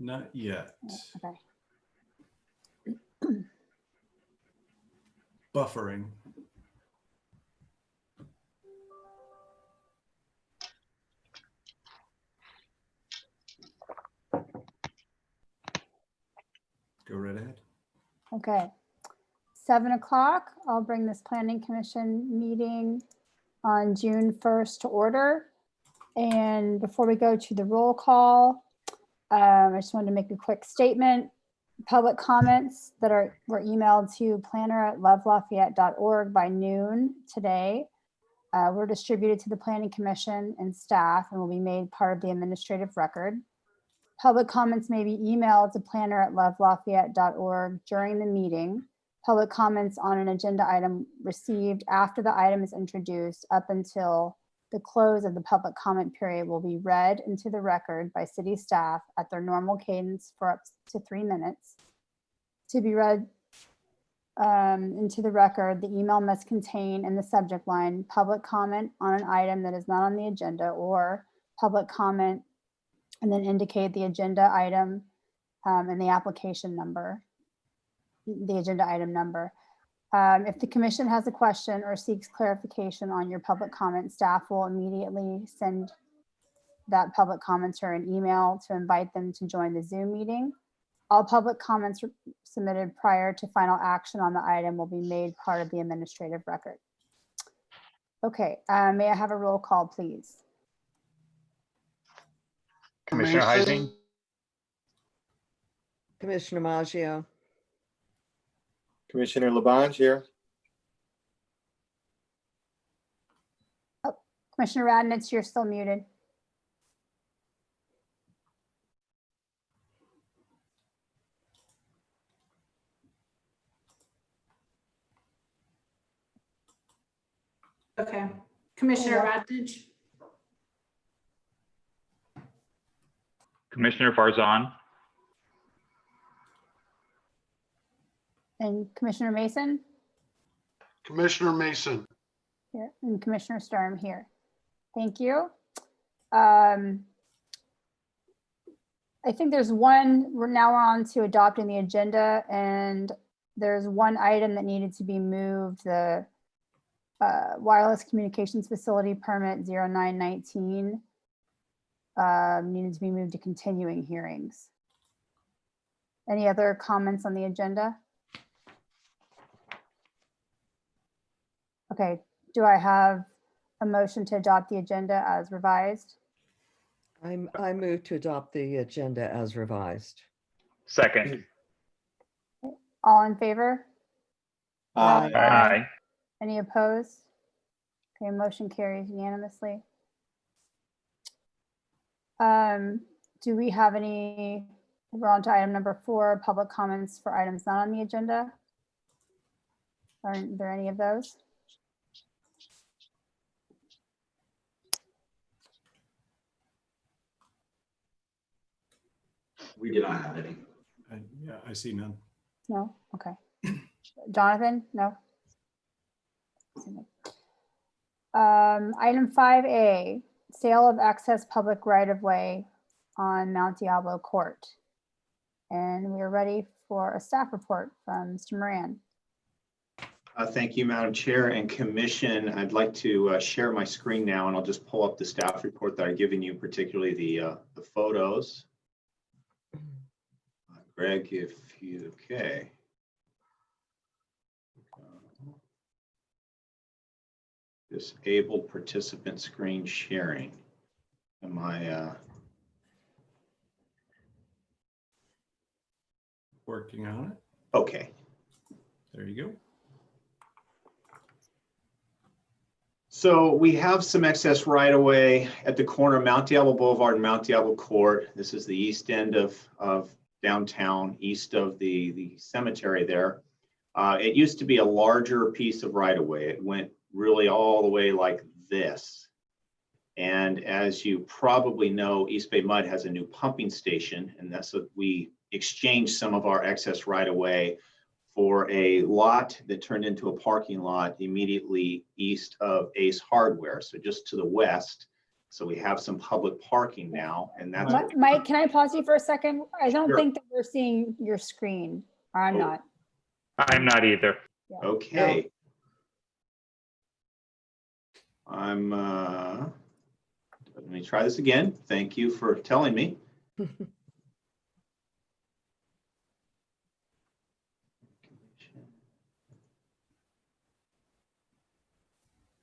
Not yet. Okay. Buffering. Go right ahead. Okay. 7 o'clock, I'll bring this planning commission meeting on June 1st to order. And before we go to the roll call, I just wanted to make a quick statement. Public comments that were emailed to planner@lovelafayette.org by noon today were distributed to the planning commission and staff and will be made part of the administrative record. Public comments may be emailed to planner@lovelafayette.org during the meeting. Public comments on an agenda item received after the item is introduced up until the close of the public comment period will be read into the record by city staff at their normal cadence for up to 3 minutes. To be read into the record, the email must contain in the subject line, public comment on an item that is not on the agenda, or public comment, and then indicate the agenda item and the application number, the agenda item number. If the commission has a question or seeks clarification on your public comment, staff will immediately send that public commenter an email to invite them to join the Zoom meeting. All public comments submitted prior to final action on the item will be made part of the administrative record. Okay, may I have a roll call, please? Commissioner Heising, Commissioner Maggio, Commissioner Labange here. Commissioner Radnitz, you're still muted. Okay, Commissioner Radnich, Commissioner Farzan, And Commissioner Mason Commissioner Mason. here, and Commissioner Sturm here. Thank you. I think there's one, we're now on to adopting the agenda, and there's one item that needed to be moved, the wireless communications facility permit 0919 needed to be moved to continuing hearings. Any other comments on the agenda? Okay, do I have a motion to adopt the agenda as revised? I move to adopt the agenda as revised. second. All in favor? Aye. Any opposed? Okay, motion carries unanimously. Do we have any, we're on to item number 4, public comments for items not on the agenda? Are there any of those? We did not have any. Yeah, I see none. No? Okay. Jonathan? No? Item 5A, sale of excess public right-of-way on Mount Diablo Court. And we are ready for a staff report from Mr. Moran. Thank you, Madam Chair and Commission. I'd like to share my screen now, and I'll just pull up the staff report that I've given you, particularly the photos. Greg, if you, okay. Disable participant screen sharing. Am I Working on it. okay? There you go. So we have some excess right of way at the corner of Mount Diablo Boulevard and Mount Diablo Court. This is the east end of downtown, east of the cemetery there. It used to be a larger piece of right of way. It went really all the way like this. And as you probably know, East Bay Mud has a new pumping station, and that's what we exchanged some of our excess right of way for a lot that turned into a parking lot immediately east of Ace Hardware. So just to the west, So we have some public parking now, and that's. Mike, can I pause you for a second? I don't Sure. think that we're seeing your screen. Or I'm Oh. not. I'm not either. Okay. Let me try this again. Thank you for telling me.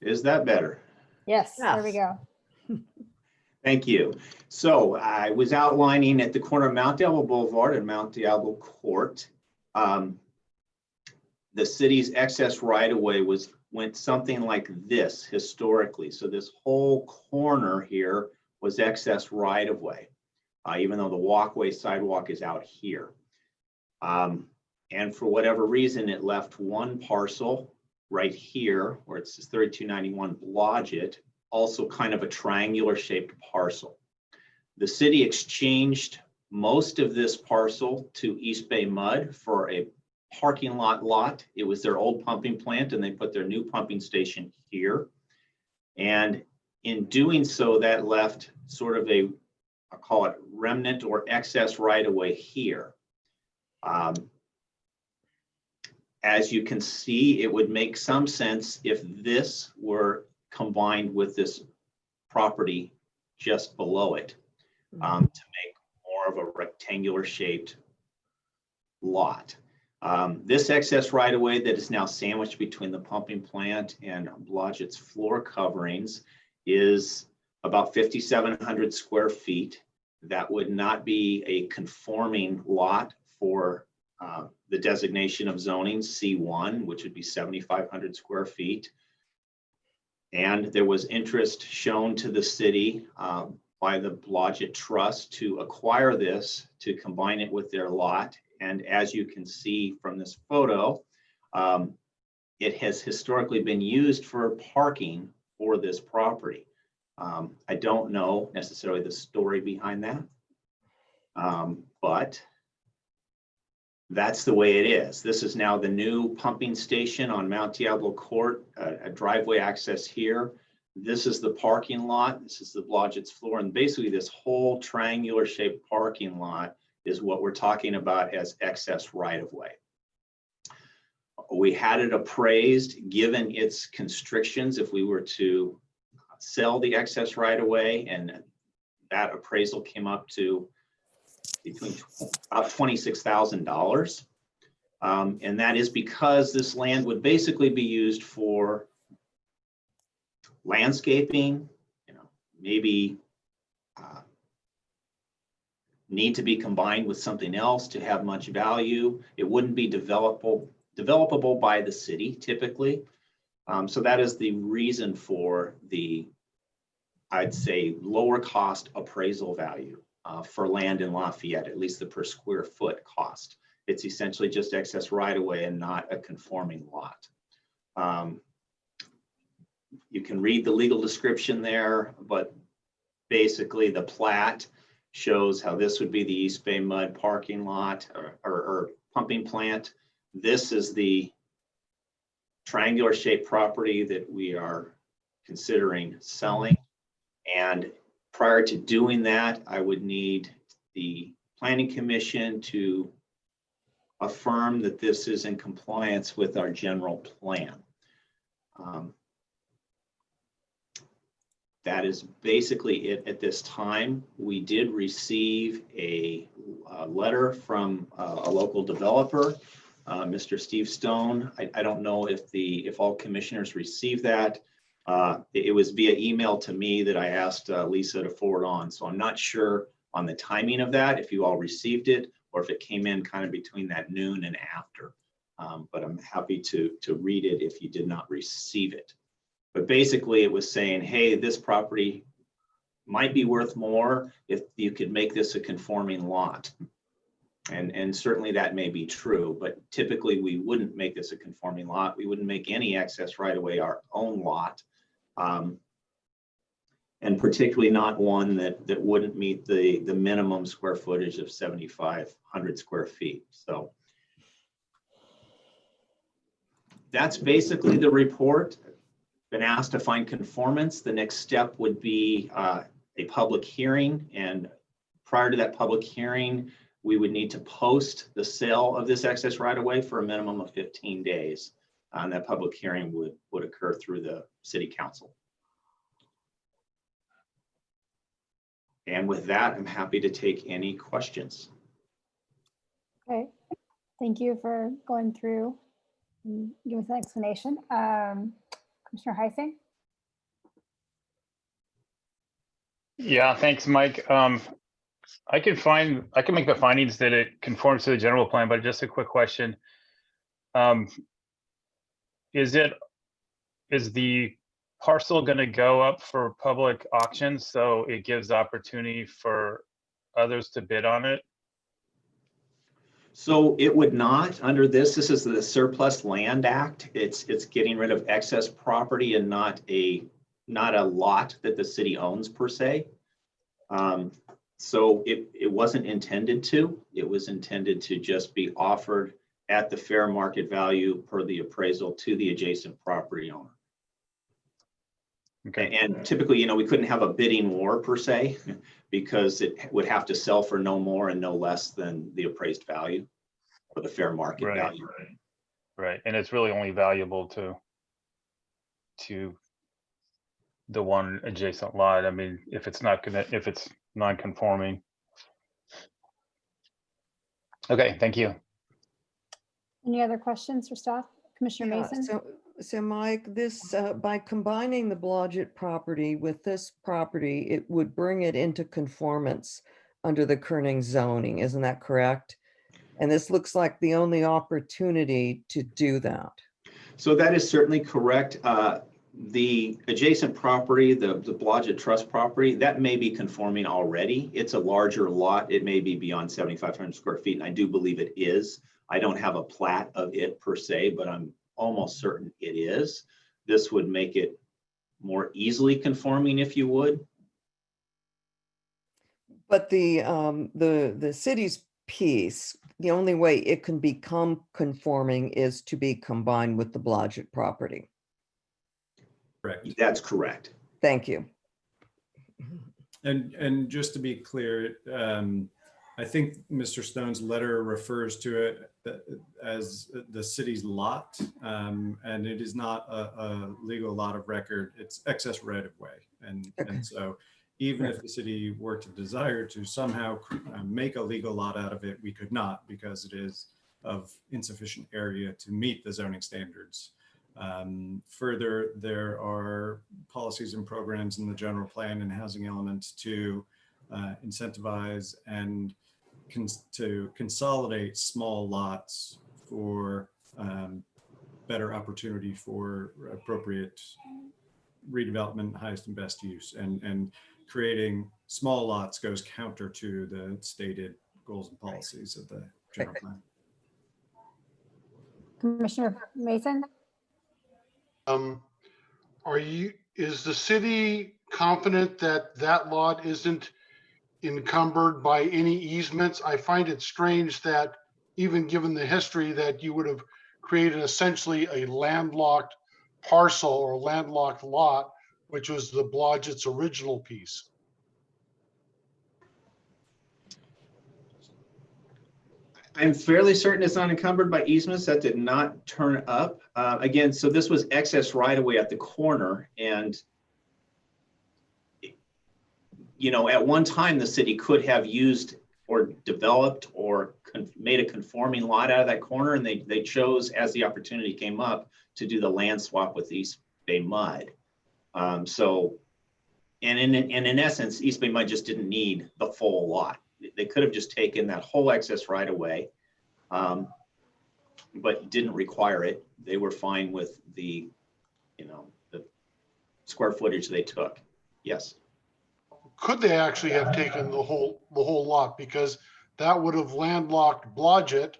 Is that better? Yes, there we Yes. go. Thank you. So I was outlining at the corner of Mount Diablo Boulevard and Mount Diablo Court. The city's excess right-of-way went something like this historically. So this whole corner here was excess right-of-way, even though the walkway sidewalk is out here. And for whatever reason, it left one parcel right here where it says 3291 Blodgett, also kind of a triangular shaped parcel. The city exchanged most of this parcel to East Bay Mud for a parking lot. It was their old pumping plant, and they put their new pumping station here. And in doing so, that left sort of I'll call it remnant or excess right of way here. As you can see, it would make some sense if this were combined with this property just below it, to make more of a rectangular shaped lot. This excess right of way that is now sandwiched between the pumping plant and Blodgett's floor coverings is about 5,700 square feet. That would not be a conforming lot for the designation of zoning C1, which would be 7,500 square feet. And there was interest shown to the city by the Blodgett Trust to acquire this, to combine it with their lot. And as you can see from this photo, it has historically been used for parking for this property. I don't know necessarily the story behind that, but that's the way it is. This is now the new pumping station on Mount Diablo Court, a driveway access here. This is the parking lot. This is the Blodgett's floor. And basically this whole triangular shaped parking lot is what we're talking about as excess right of way. We had it appraised, given its constrictions, if we were to sell the excess right of way, and that appraisal came up to between about $26,000. And that is because this land would basically be used for landscaping, maybe need to be combined with something else to have much value. It wouldn't be developable by the city typically. So that is the reason for the, I'd say, lower cost appraisal value for land in Lafayette, at least the per square foot cost. It's essentially just excess right of way and not a conforming lot. You can read the legal description there, but basically the plat shows how this would be the East Bay Mud parking lot or pumping plant. This is the triangular shaped property that we are considering selling. And prior to doing that, I would need the Planning Commission to affirm that this is in compliance with our general plan. That is basically it at this time. We did receive a letter from a local developer, Mr. Steve Stone. I don't know if all commissioners received that. It was via email to me that I asked Lisa to forward on. So I'm not sure on the timing of that, if you all received it or if it came in kind of between that noon and after. But I'm happy to read it if you did not receive it. But basically it was saying, hey, this property might be worth more if you could make this a conforming lot. And certainly that may be true, but typically we wouldn't make this a conforming lot. We wouldn't make any excess right away our own lot. And particularly not one that wouldn't meet the minimum square footage of 7,500 square feet. So that's basically the report. been asked to find conformance. The next step would be a public hearing. And prior to that public hearing, we would need to post the sale of this excess right of way for a minimum of 15 days. And that public hearing would occur through the city council. And with that, I'm happy to take any questions. Okay, thank you for going through and giving us an explanation. Commissioner Heising? Yeah, thanks, Mike. I can make the findings that it conforms to the general plan, but just a quick question. Is the parcel going to go up for public auction so it gives opportunity for others to bid on it? So it would not under this. This is the Surplus Land Act. It's getting rid of excess property and not a lot that the city owns per se. So it wasn't intended to. It was intended to just be offered at the fair market value per the appraisal to the adjacent property owner. Okay. And typically, we couldn't have a bidding war per se, because it would have to sell for no more and no less than the appraised value or the fair market Right. value. Right, and it's really only valuable to the one adjacent lot. I mean, if it's non-conforming. Okay, thank you. Any other questions for staff? Commissioner Yeah, Mason? So Mike, this, by combining the Blodgett property with this property, it would bring it into conformance under the Kerning zoning, isn't that correct? And this looks like the only opportunity to do that. So that is certainly correct. The adjacent property, the Blodgett Trust property, that may be conforming already. It's a larger lot. It may be beyond 7,500 square feet, and I do believe it is. I don't have a plat of it per se, but I'm almost certain it is. This would make it more easily conforming, if you would. But the city's piece, the only way it can become conforming is to be combined with the Blodgett property. Correct. That's correct. Thank you. And just to be clear, I think Mr. Stone's letter refers to it as the city's lot, and it is not a legal lot of record. It's excess right of way. And so even if the city were to desire to somehow make a legal lot out of it, we could not, because it is of insufficient area to meet the zoning standards. Further, there are policies and programs in the general plan and housing elements to incentivize and to consolidate small lots for better opportunity for appropriate redevelopment, highest and best use, and creating small lots goes counter to the stated goals and policies of the general plan. Commissioner Mason? Is the city confident that that lot isn't encumbered by any easements? I find it strange that even given the history that you would have created essentially a landlocked parcel or landlocked lot, which was the Blodgett's original piece. I'm fairly certain it's not encumbered by easements. That did not turn up. Again, so this was excess right of way at the corner. And, at one time the city could have used or developed or made a conforming lot out of that corner. And they chose, as the opportunity came up, to do the land swap with East Bay Mud. And in essence, East Bay Mud just didn't need the full lot. They could have just taken that whole excess right away, but didn't require it. They were fine with the square footage they took. Yes. Could they actually have taken the whole lot, because that would have landlocked Blodgett,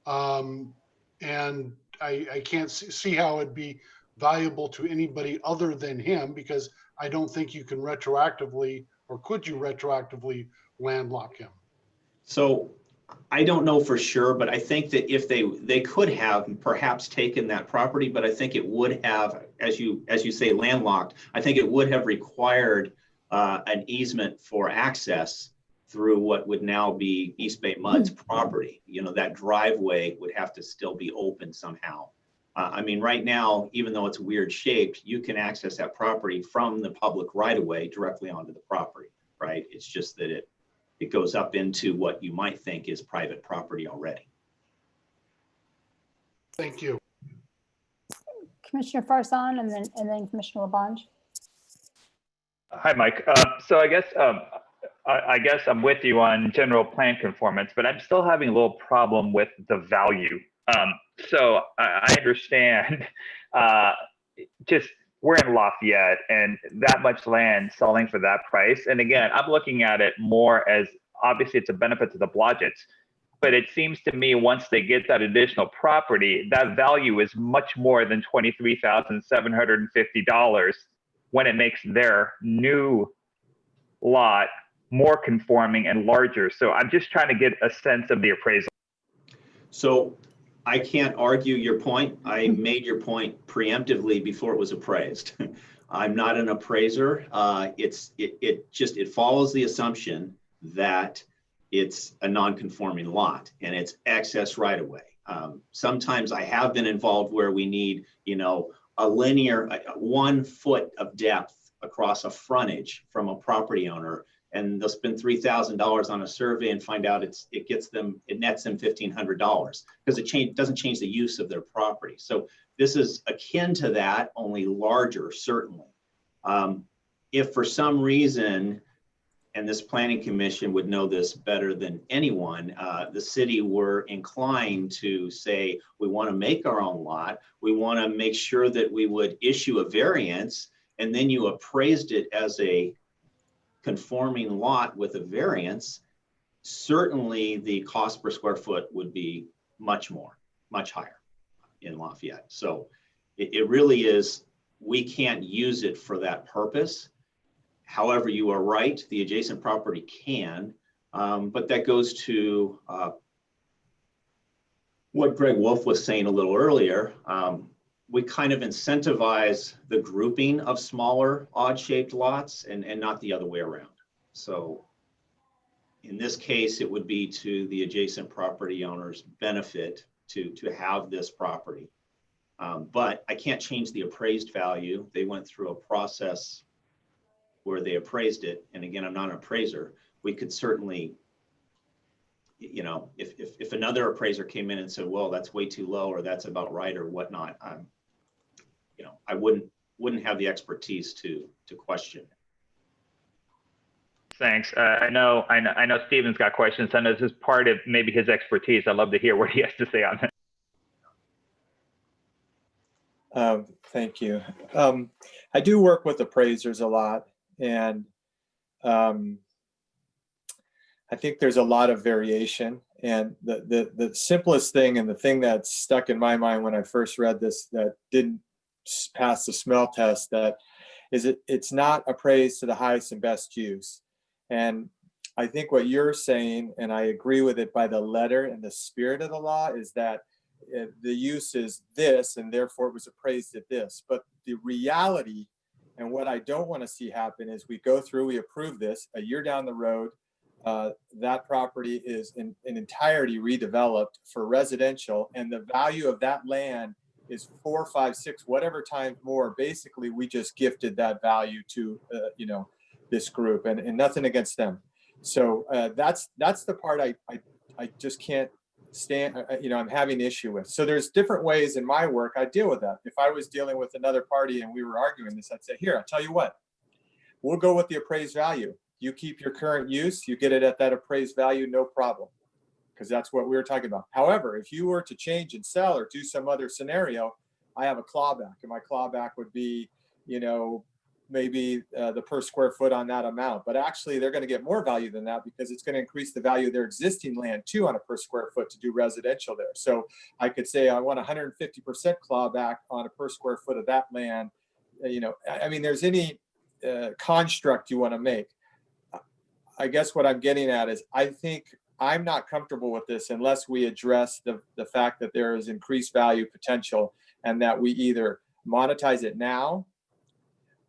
and I can't see how it'd be valuable to anybody other than him, because I don't think you can retroactively, or could you retroactively landlock him? So I don't know for sure, but I think that if they could have perhaps taken that property, but I think it would have, as you say, landlocked, I think it would have required an easement for access through what would now be East Bay Mud's property. You know, that driveway would have to still be open somehow. I mean, right now, even though it's weird shaped, you can access that property from the public right of way directly onto the property, right? It's just that it goes up into what you might think is private property already. Thank you. Commissioner Farsan and then Commissioner Labange. Hi, Mike. So I guess I'm with you on general plan conformance, but I'm still having a little problem with the value. So I understand just we're in Lafayette and that much land selling for that price. And again, I'm looking at it more as obviously it's a benefit to the Blodgetts, but it seems to me once they get that additional property, that value is much more than $23,750 when it makes their new lot more conforming and larger. So I'm just trying to get a sense of the appraisal. So I can't argue your point. I made your point preemptively before it was appraised. I'm not an appraiser. It follows the assumption that it's a non-conforming lot and it's excess right of way. Sometimes I have been involved where we need, you know, a linear 1 foot of depth across a frontage from a property owner, and they'll spend $3,000 on a survey and find out it nets them $1,500 because it doesn't change the use of their property. So this is akin to that, only larger, certainly. If for some reason, and this planning commission would know this better than anyone, the city were inclined to say, we want to make our own lot. We want to make sure that we would issue a variance, and then you appraised it as a conforming lot with a variance, certainly the cost per square foot would be much higher in Lafayette. So it really is, we can't use it for that purpose. However, you are right, the adjacent property can, but that goes to what Greg Wolf was saying a little earlier. We kind of incentivize the grouping of smaller odd-shaped lots and not the other way around. So in this case, it would be to the adjacent property owner's benefit to have this property. But I can't change the appraised value. They went through a process where they appraised it. And again, I'm not an appraiser. We could certainly, you know, if another appraiser came in and said, well, that's way too low, or that's about right, or whatnot, you know, I wouldn't have the expertise to question. Thanks. I know Steven's got questions. I know this is part of maybe his expertise. I'd love to hear what he has to say on that. Thank you. I do work with appraisers a lot, and I think there's a lot of variation. And the simplest thing, and the thing that stuck in my mind when I first read this that didn't pass the smell test, that is it's not appraised to the highest and best use. And I think what you're saying, and I agree with it by the letter and the spirit of the law, is that the use is this, and therefore it was appraised at this. But the reality, and what I don't want to see happen, is we go through, we approve this, a year down the road, that property is in entirety redeveloped for residential, and the value of that land is 4, 5, 6, whatever times more. Basically, we just gifted that value to you know, this group, and nothing against them. So that's the part I just can't stand, you know, I'm having issue with. So there's different ways in my work I deal with that. If I was dealing with another party and we were arguing this, I'd say, here, I'll tell you what, we'll go with the appraised value. You keep your current use, you get it at that appraised value, no problem, because that's what we were talking about. However, if you were to change and sell or do some other scenario, I have a clawback, and my clawback would be, you know, maybe the per square foot on that amount. But actually, they're going to get more value than that, because it's going to increase the value of their existing land too on a per square foot to do residential there. So I could say I want 150% clawback on a per square foot of that land. You know, I mean, there's any construct you want to make. I guess what I'm getting at is, I think I'm not comfortable with this unless we address the fact that there is increased value potential and that we either monetize it now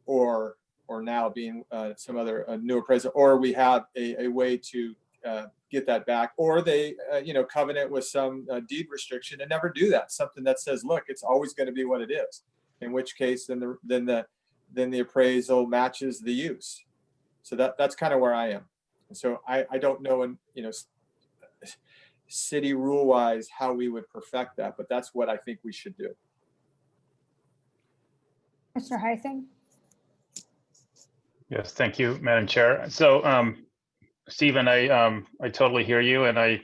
or now being some other new appraisal, or we have a way to get that back, or they, covenant with some deed restriction and never do that. Something that says, look, it's always going to be what it is. In which case, then the appraisal matches the use. So that's kind of where I am. So I don't know, city rule wise, how we would perfect that, but that's what I think we should do. Mr. Heising? Yes, thank you, Madam Chair. So, Stephen, I totally hear you, and I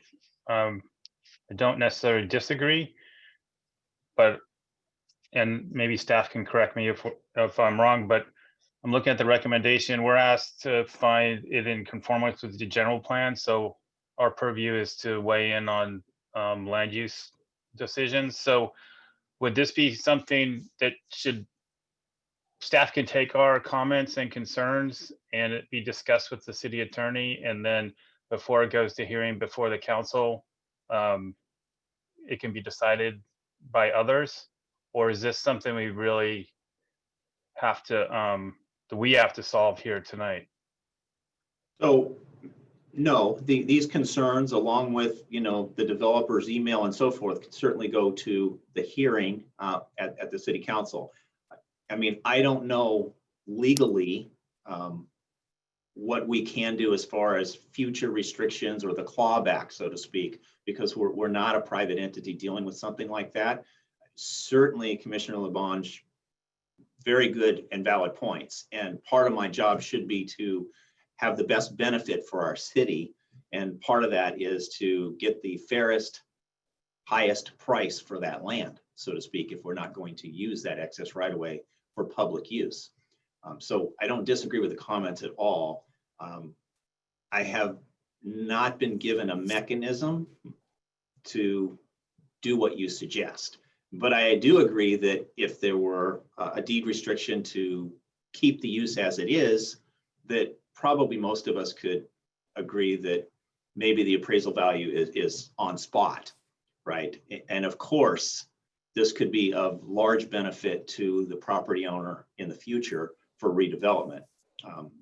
don't necessarily disagree, and maybe staff can correct me if I'm wrong, but I'm looking at the recommendation. We're asked to find it in conformance with the general plan. So our purview is to weigh in on land use decisions. So would this be something that staff can take our comments and concerns and it be discussed with the city attorney, and then before it goes to hearing before the council, it can be decided by others? Or is this something we really have to solve here tonight? So, no, these concerns, along with, the developer's email and so forth, can certainly go to the hearing at the city council. I mean, I don't know legally what we can do as far as future restrictions or the clawback, so to speak, because we're not a private entity dealing with something like that. Certainly, Commissioner LaBonge, very good and valid points. And part of my job should be to have the best benefit for our city. And part of that is to get the fairest, highest price for that land, so to speak, if we're not going to use that excess right away for public use. So I don't disagree with the comments at all. I have not been given a mechanism to do what you suggest. But I do agree that if there were a deed restriction to keep the use as it is, that probably most of us could agree that maybe the appraisal value is on spot, right? And of course, this could be of large benefit to the property owner in the future for redevelopment,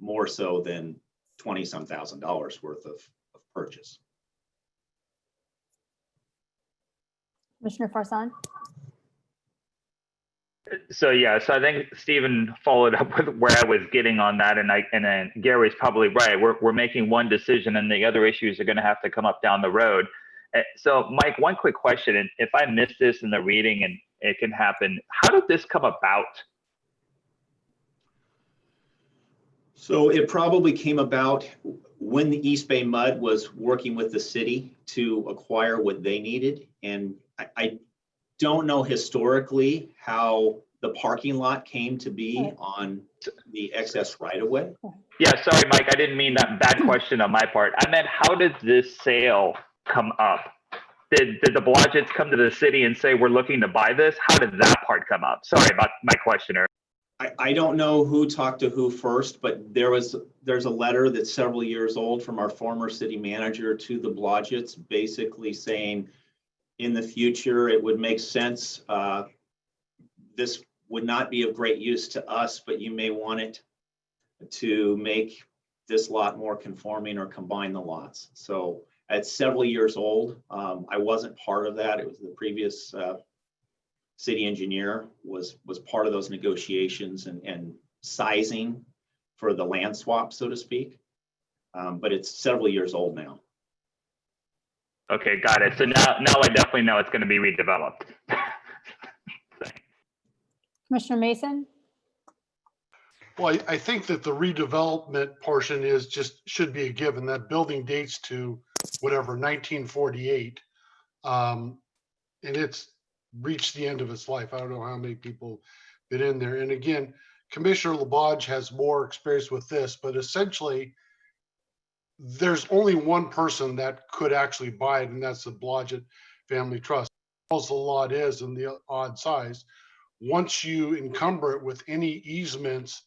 more so than $20-some thousand worth of purchase. Commissioner Farsan? So yeah, so I think Stephen followed up with where I was getting on that, and then Gary's probably right. We're making one decision, and the other issues are going to have to come up down the road. So Mike, one quick question, and if I missed this in the reading, and it can happen, how did this come about? So it probably came about when the East Bay Mud was working with the city to acquire what they needed, and I don't know historically how the parking lot came to be on the excess right of way. Yeah, sorry, Mike, I didn't mean that. Bad question on my part. I meant, how did this sale come up? Did the Blodgetts come to the city and say, we're looking to buy this? How did that part come up? Sorry about my questioner. I don't know who talked to who first, but there's a letter that's several years old from our former city manager to the Blodgetts, basically saying, in the future, it would make sense. This would not be of great use to us, but you may want it to make this lot more conforming or combine the lots. So it's several years old. I wasn't part of that. It was the previous city engineer was part of those negotiations and sizing for the land swap, so to speak. But it's several years old now. Okay, got it. So now I definitely know it's going to be redeveloped. Commissioner Mason? Well, I think that the redevelopment portion should be a given. That building dates to whatever, 1948. And it's reached the end of its life. I don't know how many people been in there. And again, Commissioner LaBonge has more experience with this, but essentially there's only one person that could actually buy it, and that's the Blodgett Family Trust. As the lot is and the odd size, once you encumber it with any easements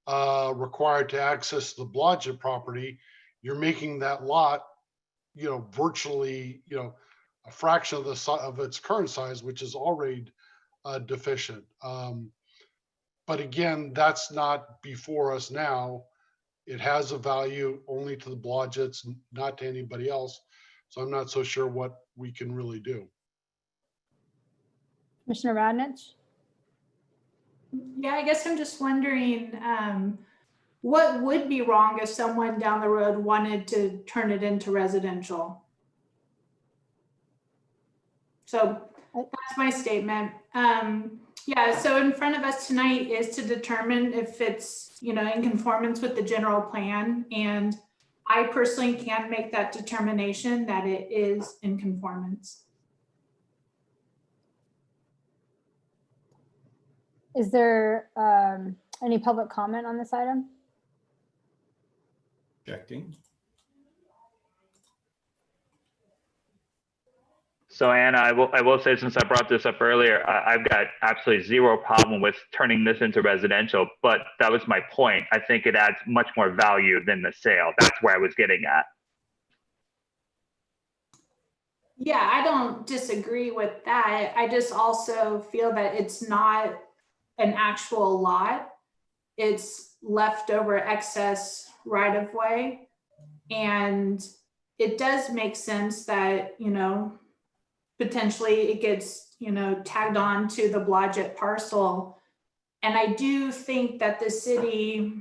required to access the Blodgett property, you're making that lot virtually, a fraction of of its current size, which is already deficient. But again, that's not before us now. It has a value only to the Blodgetts, not to anybody else. So I'm not so sure what we can really do. Commissioner Radnich? Yeah, I guess I'm just wondering, what would be wrong if someone down the road wanted to turn it into residential? So that's my statement. Yeah, so in front of us tonight is to determine if it's, in conformance with the general plan. And I personally can make that determination that it is in conformance. Is there any public comment on this item? Objecting. So Anna, I will say, since I brought this up earlier, I've got absolutely zero problem with turning this into residential, but that was my point. I think it adds much more value than the sale. That's where I was getting at. Yeah, I don't disagree with that. I just also feel that it's not an actual lot. It's leftover excess right of way. And it does make sense that, potentially it gets, tagged on to the Blodgett parcel. And I do think that the city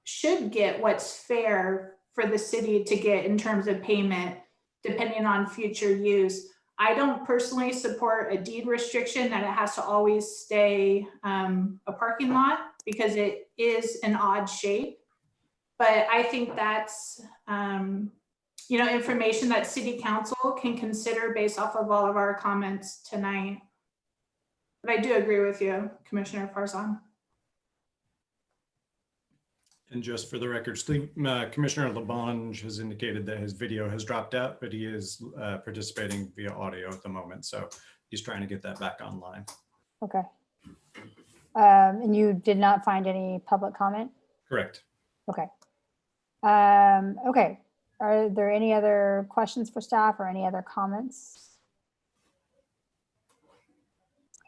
should get what's fair for the city to get in terms of payment, depending on future use. I don't personally support a deed restriction that it has to always stay a parking lot, because it is an odd shape. But I think that's, information that city council can consider based off of all of our comments tonight. But I do agree with you, Commissioner Farzan. And just for the record, Commissioner Labange has indicated that his video has dropped out, but he is participating via audio at the moment. So he's trying to get that back online. Okay. And you did not find any public comment? Correct. Okay. Okay. Are there any other questions for staff or any other comments?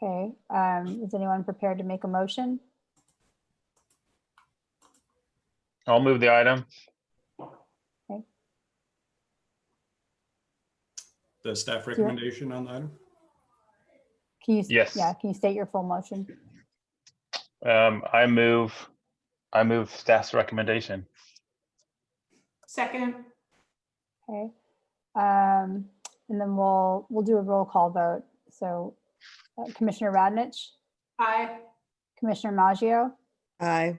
Okay. Is anyone prepared to make a motion? I'll move the item. The staff recommendation on the item? Can you? Yes. Yeah. Can you state your full motion? I move staff's recommendation. Second. Okay. And then we'll do a roll call vote. So Commissioner Radnich, Aye. Commissioner Maggio, Aye.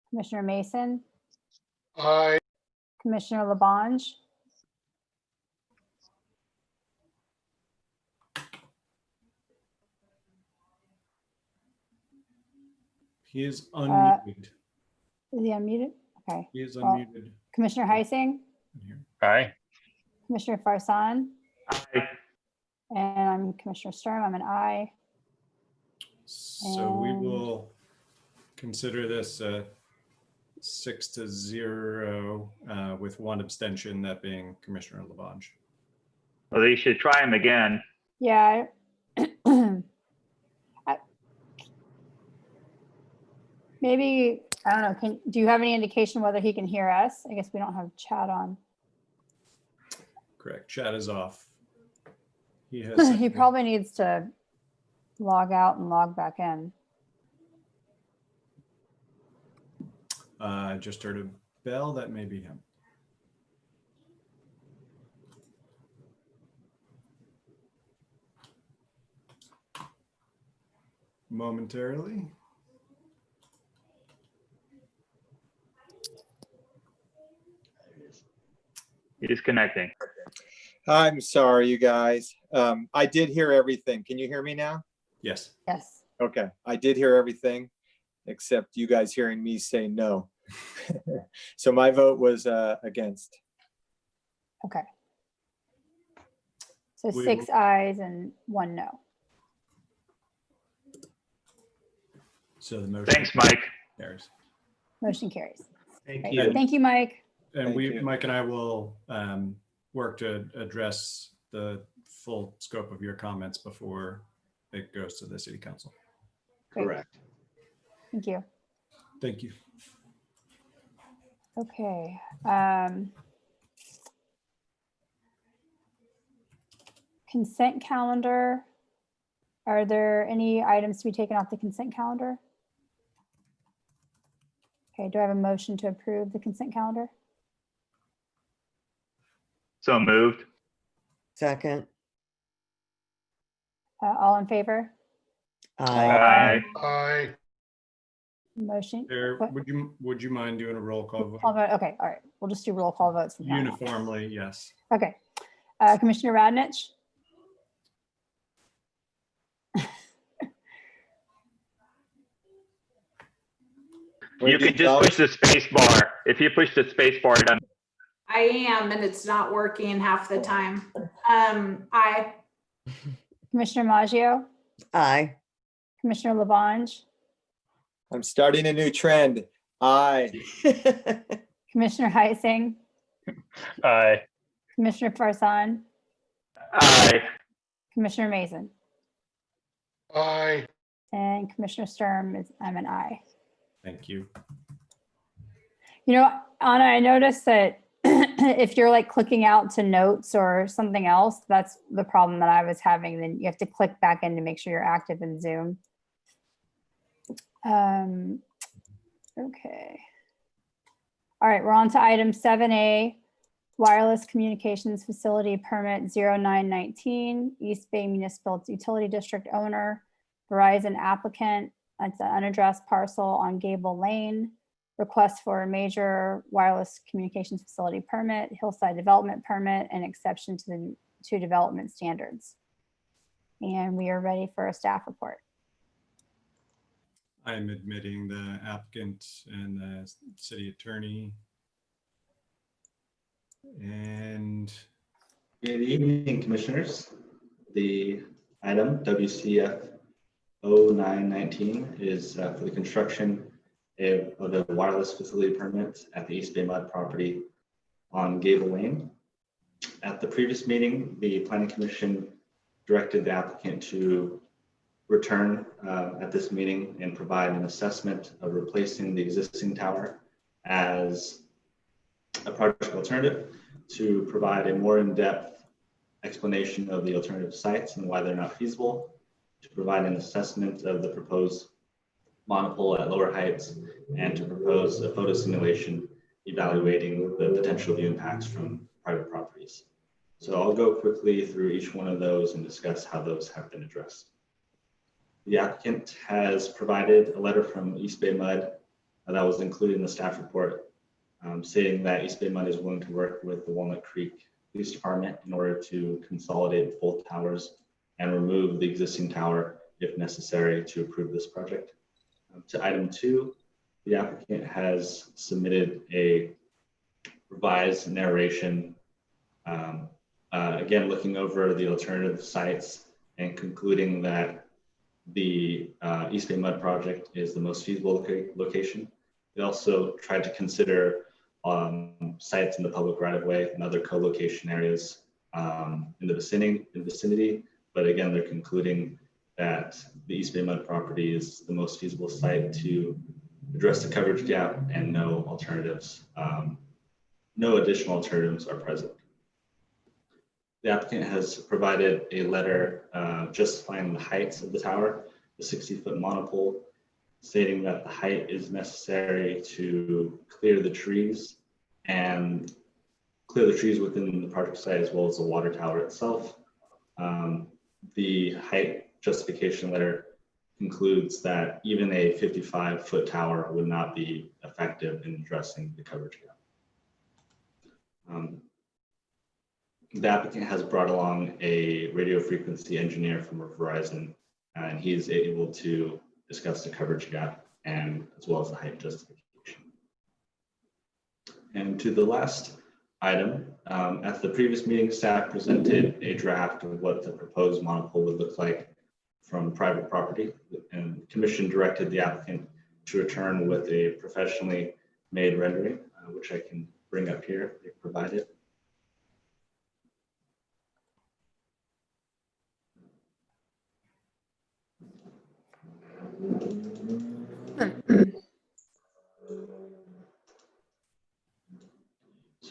Commissioner Mason, Aye. Commissioner Labange, He is unmuted. is he unmuted? Okay. He is well, unmuted. Commissioner Heising, Here. Aye. Commissioner Farzan, Aye. and I'm Commissioner Sturm. I'm an aye. So we And- will consider this 6-0 with one abstention, that being Commissioner Labange. Well, you should try him again. Yeah. Maybe, I don't know, do you have any indication whether he can hear us? I guess we don't have chat on. Correct. Chat is off. He has. He probably needs to log out and log back in. I just heard a bell. That may be him. Momentarily. He's connecting. I'm sorry, you guys. I did hear everything. Can you hear me now? Yes. Yes. Okay, I did hear everything except you guys hearing me say no. So my vote was against. Okay. So We 6 ayes and 1 no. So the motion. Thanks, Mike. carries. Motion carries. Thank Right. you. Thank you, Mike. And Thank we, you. Mike and I will work to address the full scope of your comments before it goes to the city council. Great. Correct. Thank you. Thank you. Okay. Consent calendar. Are there any items to be taken off the consent calendar? Okay, do I have a motion to approve the consent calendar? So moved. Second. All in favor? Aye. Aye. Motion. There, what- would you mind doing a roll call vote? Call vote. Okay, all right. We'll just do roll call votes from now on. Uniformly, yes. Okay. Commissioner Radnich? You can just push the space bar. If you push the space bar, then I am, and it's not working half the time. Aye. Commissioner Maggio? Aye. Commissioner Labange? I'm starting a new trend. Aye. Commissioner Heising? Aye. Commissioner Farsan? aye. Commissioner Mason? Aye. And Commissioner Sturm is, I'm an aye. Thank you. You know, Anna, I noticed that if you're like clicking out to notes or something else, that's the problem that I was having. Then you have to click back in to make sure you're active in Zoom. Okay. All right, we're on to item 7A, wireless communications facility permit 0919, East Bay Municipal Utility District owner, Verizon applicant. It's an unaddressed parcel on Gable Lane. Request for a major wireless communications facility permit, hillside development permit, and exception to development standards. And we are ready for a staff report. I am admitting the applicant and the city attorney. And Good evening, commissioners. The item WCF 0919 is for the construction of a wireless facility permit at the East Bay Mud property on Gable Lane. At the previous meeting, the Planning Commission directed the applicant to return at this meeting and provide an assessment of replacing the existing tower as a project alternative, to provide a more in-depth explanation of the alternative sites and why they're not feasible, to provide an assessment of the proposed monopole at lower heights, and to propose a photo simulation evaluating the potential view impacts from private properties. So I'll go quickly through each one of those and discuss how those have been addressed. The applicant has provided a letter from East Bay Mud that was included in the staff report, stating that East Bay Mud is willing to work with the Walnut Creek Police Department in order to consolidate both towers and remove the existing tower if necessary to approve this project. To item 2, the applicant has submitted a revised narration, again looking over the alternative sites and concluding that the East Bay Mud project is the most feasible location. They also tried to consider sites in the public right-of-way and other co-location areas in the vicinity, but again, they're concluding that the East Bay Mud property is the most feasible site to address the coverage gap, and no alternatives, no additional alternatives are present. The applicant has provided a letter justifying the heights of the tower, the 60-foot monopole, stating that the height is necessary to clear the trees and clear the trees within the project site as well as the water tower itself. The height justification letter concludes that even a 55-foot tower would not be effective in addressing the coverage gap. The applicant has brought along a radio frequency engineer from Verizon, and he is able to discuss the coverage gap and as well as the height justification. And to the last item, at the previous meeting, staff presented a draft of what the proposed monopole would look like from private property, and the commission directed the applicant to return with a professionally made rendering, which I can bring up here if provided.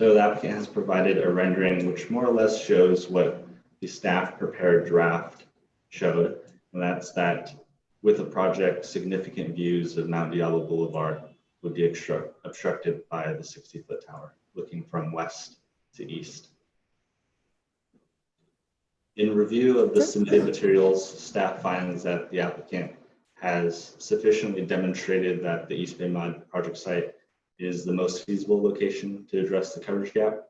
So the applicant has provided a rendering which more or less shows what the staff prepared draft showed. And that's that with the project, significant views of Mount Diablo Boulevard would be obstructed by the 60-foot tower looking from west to east. In review of the submitted materials, staff finds that the applicant has sufficiently demonstrated that the East Bay Mud project site is the most feasible location to address the coverage gap.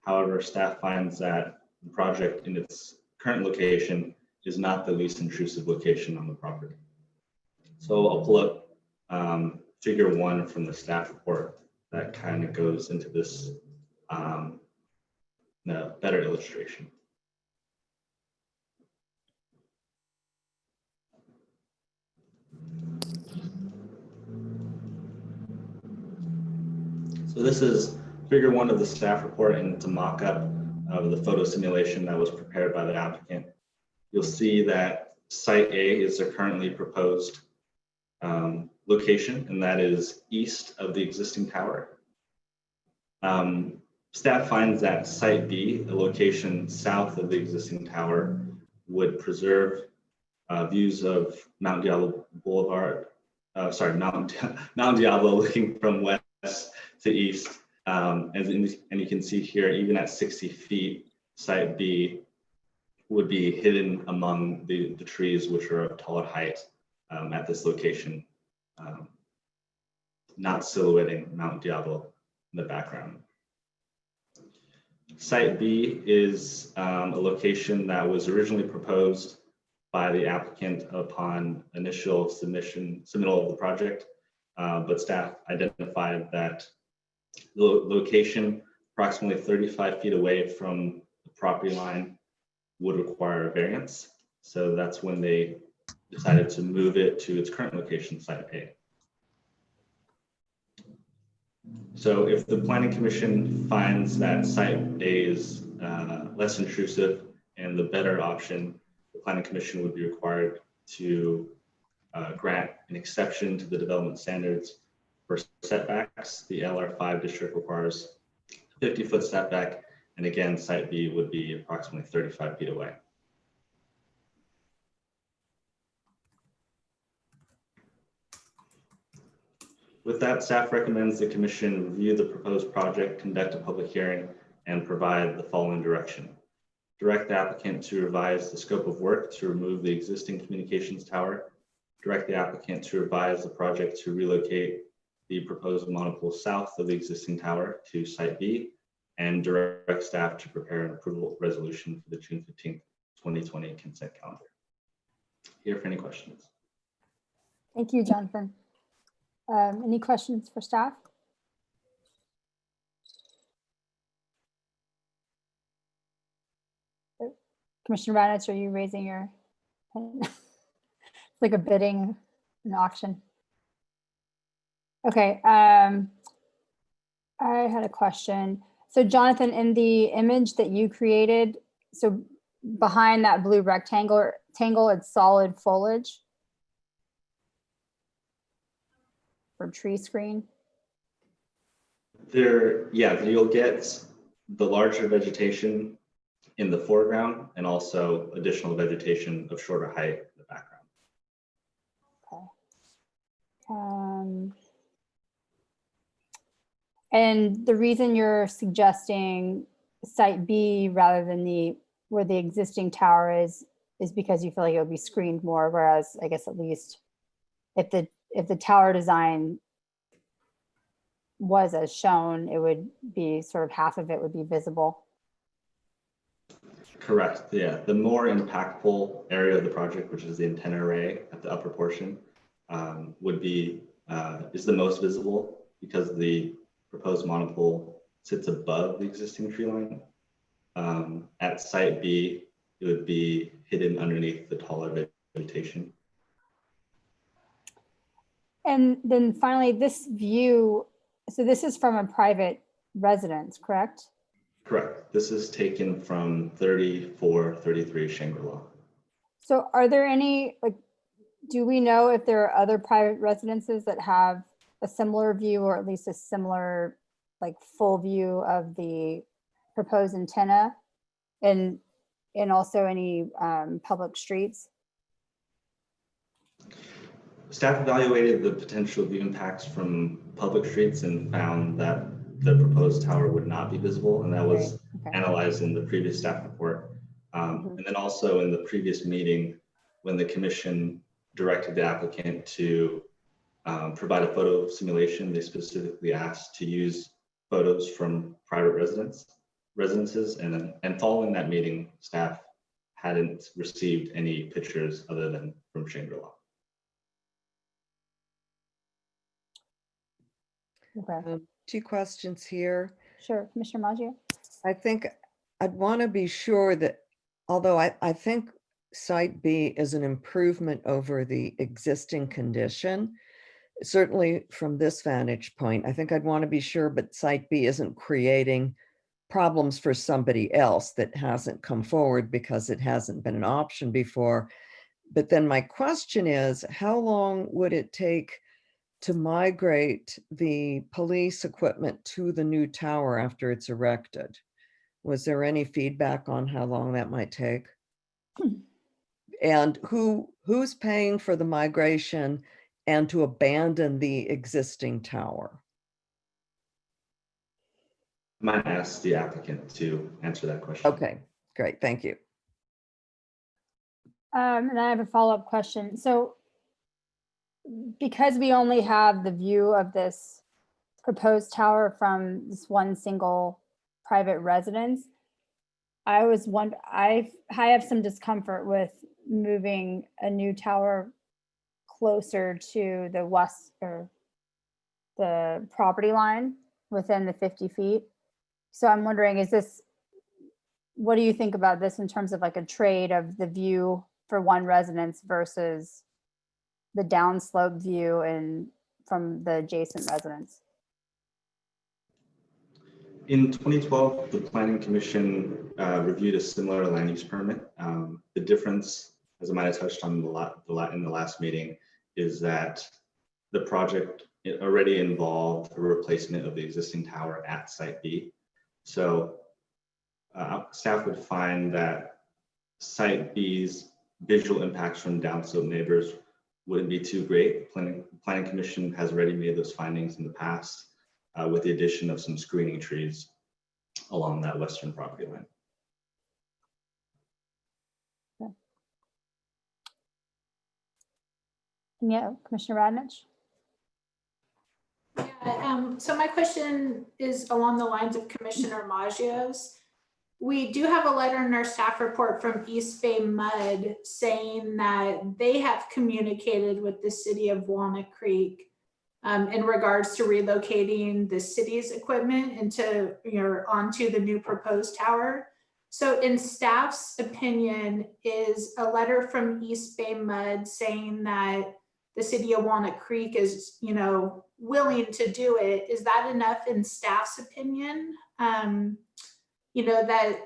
However, staff finds that the project in its current location is not the least intrusive location on the property. So I'll pull up figure 1 from the staff report that kind of goes into this better illustration. So this is figure 1 of the staff report, and it's a mock-up of the photo simulation that was prepared by the applicant. You'll see that site A is their currently proposed location, and that is east of the existing tower. Staff finds that site B, a location south of the existing tower, would preserve views of Mount Diablo Boulevard, Mount Diablo looking from west to east. And you can see here, even at 60 feet, site B would be hidden among the trees, which are of taller height at this location, not silhouetting Mount Diablo in the background. Site B is a location that was originally proposed by the applicant upon initial submittal of the project, but staff identified that the location approximately 35 feet away from the property line would require a variance. So that's when they decided to move it to its current location, site A. So if the Planning Commission finds that site A is less intrusive and the better option, the Planning Commission would be required to grant an exception to the development standards for setbacks. The LR5 district requires a 50-foot setback, and again, site B would be approximately 35 feet away. With that, staff recommends the commission review the proposed project, conduct a public hearing, and provide the following direction. Direct the applicant to revise the scope of work to remove the existing communications tower. Direct the applicant to revise the project to relocate the proposed monopole south of the existing tower to site B, and direct staff to prepare an approval resolution for the June 15th, 2020 consent calendar. Here for any questions. Thank you, Jonathan. Any questions for staff? Commissioner Raddatz, are you raising your hand? It's like a bidding, an auction. Okay, I had a question. So Jonathan, in the image that you created, so behind that blue rectangle, it's solid foliage for tree screen? You'll get the larger vegetation in the foreground and also additional vegetation of shorter height in the background. Okay. And the reason you're suggesting site B rather than where the existing tower is because you feel like it would be screened more, whereas I guess at least if the tower design was as shown, it would be sort of half of it would be visible. Correct. Yeah, the more impactful area of the project, which is the antenna array at the upper portion, is the most visible because the proposed monopole sits above the existing tree line. At site B, it would be hidden underneath the taller vegetation. And then finally, this view, so this is from a private residence, correct? Correct. This is taken from 3433 Shangri-La. So are there any, do we know if there are other private residences that have a similar view or at least a similar like full view of the proposed antenna and also any public streets? Staff evaluated the potential view impacts from public streets and found that the proposed tower would not be visible, and that was Okay. analyzed in the previous staff report. And then also in the previous meeting, when the commission directed the applicant to provide a photo simulation, they specifically asked to use photos from private residences, and following that meeting, staff hadn't received any pictures other than from Shangri-La. Okay. Two questions here. Sure, Commissioner Maggio. I think I'd want to be sure that, although I think Site B is an improvement over the existing condition, certainly from this vantage point, I think I'd want to be sure, but Site B isn't creating problems for somebody else that hasn't come forward because it hasn't been an option before. But then my question is, how long would it take to migrate the police equipment to the new tower after it's erected? Was there any feedback on how long that might take? And who's paying for the migration and to abandon the existing tower? I might ask the applicant to answer that question. Okay, great, thank you. And I have a follow-up question. So because we only have the view of this proposed tower from this one single private residence, I have some discomfort with moving a new tower closer to the west or the property line within the 50 feet. So I'm wondering, what do you think about this in terms of like a trade of the view for one residence versus the downslope view and from the adjacent residence? In 2012, the Planning Commission reviewed a similar land use permit. The difference, as I might have touched on in the last meeting, is that the project already involved a replacement of the existing tower at Site B. So staff would find that Site B's visual impacts from downslope neighbors wouldn't be too great. Planning Commission has already made those findings in the past with the addition of some screening trees along that western property line. Okay. Yeah, Commissioner Radnich. Yeah, so my question is along the lines of Commissioner Maggio's. We do have a letter in our staff report from East Bay Mud saying that they have communicated with the city of Walnut Creek in regards to relocating the city's equipment onto the new proposed tower. So in staff's opinion, is a letter from East Bay Mud saying that the city of Walnut Creek is, willing to do it, is that enough in staff's opinion? That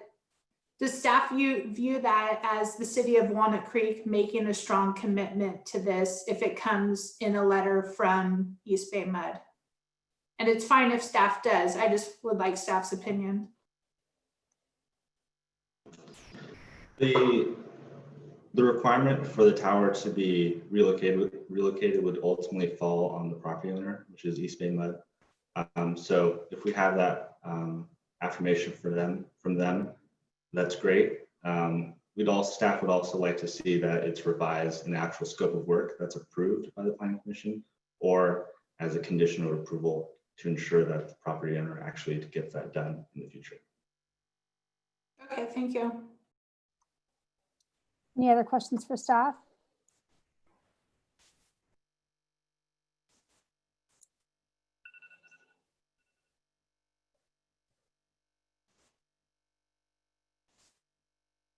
does staff view that as the city of Walnut Creek making a strong commitment to this if it comes in a letter from East Bay Mud? And it's fine if staff does, I just would like staff's opinion. The requirement for the tower to be relocated would ultimately fall on the property owner, which is East Bay Mud. So if we have that affirmation from them, that's great. Staff would also like to see that it's revised in the actual scope of work that's approved by the Planning Commission, or as a condition of approval to ensure that the property owner actually gets that done in the future. Okay, thank you. Any other questions for staff?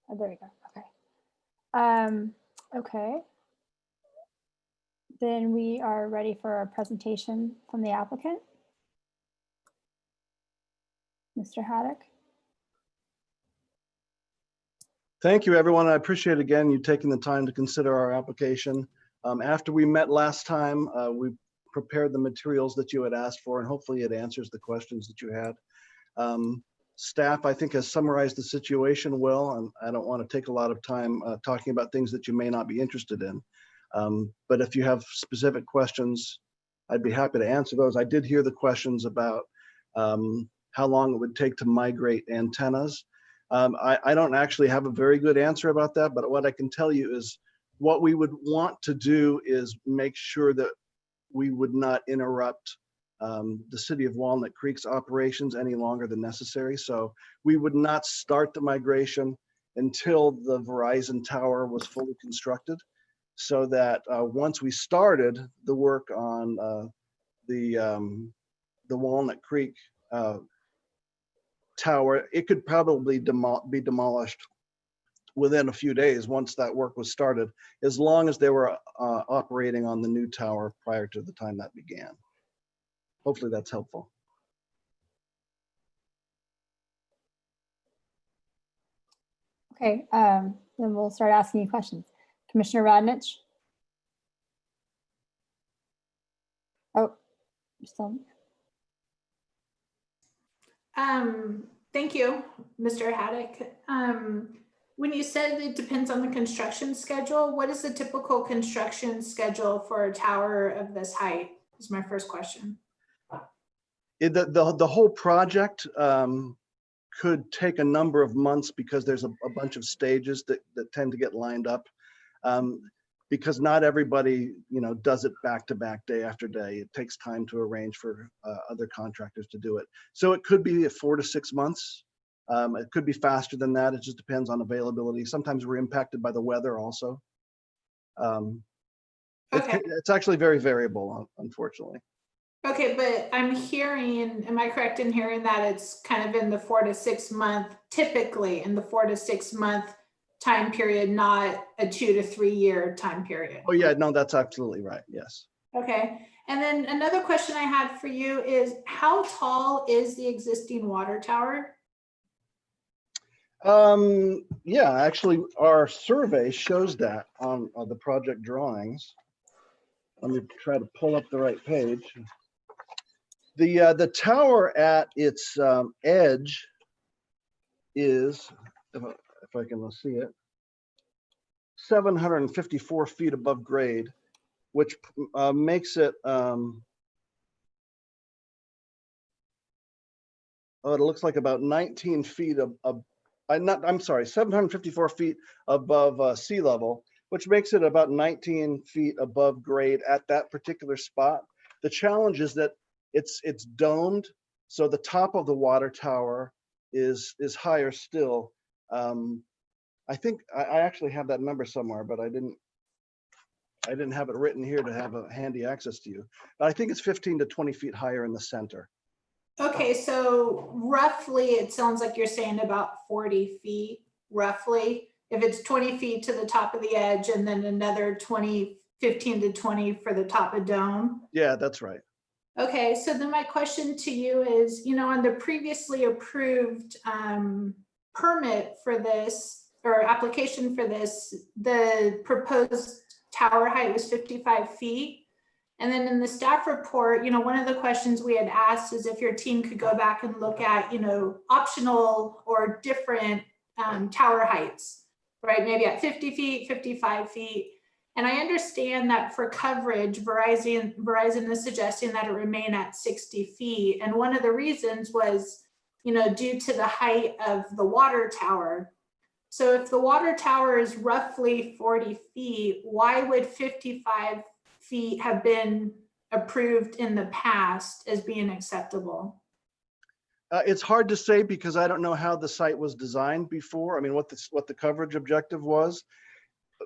Oh, there we go. Okay. Okay. Then we are ready for a presentation from the applicant. Mr. Haddock. Thank you, everyone. I appreciate again you taking the time to consider our application. After we met last time, we prepared the materials that you had asked for, and hopefully it answers the questions that you had. Staff, I think, has summarized the situation well, and I don't want to take a lot of time talking about things that you may not be interested in. But if you have specific questions, I'd be happy to answer those. I did hear the questions about how long it would take to migrate antennas. I don't actually have a very good answer about that, but what I can tell you is what we would want to do is make sure that we would not interrupt the city of Walnut Creek's operations any longer than necessary. So we would not start the migration until the Verizon tower was fully constructed, so that once we started the work on the Walnut Creek tower, it could probably be demolished within a few days once that work was started, as long as they were operating on the new tower prior to the time that began. Hopefully that's helpful. Okay, then we'll start asking you questions. Commissioner Radnich? Oh, you're still. Thank you, Mr. Haddock. When you said it depends on the construction schedule, what is the typical construction schedule for a tower of this height? Is my first question. The whole project could take a number of months because there's a bunch of stages that tend to get lined up, because not everybody, does it back to back, day after day. It takes time to arrange for other contractors to do it. So it could be 4 to 6 months. It could be faster than that. It just depends on availability. Sometimes we're impacted by the weather also. Okay. It's actually very variable, unfortunately. Okay, but I'm hearing, am I correct in hearing that it's kind of in the 4 to 6 month, typically in the 4 to 6 month time period, not a 2 to 3 year time period? Oh yeah, no, that's absolutely right. Yes. Okay, and then another question I had for you is, how tall is the existing water tower? Yeah, actually, our survey shows that on the project drawings. Let me try to pull up the right page. The tower at its edge is, if I can see it, 754 feet above grade, which makes it, it looks like about 19 feet I'm sorry, 754 feet above sea level, which makes it about 19 feet above grade at that particular spot. The challenge is that it's domed, so the top of the water tower is higher still. I think I actually have that number somewhere, but I didn't have it written here to have a handy access to you. But I think it's 15 to 20 feet higher in the center. Okay, so roughly, it sounds like you're saying about 40 feet, roughly. If it's 20 feet to the top of the edge and then another 15 to 20 for the top of dome. Yeah, that's right. Okay, so then my question to you is, on the previously approved permit for this, or application for this, the proposed tower height was 55 feet. And then in the staff report, one of the questions we had asked is if your team could go back and look at, optional or different tower heights, right? Maybe at 50 feet, 55 feet. And I understand that for coverage, Verizon is suggesting that it remain at 60 feet. And one of the reasons was, due to the height of the water tower. So if the water tower is roughly 40 feet, why would 55 feet have been approved in the past as being acceptable? It's hard to say because I don't know how the site was designed before. I mean, what the coverage objective was.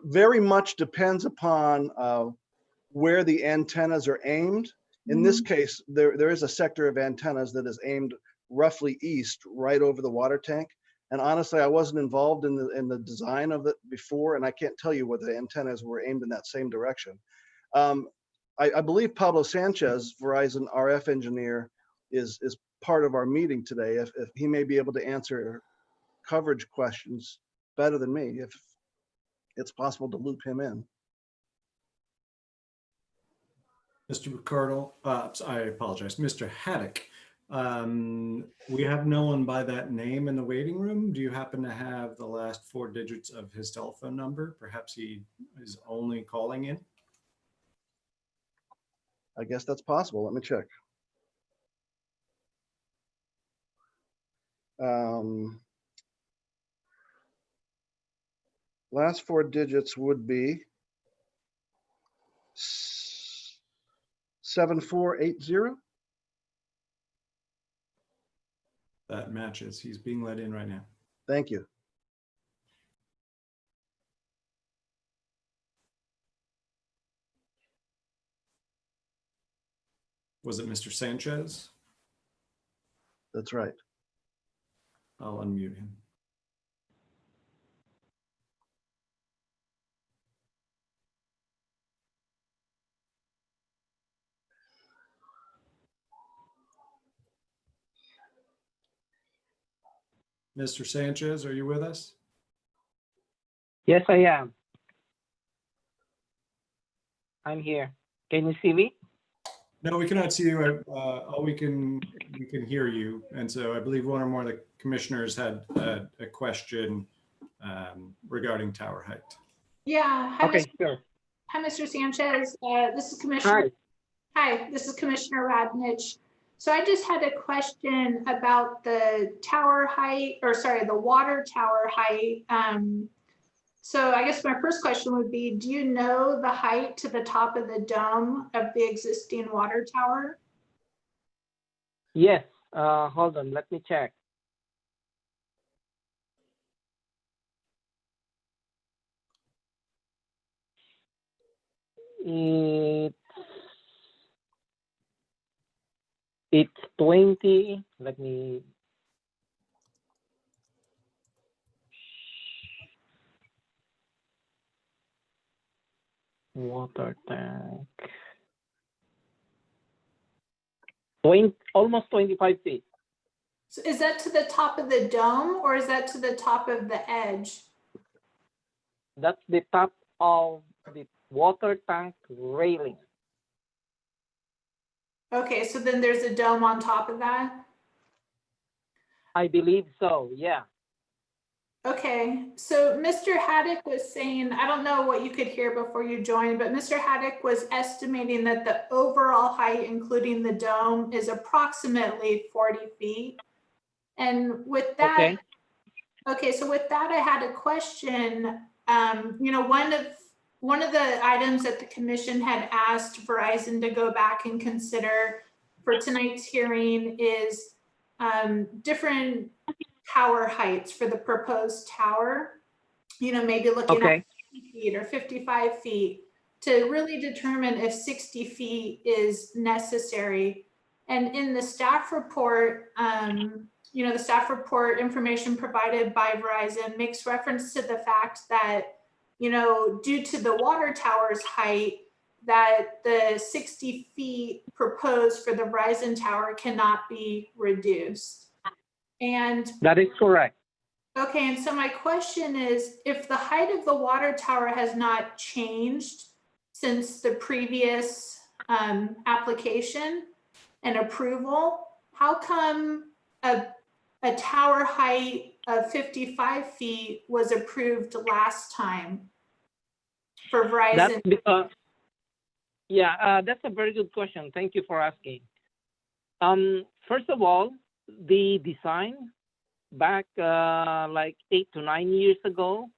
Very much depends upon where the antennas are aimed. In this case, there is a sector of antennas that is aimed roughly east, right over the water tank. And honestly, I wasn't involved in the design of it before, and I can't tell you whether the antennas were aimed in that same direction. I believe Pablo Sanchez, Verizon RF engineer, is part of our meeting today. If he may be able to answer coverage questions better than me, if it's possible to loop him in. Mr. McCardle, I apologize, Mr. Haddock. We have no one by that name in the waiting room. Do you happen to have the last 4 digits of his telephone number? Perhaps he is only calling in. I guess that's possible. Let me check. Last 4 digits would be 7480. That matches. He's being let in right now. Thank you. Was it Mr. Sanchez? That's right. I'll unmute him. Mr. Sanchez, are you with us? Yes, I am. I'm here. Can you see me? No, we cannot see you. All we can hear you. And so I believe one or more of the commissioners had a question regarding tower height. Yeah. Hi, Okay, Mr. sure. Hi, Mr. Sanchez. This is Commissioner. Hi, this is Commissioner Radnich. So I just had a question about the tower height, or sorry, the water tower height. So I guess my first question would be, do you know the height to the top of the dome of the existing water tower? Yes, hold on, let me check. It's 20, let me. Water tank. Almost 25 feet. So is that to the top of the dome or is that to the top of the edge? That's the top of the water tank railing. Okay, so then there's a dome on top of that? I believe so, yeah. Okay, so Mr. Haddock was saying, I don't know what you could hear before you joined, but Mr. Haddock was estimating that the overall height, including the dome, is approximately 40 feet. And with that, okay, so with that, I had a question. You know, one of the items that the commission had asked Verizon to go back and consider for tonight's hearing is different tower heights for the proposed tower, you know, maybe looking at 50 feet or 55 feet to really determine if 60 feet is necessary. And in the staff report, you know, the staff report information provided by Verizon makes reference to the fact that, you know, due to the water tower's height, that the 60 feet proposed for the Verizon tower cannot be reduced. And that is correct. Okay, and so my question is, if the height of the water tower has not changed since the previous application and approval, how come a tower height of 55 feet was approved last time for Verizon? That's because, yeah, that's a very good question. Thank you for asking. First of all, the design back like 8 to 9 years ago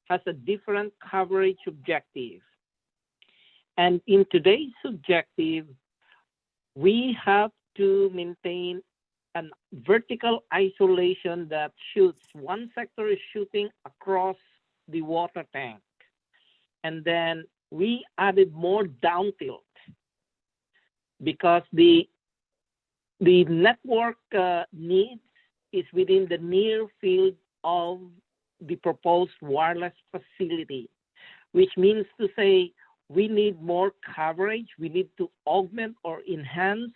has a different coverage objective. And in today's objective, we have to maintain a vertical isolation that shoots, one sector is shooting across the water tank. And then we added more down tilt because the network needs is within the near field of the proposed wireless facility, which means to say we need more coverage. We need to augment or enhance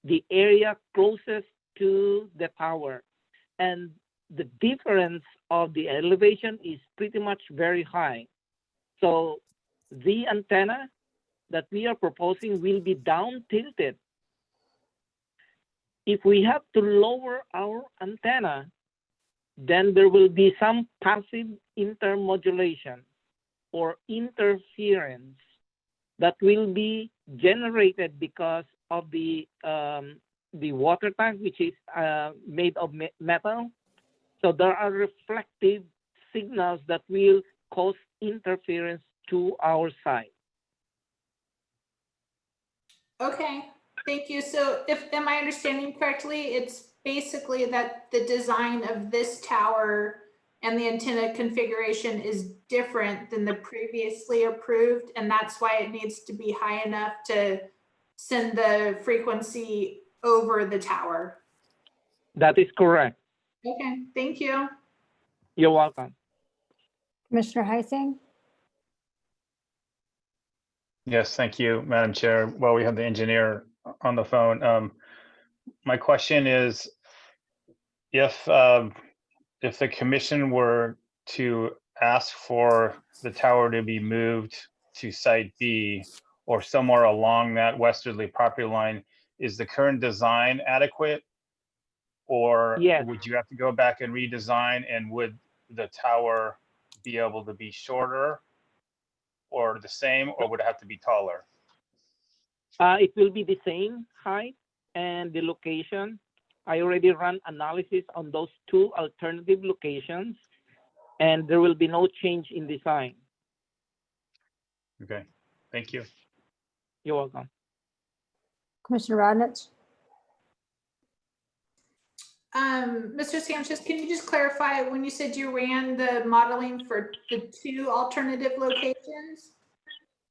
the area closest to the tower. And the difference of the elevation is pretty much very high. So the antenna that we are proposing will be down tilted. If we have to lower our antenna, then there will be some passive intermodulation or interference that will be generated because of the water tank, which is made of metal. So there are reflective signals that will cause interference to our site. Okay, thank you. So am I understanding correctly, it's basically that the design of this tower and the antenna configuration is different than the previously approved, and that's why it needs to be high enough to send the frequency over the tower? That is correct. Okay, thank you. You're welcome. Commissioner Heising? Yes, thank you, Madam Chair. Well, we have the engineer on the phone. My question is, if the commission were to ask for the tower to be moved to Site B or somewhere along that westerly property line, is the current design adequate? Or Yes. would you have to go back and redesign, and would the tower be able to be shorter or the same, or would it have to be taller? It will be the same height and the location. I already ran analysis on those two alternative locations, and there will be no change in design. Okay, thank you. You're welcome. Commissioner Radnich? Mr. Sanchez, can you just clarify when you said you ran the modeling for the two alternative locations?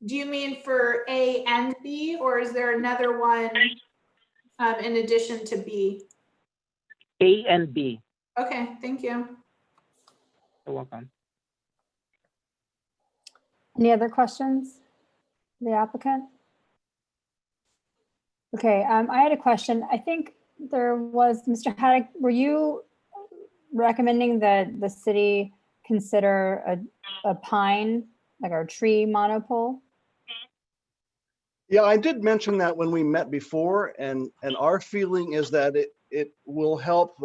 Do you mean for A and B, or is there another one in addition to B? A and B. Okay, thank you. You're welcome. Any other questions? The applicant? Okay, I had a question. I think there was, Mr. Haddock, were you recommending that the city consider a pine, like our tree monopole? Yeah, I did mention that when we met before, and our feeling is that it will help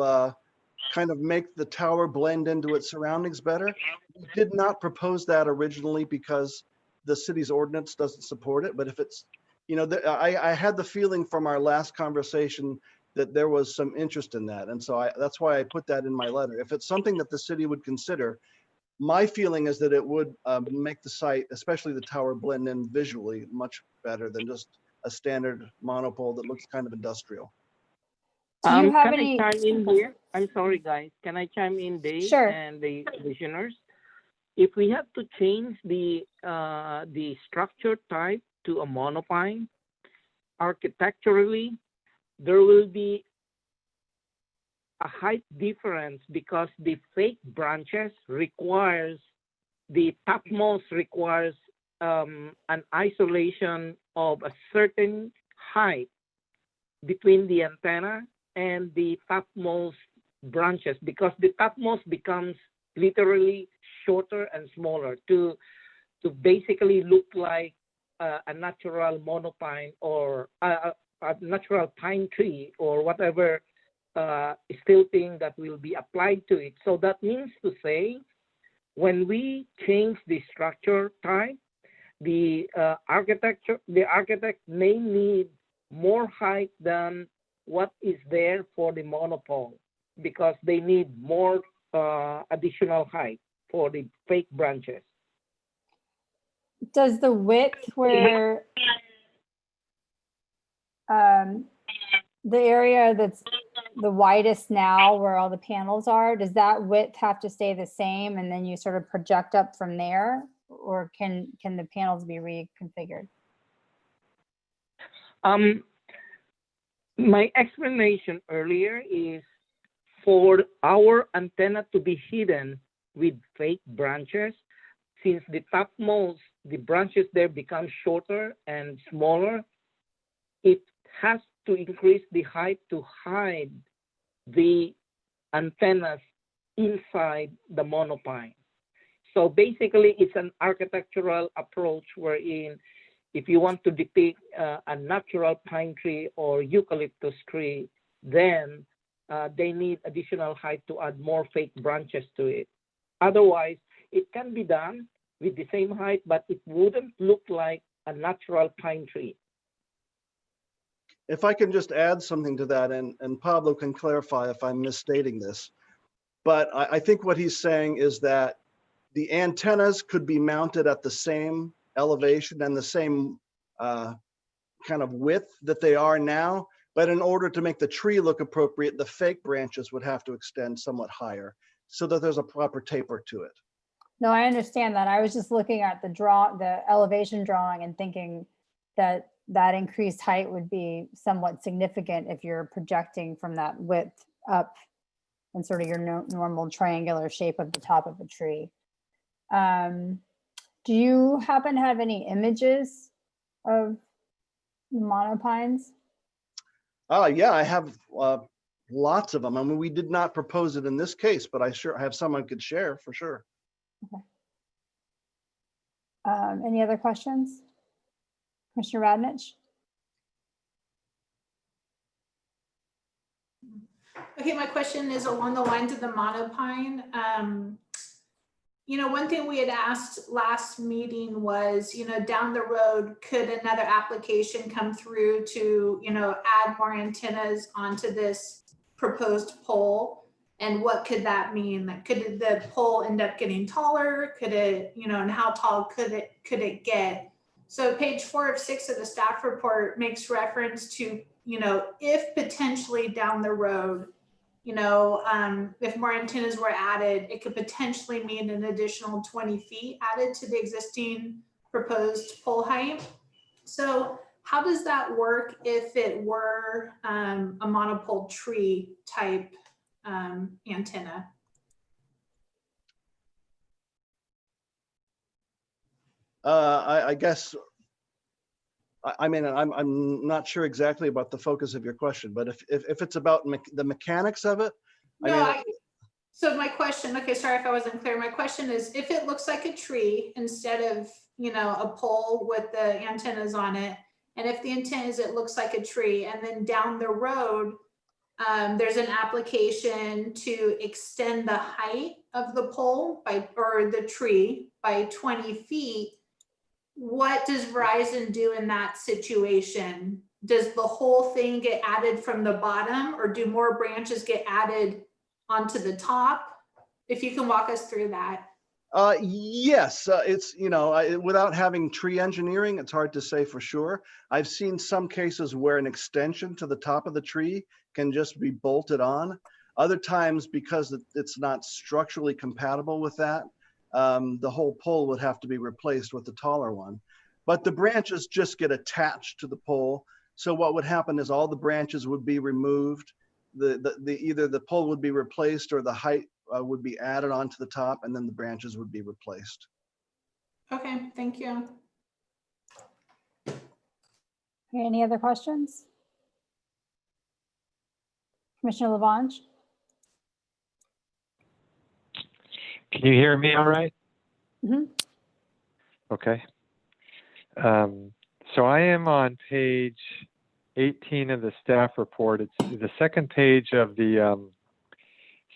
kind of make the tower blend into its surroundings better. We did not propose that originally because the city's ordinance doesn't support it, but if it's, you know, I had the feeling from our last conversation that there was some interest in that. And so that's why I put that in my letter. If it's something that the city would consider, my feeling is that it would make the site, especially the tower, blend in visually much better than just a standard monopole that looks kind of industrial. Do you have can any? I chime in here? I'm sorry, guys. Can I chime in, Dave? Sure. And the commissioners? If we have to change the structure type to a monopine, architecturally, there will be a height difference because the fake branches requires, the topmost requires an isolation of a certain height between the antenna and the topmost branches, because the topmost becomes literally shorter and smaller to basically look like a natural monopine or a natural pine tree or whatever still thing that will be applied to it. So that means to say, when we change the structure type, the architect may need more height than what is there for the monopole, because they need more additional height for the fake branches. Does the width where the area that's the widest now, where all the panels are, does that width have to stay the same and then you sort of project up from there, or can the panels be reconfigured? My explanation earlier is for our antenna to be hidden with fake branches, since the topmost, the branches there become shorter and smaller, it has to increase the height to hide the antennas inside the monopine. So basically, it's an architectural approach wherein if you want to depict a natural pine tree or eucalyptus tree, then they need additional height to add more fake branches to it. Otherwise, it can be done with the same height, but it wouldn't look like a natural pine tree. If I can just add something to that, and Pablo can clarify if I'm misstating this, but I think what he's saying is that the antennas could be mounted at the same elevation and the same kind of width that they are now, but in order to make the tree look appropriate, the fake branches would have to extend somewhat higher so that there's a proper taper to it. No, I understand that. I was just looking at the elevation drawing and thinking that that increased height would be somewhat significant if you're projecting from that width up and sort of your normal triangular shape of the top of a tree. Do you happen to have any images of monopines? Yeah, I have lots of them. I mean, we did not propose it in this case, but I sure have some I could share for sure. Okay. Any other questions? Commissioner Radnich? Okay, my question is along the lines of the monopine. You know, one thing we had asked last meeting was, you know, down the road, could another application come through to, you know, add more antennas onto this proposed pole? And what could that mean? Like, could the pole end up getting taller? Could it, you know, and how tall could it get? So page 4 of 6 of the staff report makes reference to, you know, if potentially down the road, you know, if more antennas were added, it could potentially mean an additional 20 feet added to the existing proposed pole height. So how does that work if it were a monopole tree type antenna? I guess, I mean, I'm not sure exactly about the focus of your question, but if it's about the mechanics of it, So my question, okay, sorry if I wasn't clear. My question is, if it looks like a tree instead of, you know, a pole with the antennas on it, and if the intent is it looks like a tree, and then down the road, there's an application to extend the height of the pole or the tree by 20 feet, what does Verizon do in that situation? Does the whole thing get added from the bottom, or do more branches get added onto the top? If you can walk us through that. Yes, it's, you know, without having tree engineering, it's hard to say for sure. I've seen some cases where an extension to the top of the tree can just be bolted on. Other times, because it's not structurally compatible with that, the whole pole would have to be replaced with the taller one. But the branches just get attached to the pole. So what would happen is all the branches would be removed. Either the pole would be replaced or the height would be added onto the top, and then the branches would be replaced. Okay, thank you. Okay, any other questions? Commissioner Lavange? Can you hear me all right? Mm-hmm. Okay. So I am on page 18 of the staff report. It's the second page of the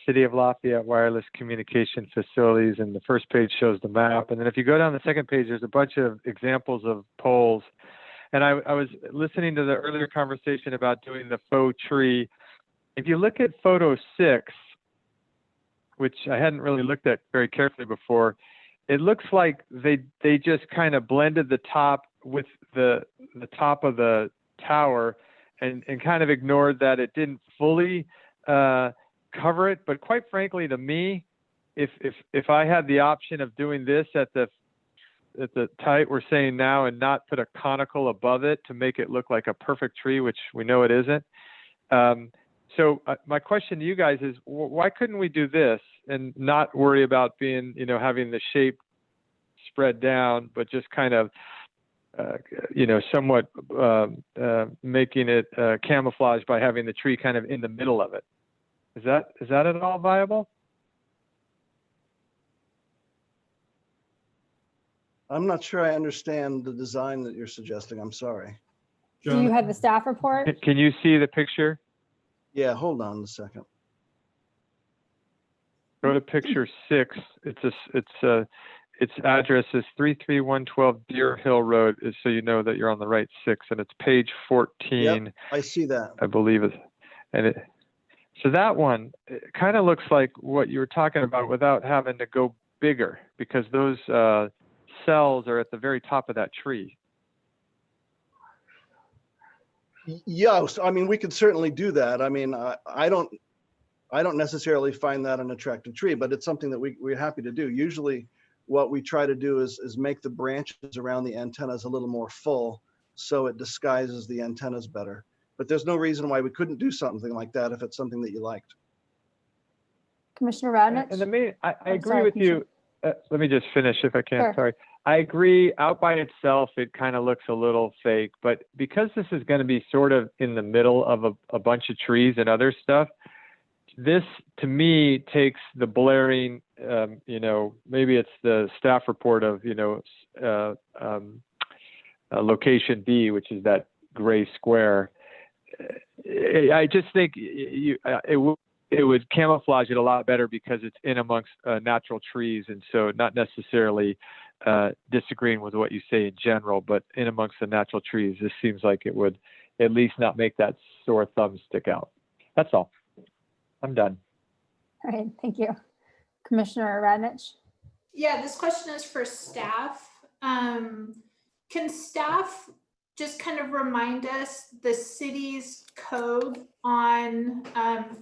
City of Lafayette Wireless Communication Facilities, and the first page shows the map. And then if you go down the second page, there's a bunch of examples of poles. And I was listening to the earlier conversation about doing the faux tree. If you look at photo 6, which I hadn't really looked at very carefully before, it looks like they just kind of blended the top with the top of the tower and kind of ignored that it didn't fully cover it. But quite frankly, to me, if I had the option of doing this at the height we're saying now and not put a conical above it to make it look like a perfect tree, which we know it isn't. So my question to you guys is, why couldn't we do this and not worry about being, you know, having the shape spread down, but just kind of, you know, somewhat making it camouflaged by having the tree kind of in the middle of it? Is that at all viable? I'm not sure I understand the design that you're suggesting. I'm sorry. Do you have the staff report? Can you see the picture? Yeah, hold on a second. Go to picture 6. Its address is 33112 Deer Hill Road, is so you know that you're on the right 6, and it's page 14. Yep, I see that. I believe it. So that one kind of looks like what you were talking about without having to go bigger, because those cells are at the very top of that tree. Yes, I mean, we could certainly do that. I mean, I don't necessarily find that an attractive tree, but it's something that we're happy to do. Usually what we try to do is make the branches around the antennas a little more full so it disguises the antennas better. But there's no reason why we couldn't do something like that if it's something that you liked. Commissioner Radnich? And I agree sorry, with you. Let me just finish if I can. Sure. Sorry. I agree. Out by itself, it kind of looks a little fake, but because this is going to be sort of in the middle of a bunch of trees and other stuff, this to me takes the blaring, maybe it's the staff report of, location B, which is that gray square. I just think it would camouflage it a lot better because it's in amongst natural trees, and so not necessarily disagreeing with what you say in general, but in amongst the natural trees, this seems like it would at least not make that sore thumb stick out. That's all. I'm done. All right, thank you. Commissioner Radnich? Yeah, this question is for staff. Can staff just kind of remind us the city's code on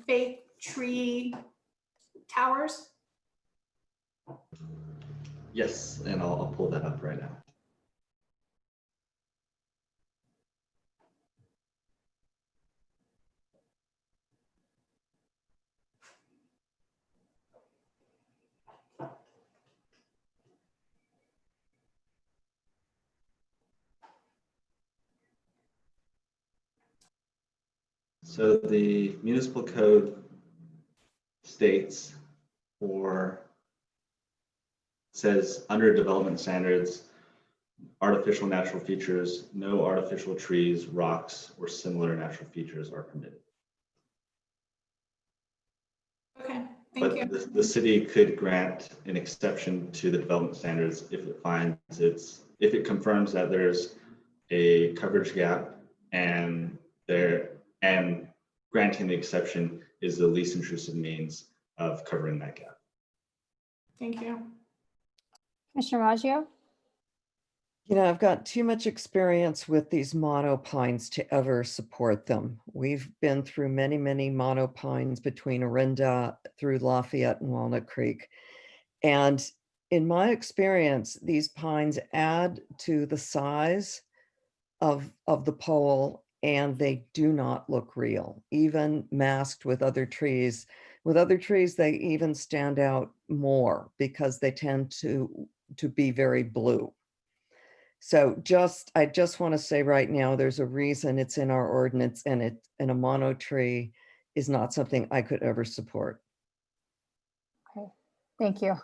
fake tree towers? Yes, and I'll pull that up right now. So the municipal code states says under development standards, artificial natural features, no artificial trees, rocks, or similar natural features are permitted. Okay, thank you. But the city could grant an exception to the development standards if it confirms that there's a coverage gap and granting the exception is the least intrusive means of covering that gap. Thank you. Commissioner Maggio? I've got too much experience with these monopines to ever support them. We've been through many, many monopines between Orinda through Lafayette and Walnut Creek. And in my experience, these pines add to the size of the pole, and they do not look real, even masked with other trees. With other trees, they even stand out more because they tend to be very blue. So I just want to say right now, there's a reason it's in our ordinance, and a mono tree is not something I could ever support. Okay, thank you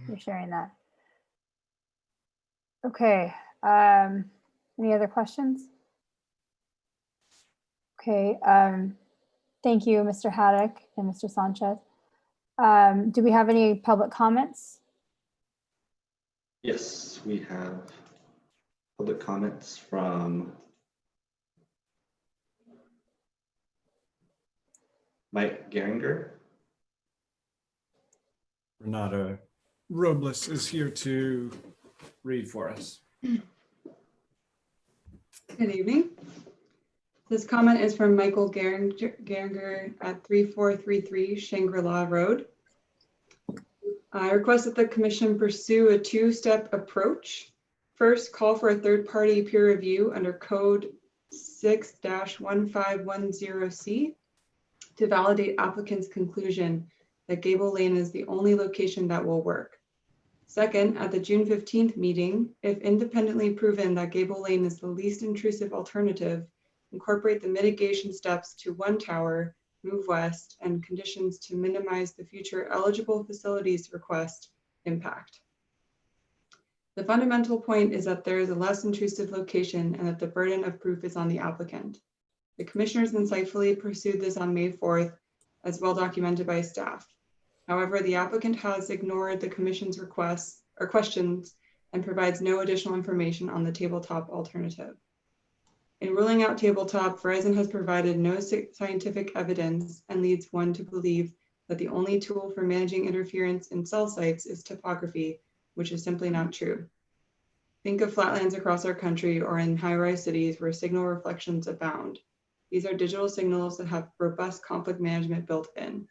for sharing that. Okay, any other questions? Okay, thank you, Mr. Haddock and Mr. Sanchez. Do we have any public comments? Yes, we have public comments from Mike Geringer. Renata Robles is here to read for us. Good evening. This comment is from Michael Geringer at 3433 Shangri-La Road. I request that the commission pursue a two-step approach. First, call for a third-party peer review under code 6-1510C to validate applicant's conclusion that Gable Lane is the only location that will work. Second, at the June 15th meeting, if independently proven that Gable Lane is the least intrusive alternative, incorporate the mitigation steps to one tower, move west, and conditions to minimize the future eligible facilities request impact. The fundamental point is that there is a less intrusive location and that the burden of proof is on the applicant. The commissioners insightfully pursued this on May 4th, as well documented by staff. However, the applicant has ignored the commission's requests or questions and provides no additional information on the tabletop alternative. In ruling out tabletop, Verizon has provided no scientific evidence and leads one to believe that the only tool for managing interference in cell sites is topography, which is simply not true. Think of flatlands across our country or in high-rise cities where signal reflections abound. These are digital signals that have robust conflict management built in.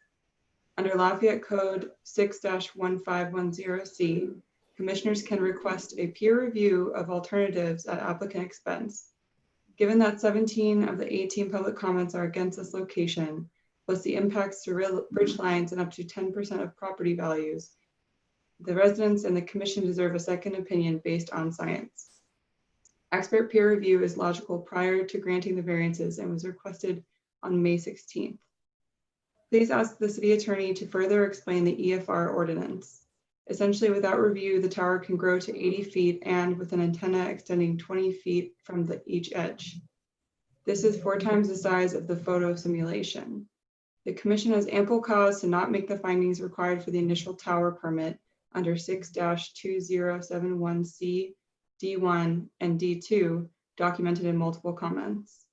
Under Lafayette Code 6-1510C, commissioners can request a peer review of alternatives at applicant expense. Given that 17 of the 18 public comments are against this location, plus the impacts to real bridge lines and up to 10% of property values, the residents and the commission deserve a second opinion based on science. Expert peer review is logical prior to granting the variances and was requested on May 16th. Please ask the city attorney to further explain the EFR ordinance. Essentially, without review, the tower can grow to 80 feet and with an antenna extending 20 feet from each edge. This is 4 times the size of the photo simulation. The commission has ample cause to not make the findings required for the initial tower permit under 6-2071C, D1, and D2, documented in multiple comments.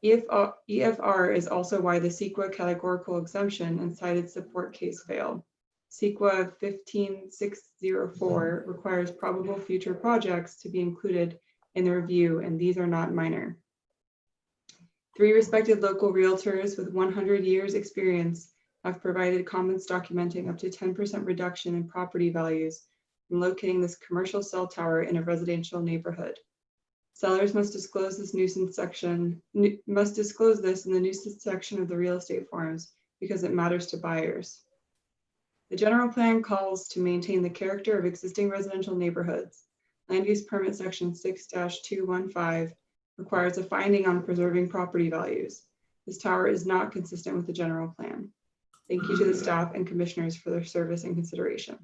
EFR is also why the CEQA categorical exemption and cited support case failed. CEQA 15604 requires probable future projects to be included in the review, and these are not minor. 3 respected local realtors with 100 years experience have provided comments documenting up to 10% reduction in property values from locating this commercial cell tower in a residential neighborhood. Sellers must disclose this in the nuisance section of the real estate forms because it matters to buyers. The general plan calls to maintain the character of existing residential neighborhoods. Land use permit section 6-215 requires a finding on preserving property values. This tower is not consistent with the general plan. Thank you to the staff and commissioners for their service and consideration.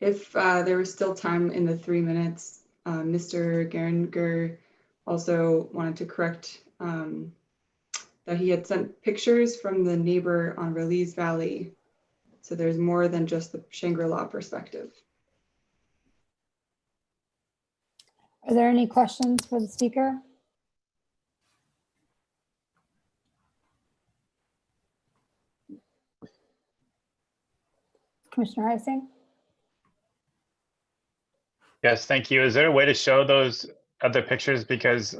If there was still time in the 3 minutes, Mr. Geringer also wanted to correct that he had sent pictures from the neighbor on Release Valley. So there's more than just the Shangri-La perspective. Are there any questions for the speaker? Commissioner Heising? Yes, thank you. Is there a way to show those other pictures? Because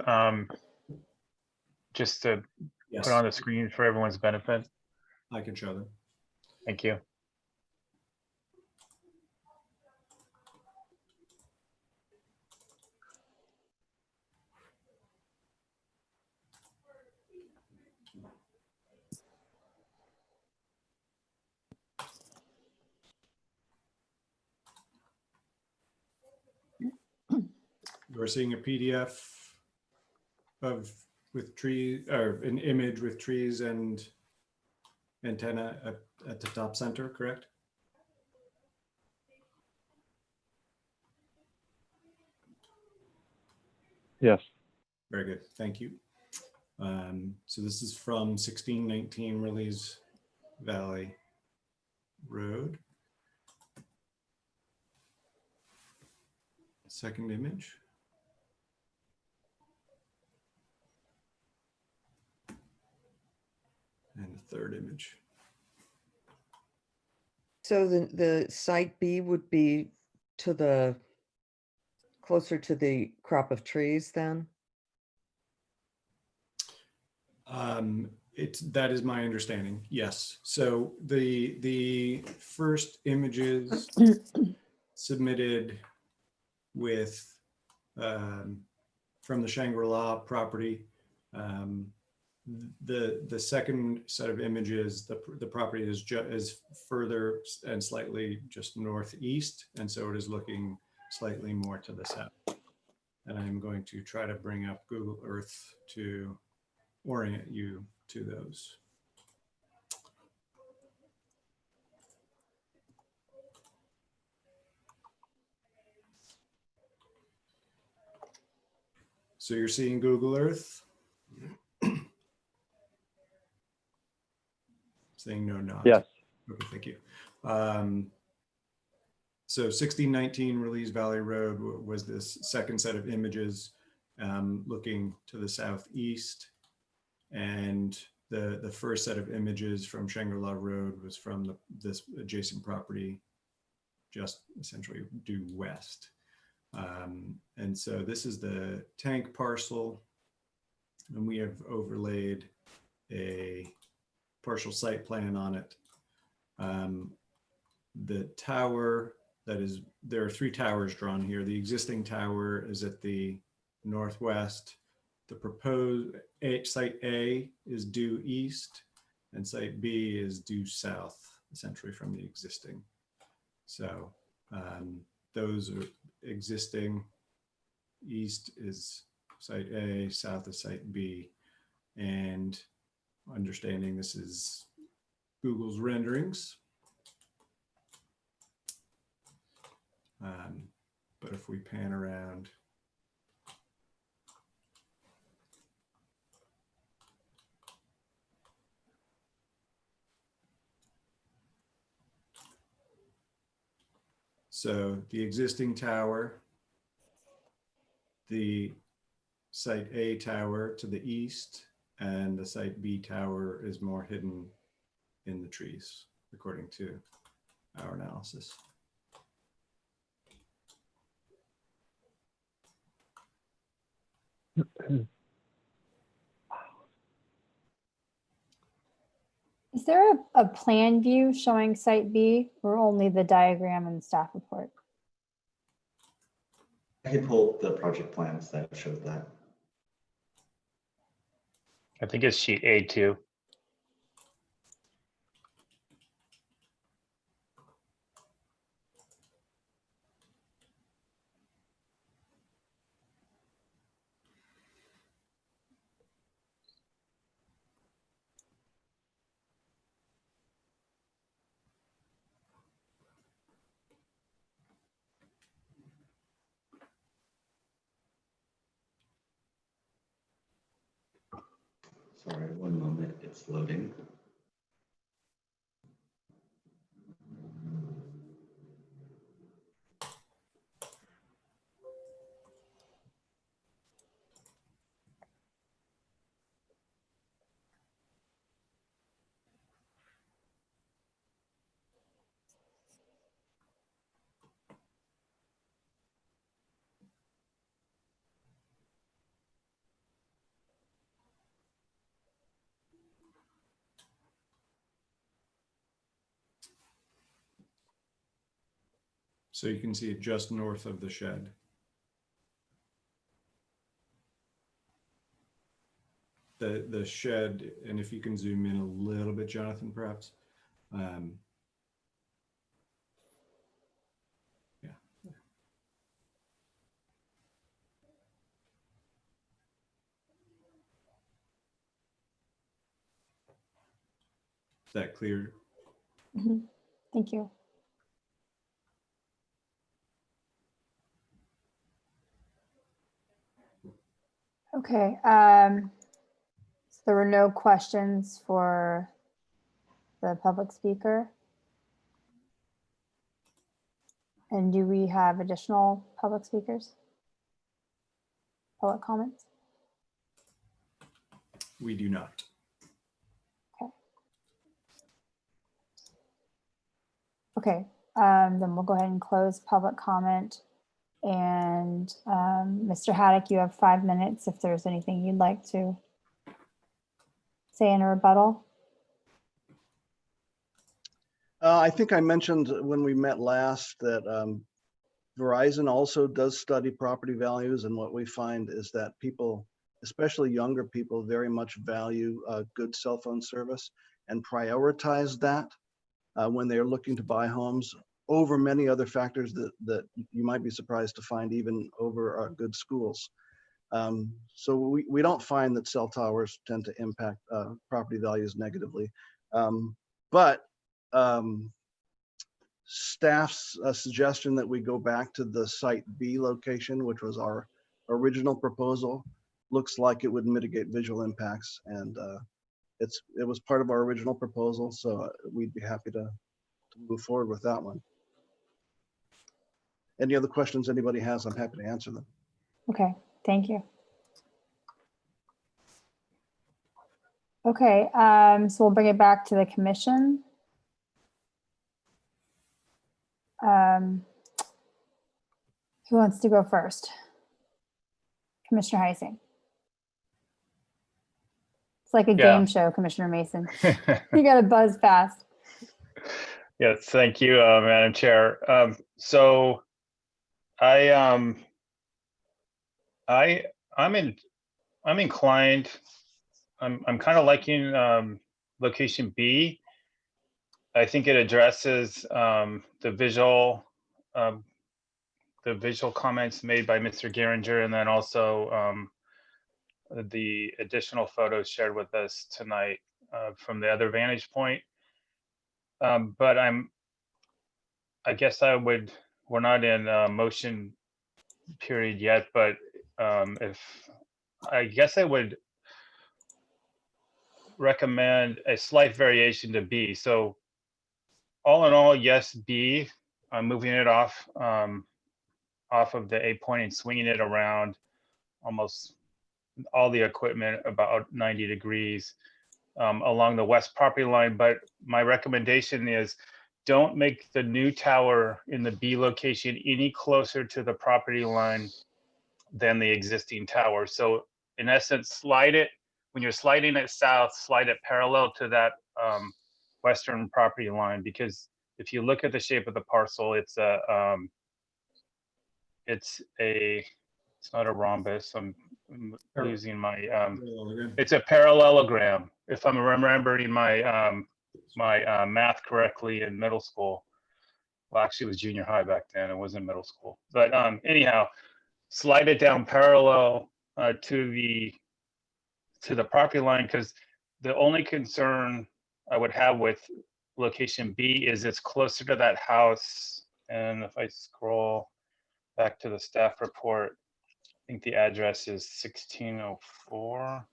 just to Yes, put on the screen for everyone's benefit. I can show them. Thank you. You're seeing a PDF with trees, or an image with trees and antenna at the top center, correct? Yes. Very good, thank you. So this is from 1619 Release Valley Road. Second image. And the third image. So the site B would be to the, closer to the crop of trees then? That is my understanding, yes. So the first images submitted with from the Shangri-La property, the second set of images, the property is further and slightly just northeast, and so it is looking slightly more to the south. And I'm going to try to bring up Google Earth to orient you to those. So you're seeing Google Earth? Saying no, not. Yes. Okay, thank you. So 1619 Release Valley Road was this second set of images looking to the southeast. And the first set of images from Shangri-La Road was from this adjacent property, just essentially due west. And so this is the tank parcel, and we have overlaid a partial site plan on it. The tower there are 3 towers drawn here. The existing tower is at the northwest. The proposed site A is due east, and site B is due south, essentially from the existing. So those are existing. East is site A, south is site B, and understanding this is Google's renderings. But if we pan around, so the existing tower, the site A tower to the east, and the site B tower is more hidden in the trees, according to our analysis. Is there a plan view showing site B or only the diagram and staff report? I can pull up the project plans that show that. I think it's sheet A2. Sorry, one moment, it's loading. So you can see it just north of the shed. The shed, and if you can zoom in a little bit, Jonathan, perhaps. Yeah. Is that clear? Mm-hmm. Thank you. Okay. So there were no questions for the public speaker. And do we have additional public speakers? Public comments? We do not. Okay, then we'll go ahead and close public comment. And Mr. Haddock, you have 5 minutes if there's anything you'd like to say in a rebuttal. I think I mentioned when we met last that Verizon also does study property values, and what we find is that people, especially younger people, very much value good cell phone service and prioritize that when they're looking to buy homes over many other factors that you might be surprised to find even over good schools. So we don't find that cell towers tend to impact property values negatively. But staff's suggestion that we go back to the site B location, which was our original proposal, looks like it would mitigate visual impacts. And it was part of our original proposal, so we'd be happy to move forward with that one. Any other questions anybody has, I'm happy to answer them. Okay, thank you. Okay, so we'll bring it back to the commission. Who wants to go first? Commissioner Heising. It's like a game show, Commissioner Mason. You got to buzz fast. Yes, thank you, Madam Chair. So I'm inclined. I'm kind of liking location B. I think it addresses the visual comments made by Mr. Geringer, and then also the additional photos shared with us tonight from the other vantage point. But I guess we're not in motion period yet, but I guess I would recommend a slight variation to B. So all in all, yes, B. I'm moving it off of the A point and swinging it around almost all the equipment about 90 degrees along the west property line. But my recommendation is don't make the new tower in the B location any closer to the property line than the existing tower. So in essence, slide it, when you're sliding it south, slide it parallel to that western property line, because if you look at the shape of the parcel, it's not a rhombus. I'm losing my it's a parallelogram, if I'm remembering my my math correctly in middle school. Well, actually it was junior high back then, it wasn't middle school, but anyhow, slide it down parallel to the property line, because the only concern I would have with location B is it's closer to that house. And if I scroll back to the staff report, I think the address is 1604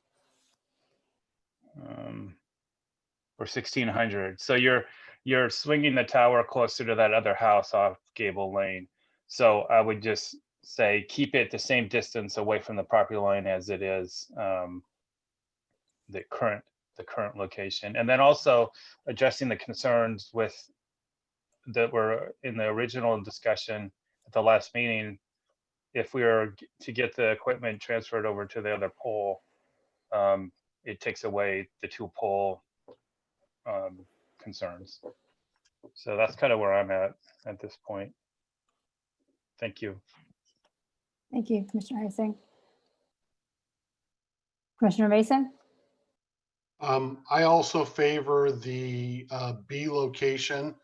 or 1600. So you're swinging the tower closer to that other house off Gable Lane. So I would just say keep it the same distance away from the property line as it is the current location. And then also addressing the concerns that were in the original discussion at the last meeting. If we were to get the equipment transferred over to the other pole, it takes away the two pole concerns. So that's kind of where I'm at this point. Thank you. Thank you, Commissioner Heising. Commissioner Mason? I also favor the B location.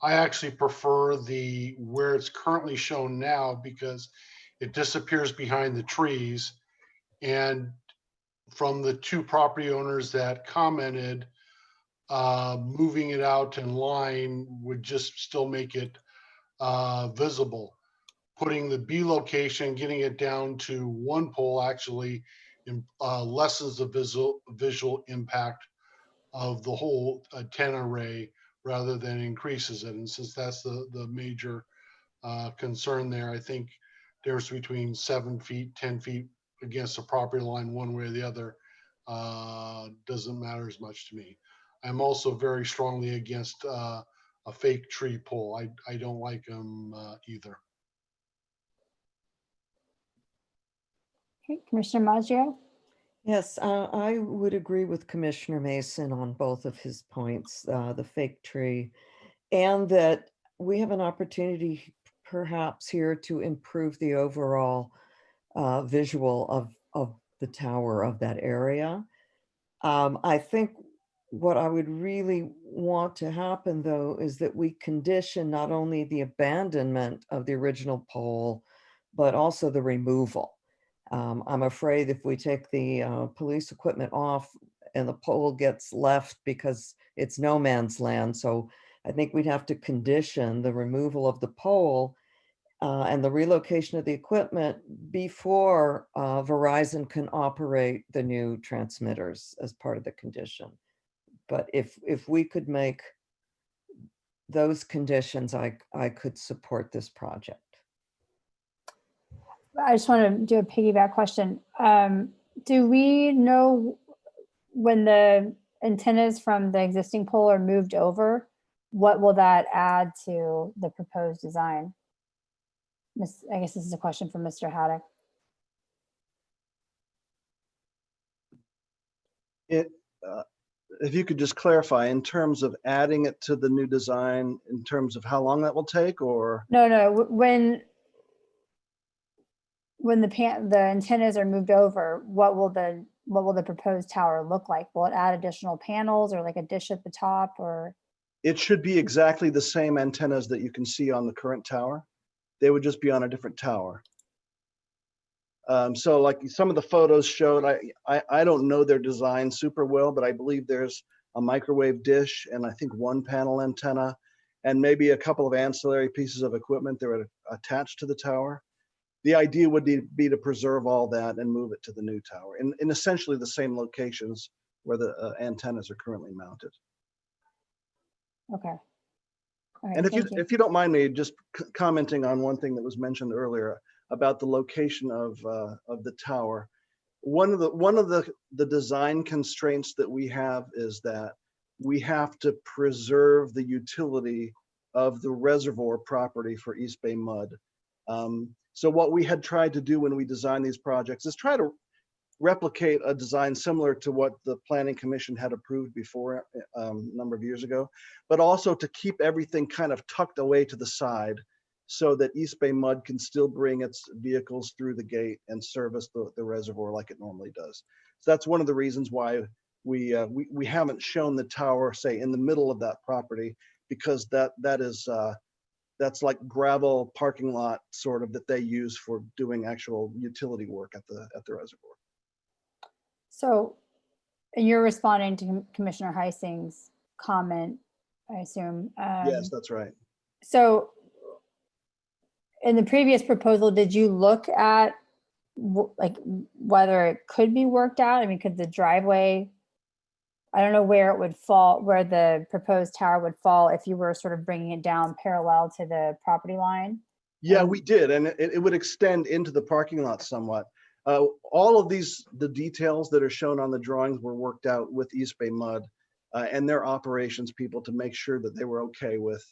I actually prefer where it's currently shown now, because it disappears behind the trees. And from the two property owners that commented, moving it out in line would just still make it visible. Putting the B location, getting it down to one pole actually lessens the visual impact of the whole antenna array rather than increases it. And since that's the major concern there, I think there's between 7 feet, 10 feet against the property line, one way or the other, doesn't matter as much to me. I'm also very strongly against a fake tree pole. I don't like them either. Okay, Commissioner Maggio? Yes, I would agree with Commissioner Mason on both of his points, the fake tree, and that we have an opportunity perhaps here to improve the overall visual of the tower of that area. I think what I would really want to happen, though, is that we condition not only the abandonment of the original pole, but also the removal. I'm afraid if we take the police equipment off and the pole gets left because it's no man's land. So I think we'd have to condition the removal of the pole and the relocation of the equipment before Verizon can operate the new transmitters as part of the condition. But if we could make those conditions, I could support this project. I just want to do a piggyback question. Do we know when the antennas from the existing pole are moved over, what will that add to the proposed design? I guess this is a question for Mr. Haddock. If you could just clarify in terms of adding it to the new design, in terms of how long that will take, or? No, when the antennas are moved over, what will the proposed tower look like? Will it add additional panels or like a dish at the top, or? It should be exactly the same antennas that you can see on the current tower. They would just be on a different tower. So like some of the photos showed, I don't know their design super well, but I believe there's a microwave dish and I think one panel antenna and maybe a couple of ancillary pieces of equipment that are attached to the tower. The idea would be to preserve all that and move it to the new tower in essentially the same locations where the antennas are currently mounted. Okay. All right, And thank if you don't mind me just commenting on one thing that was mentioned earlier about the location of the tower, one of the design constraints that we have is that we have to preserve the utility of the reservoir property for East Bay Mud. So what we had tried to do when we designed these projects is try to replicate a design similar to what the Planning Commission had approved before a number of years ago, but also to keep everything kind of tucked away to the side so that East Bay Mud can still bring its vehicles through the gate and service the reservoir like it normally does. So that's one of the reasons why we haven't shown the tower, say, in the middle of that property, because that's like gravel parking lot sort of that they use for doing actual utility work at the reservoir. So you're responding to Commissioner Heising's comment, I assume. Yes, that's right. So in the previous proposal, did you look at like whether it could be worked out? I mean, could the driveway, I don't know where it would fall, where the proposed tower would fall if you were sort of bringing it down parallel to the property line? Yeah, we did, and it would extend into the parking lot somewhat. All of the details that are shown on the drawings were worked out with East Bay Mud and their operations people to make sure that they were okay with,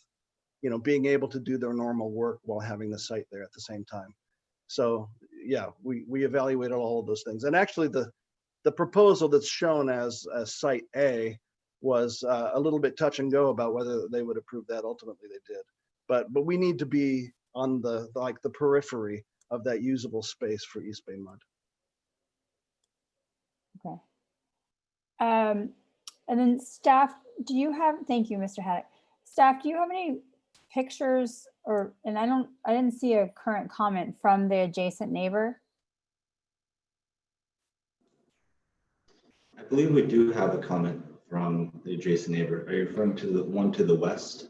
being able to do their normal work while having the site there at the same time. So yeah, we evaluated all of those things. And actually the proposal that's shown as Site A was a little bit touch and go about whether they would approve that. Ultimately they did. But we need to be on the periphery of that usable space for East Bay Mud. Okay. And then staff, thank you, Mr. Haddock. Staff, do you have any pictures and I didn't see a current comment from the adjacent neighbor? I believe we do have a comment from the adjacent neighbor. Are you referring to the one to the west?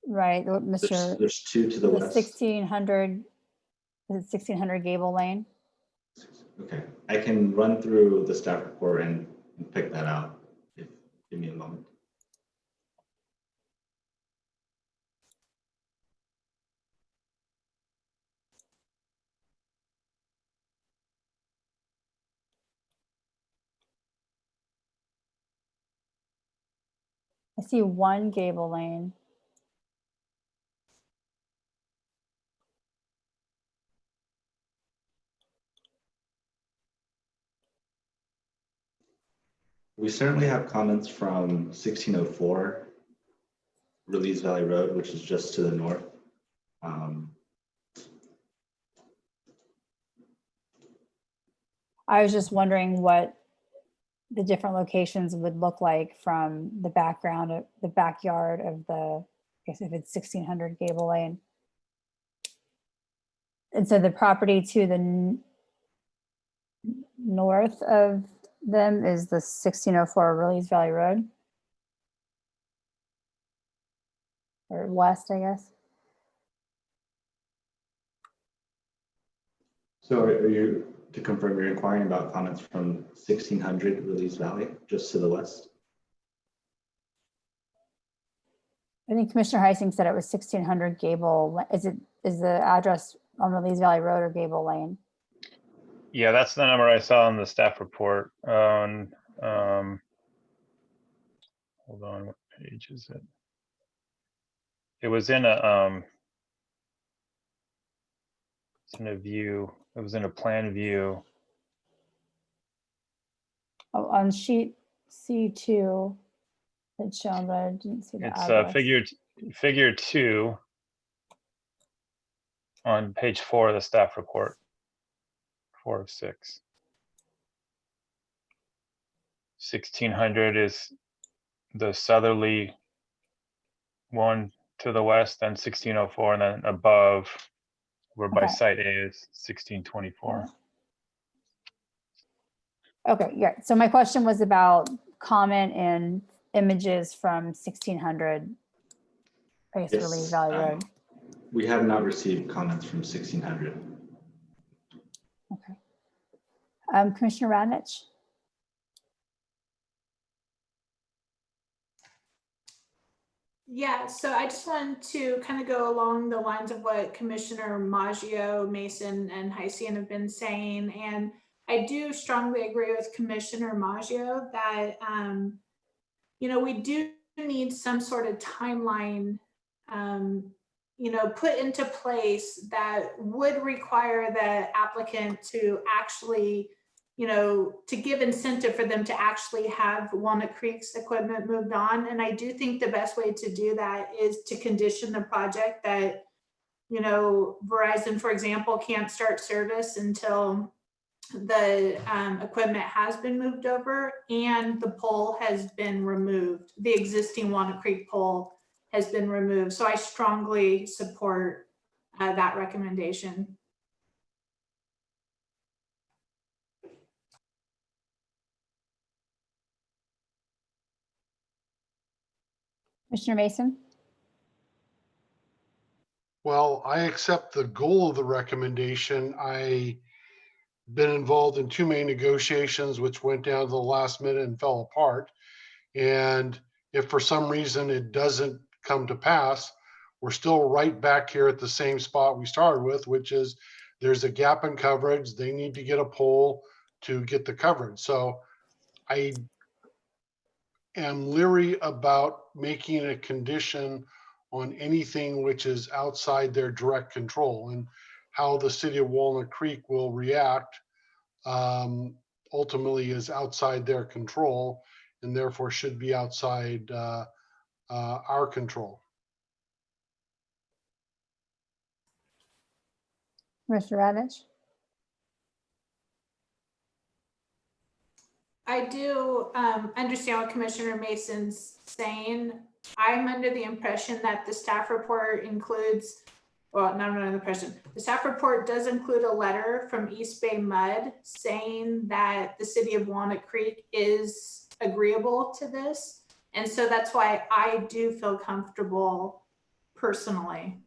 Right, Mr. There's two to the west. 1600 Gable Lane? Okay, I can run through the staff report and pick that out. Give me a moment. I see one Gable Lane. We certainly have comments from 1604 Release Valley Road, which is just to the north. I was just wondering what the different locations would look like from the background of the backyard of the, I guess if it's 1600 Gable Lane. And so the property to the north of them is the 1604 Release Valley Road. Or west, I guess. So are you, to confirm, you're inquiring about comments from 1600 Release Valley, just to the west? I think Commissioner Heising said it was 1600 Gable. Is the address on Release Valley Road or Gable Lane? Yeah, that's the number I saw in the staff report on, hold on, what page is it? It was in a, it's in a view, it was in a plan view. Oh, on sheet C2, it's shown, but I didn't see the It's address. figure 2 on page 4 of the staff report, 4 of 6. 1600 is the southerly one to the west, and 1604, and then above where by Okay. site A is 1624. Okay, yeah. So my question was about comment and images from 1600, I guess, Release Yes, Valley Road. we have not received comments from 1600. Okay. Commissioner Radnich? Yeah, so I just wanted to kind of go along the lines of what Commissioner Maggio, Mason, and Heising have been saying. And I do strongly agree with Commissioner Maggio that, we do need some sort of timeline, put into place that would require the applicant to actually, to give incentive for them to actually have Walnut Creek's equipment moved on. And I do think the best way to do that is to condition the project that, Verizon, for example, can't start service until the equipment has been moved over and the pole has been removed. The existing Walnut Creek pole has been removed. So I strongly support that recommendation. Commissioner Mason? Well, I accept the goal of the recommendation. I been involved in too many negotiations, which went down to the last minute and fell apart. And if for some reason it doesn't come to pass, we're still right back here at the same spot we started with, which is there's a gap in coverage. They need to get a pole to get the coverage. So I am leery about making a condition on anything which is outside their direct control, and how the city of Walnut Creek will react ultimately is outside their control, and therefore should be outside our control. Commissioner Radnich? I do understand what Commissioner Mason's saying. I'm under the impression that the staff report includes, well, not under the impression, the staff report does include a letter from East Bay Mud saying that the city of Walnut Creek is agreeable to this. And so that's why I do feel comfortable personally.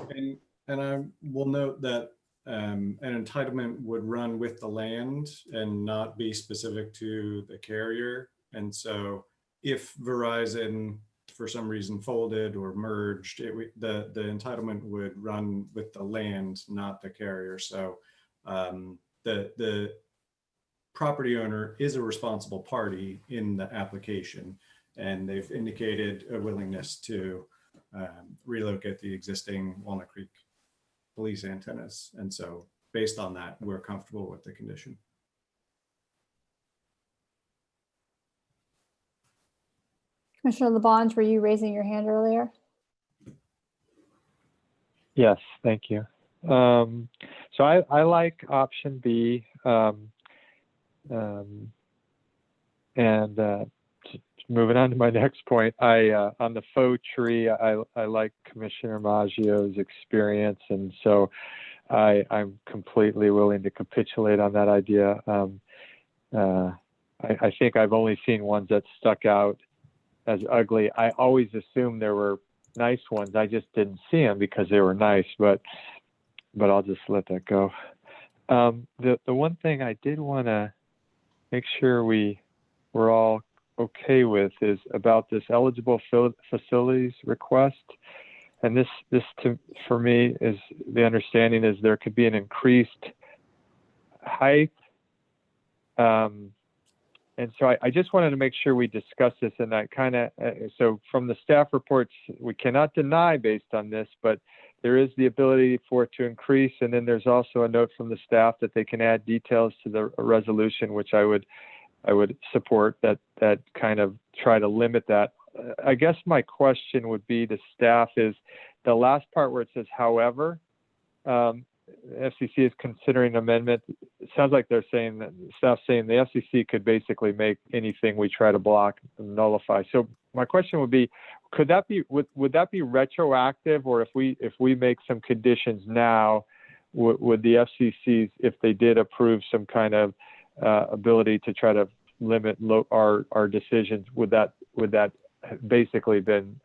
And I will note that an entitlement would run with the land and not be specific to the carrier. And so if Verizon for some reason folded or merged, the entitlement would run with the land, not the carrier. So the property owner is a responsible party in the application, and they've indicated a willingness to relocate the existing Walnut Creek police antennas. And so based on that, we're comfortable with the condition. Commissioner Labange, were you raising your hand earlier? Yes, thank you. So I like option B. And moving on to my next point, on the faux tree, I like Commissioner Maggio's experience, and so I'm completely willing to capitulate on that idea. I think I've only seen ones that stuck out as ugly. I always assumed there were nice ones. I just didn't see them because they were nice, but I'll just let that go. The one thing I did want to make sure we're all okay with is about this eligible facilities request. And this for me is the understanding is there could be an increased height. And so I just wanted to make sure we discuss this, and I kind of, so from the staff reports, we cannot deny based on this, but there is the ability for it to increase. And then there's also a note from the staff that they can add details to the resolution, which I would support that kind of try to limit that. I guess my question would be to staff is the last part where it says, however, FCC is considering amendment. It sounds like they're saying that staff saying the FCC could basically make anything we try to block nullify. So my question would be, could that be, would that be retroactive, or if we make some conditions now, would the FCC, if they did approve some kind of ability to try to limit our decisions, would that basically been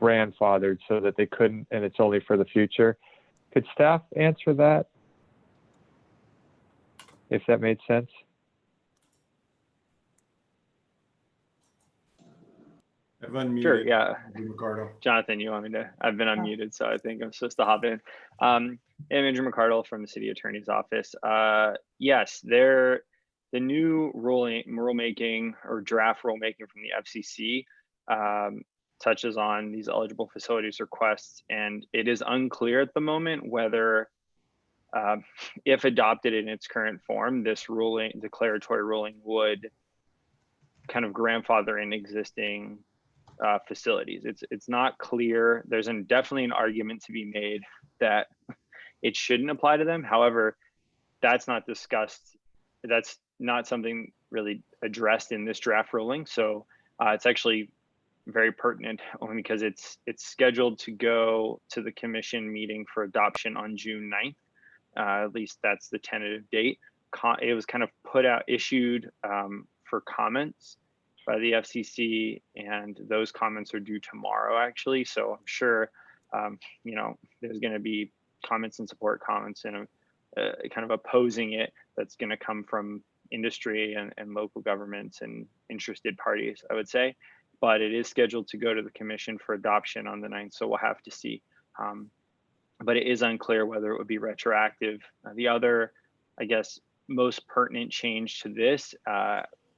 grandfathered so that they couldn't, and it's only for the future? Could staff answer that, if that made sense? I've unmuted. Sure, yeah. McCardle. Jonathan, you want me to? I've been unmuted, so I think I'm supposed to hop in. I'm Andrew McCardle from the City Attorney's Office. Yes, the new rulemaking or draft rulemaking from the FCC touches on these eligible facilities requests, and it is unclear at the moment whether, if adopted in its current form, this declaratory ruling would kind of grandfather in existing facilities. It's not clear. There's definitely an argument to be made that it shouldn't apply to them. However, that's not discussed. That's not something really addressed in this draft ruling. So it's actually very pertinent only because it's scheduled to go to the commission meeting for adoption on June 9th. At least that's the tentative date. It was kind of issued for comments by the FCC, and those comments are due tomorrow, actually. So I'm sure, there's going to be comments and support comments and kind of opposing it. That's going to come from industry and local governments and interested parties, I would say. But it is scheduled to go to the commission for adoption on the 9th, so we'll have to see. But it is unclear whether it would be retroactive. The other, I guess, most pertinent change to this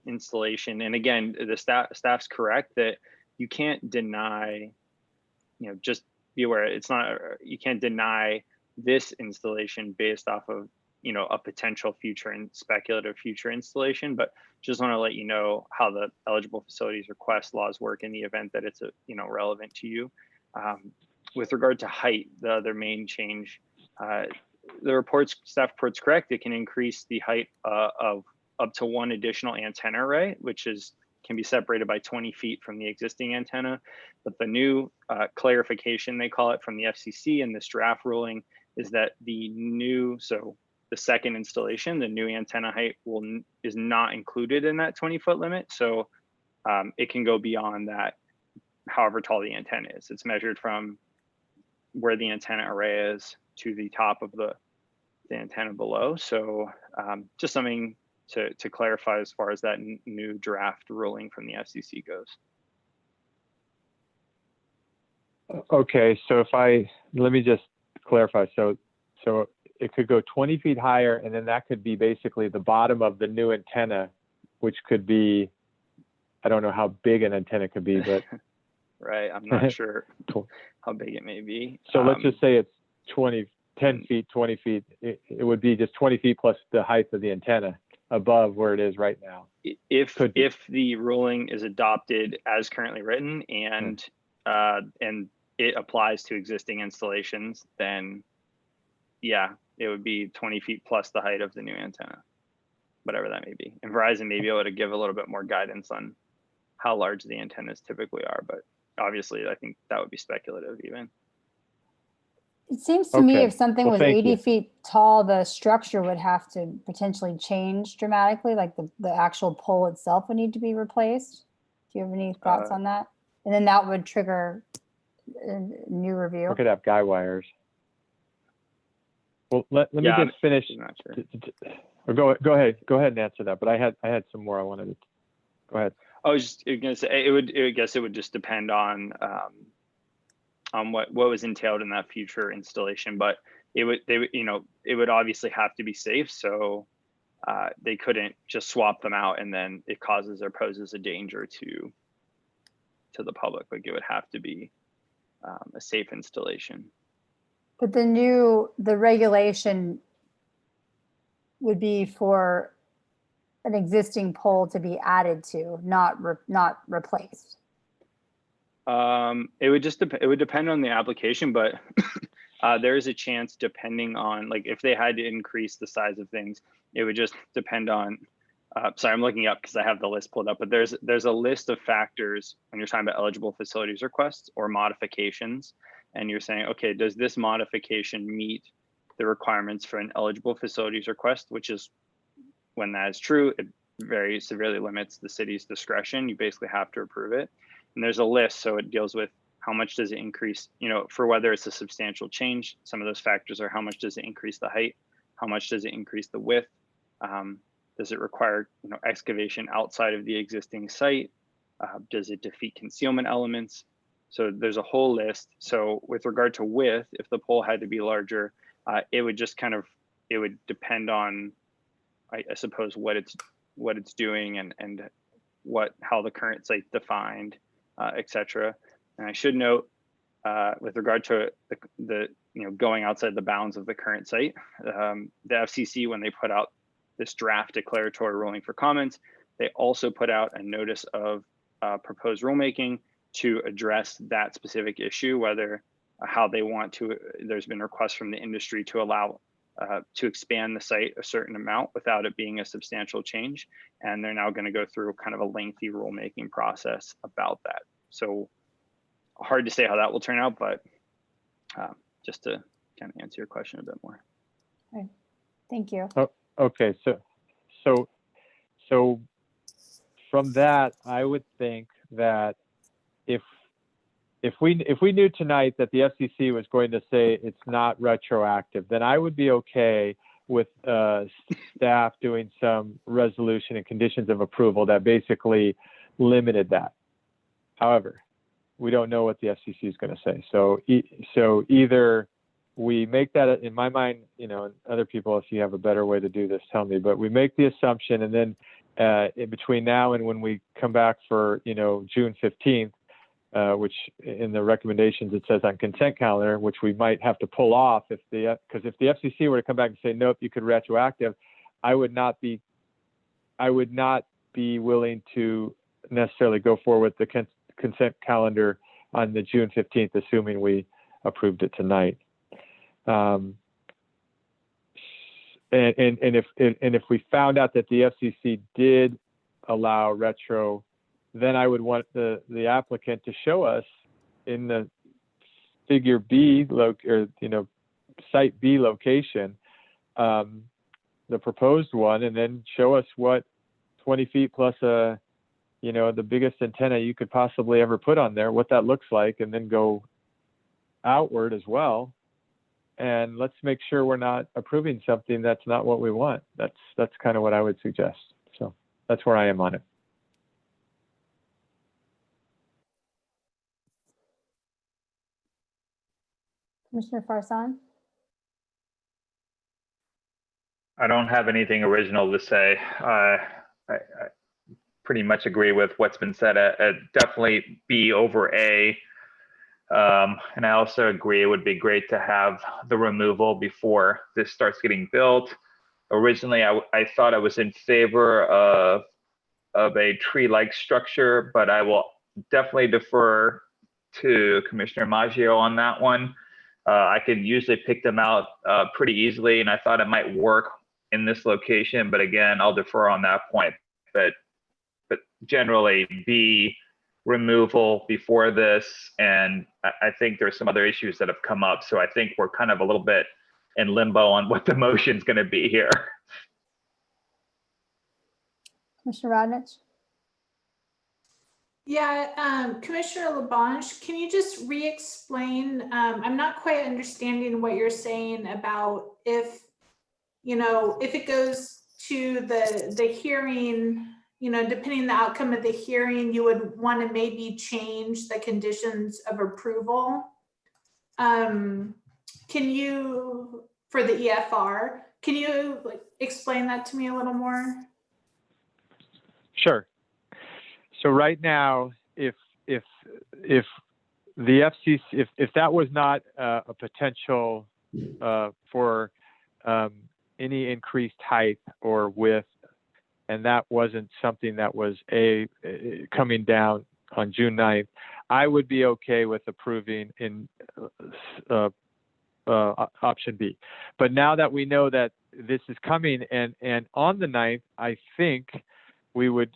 installation, and again, the staff's correct that you can't deny, just be aware, it's not, you can't deny this installation based off of, a potential future and speculative future installation, but just want to let you know how the eligible facilities request laws work in the event that it's relevant to you. With regard to height, the other main change, the staff report's correct. It can increase the height of up to one additional antenna array, which can be separated by 20 feet from the existing antenna. But the new clarification, they call it, from the FCC in this draft ruling is that the second installation, the new antenna height is not included in that 20-foot limit. So it can go beyond that, however tall the antenna is. It's measured from where the antenna array is to the top of the antenna below. So just something to clarify as far as that new draft ruling from the FCC goes. Okay, so let me just clarify. So it could go 20 feet higher, and then that could be basically the bottom of the new antenna, which could be, I don't know how big an antenna could be, but. Right, I'm not sure how big it may be. So let's just say it's 10 feet, 20 feet. It would be just 20 feet plus the height of the antenna above where it is right now. If the ruling is adopted as currently written and it applies to existing installations, then yeah, it would be 20 feet plus the height of the new antenna. whatever that may be. And Verizon may be able to give a little bit more guidance on how large the antennas typically are, but obviously I think that would be speculative even. It seems to me Okay. if something Well, was thank 80 you. feet tall, the structure would have to potentially change dramatically, like the actual pole itself would need to be replaced. Do you have any thoughts on that? And then that would trigger a new review. We could have guy wires. Well, let me Yeah, just finish. I'm not sure. Or go ahead and answer that. But I had some more I wanted to. Go ahead. I was just gonna say I guess it would just depend on what was entailed in that future installation, but it would obviously have to be safe, so they couldn't just swap them out and then it causes or poses a danger to the public. Like it would have to be a safe installation. But the regulation would be for an existing pole to be added to, not replaced. It would depend on the application, but there is a chance, depending on, like, if they had to increase the size of things, it would just depend on. Sorry, I'm looking up because I have the list pulled up, but there's a list of factors when you're talking about eligible facilities requests or modifications, and you're saying, okay, does this modification meet the requirements for an eligible facilities request? Which is, when that is true, it very severely limits the city's discretion. You basically have to approve it. And there's a list, so it deals with how much does it increase, for whether it's a substantial change. Some of those factors are how much does it increase the height? How much does it increase the width? Does it require excavation outside of the existing site? Does it defeat concealment elements? So there's a whole list. So with regard to width, if the pole had to be larger, it would just it would depend on, I suppose, what it's doing and how the current site's defined, et cetera. And I should note, with regard to the going outside the bounds of the current site, the FCC, when they put out this draft declaratory ruling for comments, they also put out a notice of proposed rulemaking to address that specific issue, whether how they want to. There's been requests from the industry to allow to expand the site a certain amount without it being a substantial change. And they're now going to go through kind of a lengthy rulemaking process about that. So hard to say how that will turn out, but just to kind of answer your question a bit more. Okay. Thank you. Oh, okay, so from that, I would think that if we knew tonight that the FCC was going to say it's not retroactive, then I would be okay with staff doing some resolution and conditions of approval that basically limited that. However, we don't know what the FCC is going to say. So either we make that, in my mind, and other people, if you have a better way to do this, tell me, but we make the assumption, and then in between now and when we come back for, June 15th, which in the recommendations it says on consent calendar, which we might have to pull off because if the FCC were to come back and say, nope, you could retroactive, I would not be willing to necessarily go forward with the consent calendar on the June 15th, assuming we approved it tonight. And if we found out that the FCC did allow retro, then I would want the applicant to show us in the figure B site B location, the proposed one, and then show us what 20 feet plus the biggest antenna you could possibly ever put on there, what that looks like, and then go outward as well. And let's make sure we're not approving something that's not what we want. That's kind of what I would suggest. So that's where I am on it. Commissioner Farsan? I don't have anything original to say. I pretty much agree with what's been said. Definitely B over A. And I also agree it would be great to have the removal before this starts getting built. Originally, I thought I was in favor of a tree-like structure, but I will definitely defer to Commissioner Maggio on that one. I could usually pick them out pretty easily, and I thought it might work in this location, but again, I'll defer on that point. But generally, B, removal before this, and I think there's some other issues that have come up. So I think we're kind of a little bit in limbo on what the motion's going to be here. Commissioner Radnich? Yeah, Commissioner Labange, can you just re-explain? I'm not quite understanding what you're saying about if it goes to the hearing, depending on the outcome of the hearing, you would want to maybe change the conditions of approval. Can you, for the EFR, can you explain that to me a little more? Sure. So right now, if the FCC, if that was not a potential for any increased height or width, and that wasn't something that was coming down on June 9th, I would be okay with approving in option B. But now that we know that this is coming and on the 9th, I think we would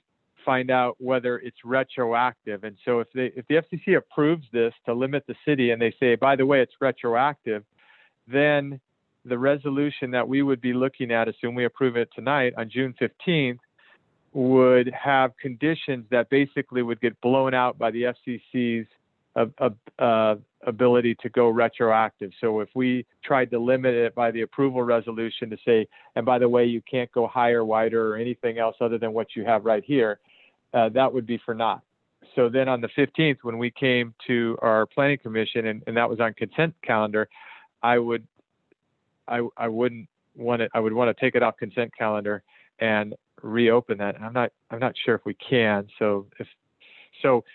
find out whether it's retroactive. And so if the FCC approves this to limit the city and they say, by the way, it's retroactive, then the resolution that we would be looking at, assume we approve it tonight on June 15th, would have conditions that basically would get blown out by the FCC's ability to go retroactive. So if we tried to limit it by the approval resolution to say, and by the way, you can't go higher, wider, or anything else other than what you have right here, that would be for naught. So then on the 15th, when we came to our planning commission and that was on consent calendar, I would want to take it off consent calendar and reopen that. And I'm not sure if we can. So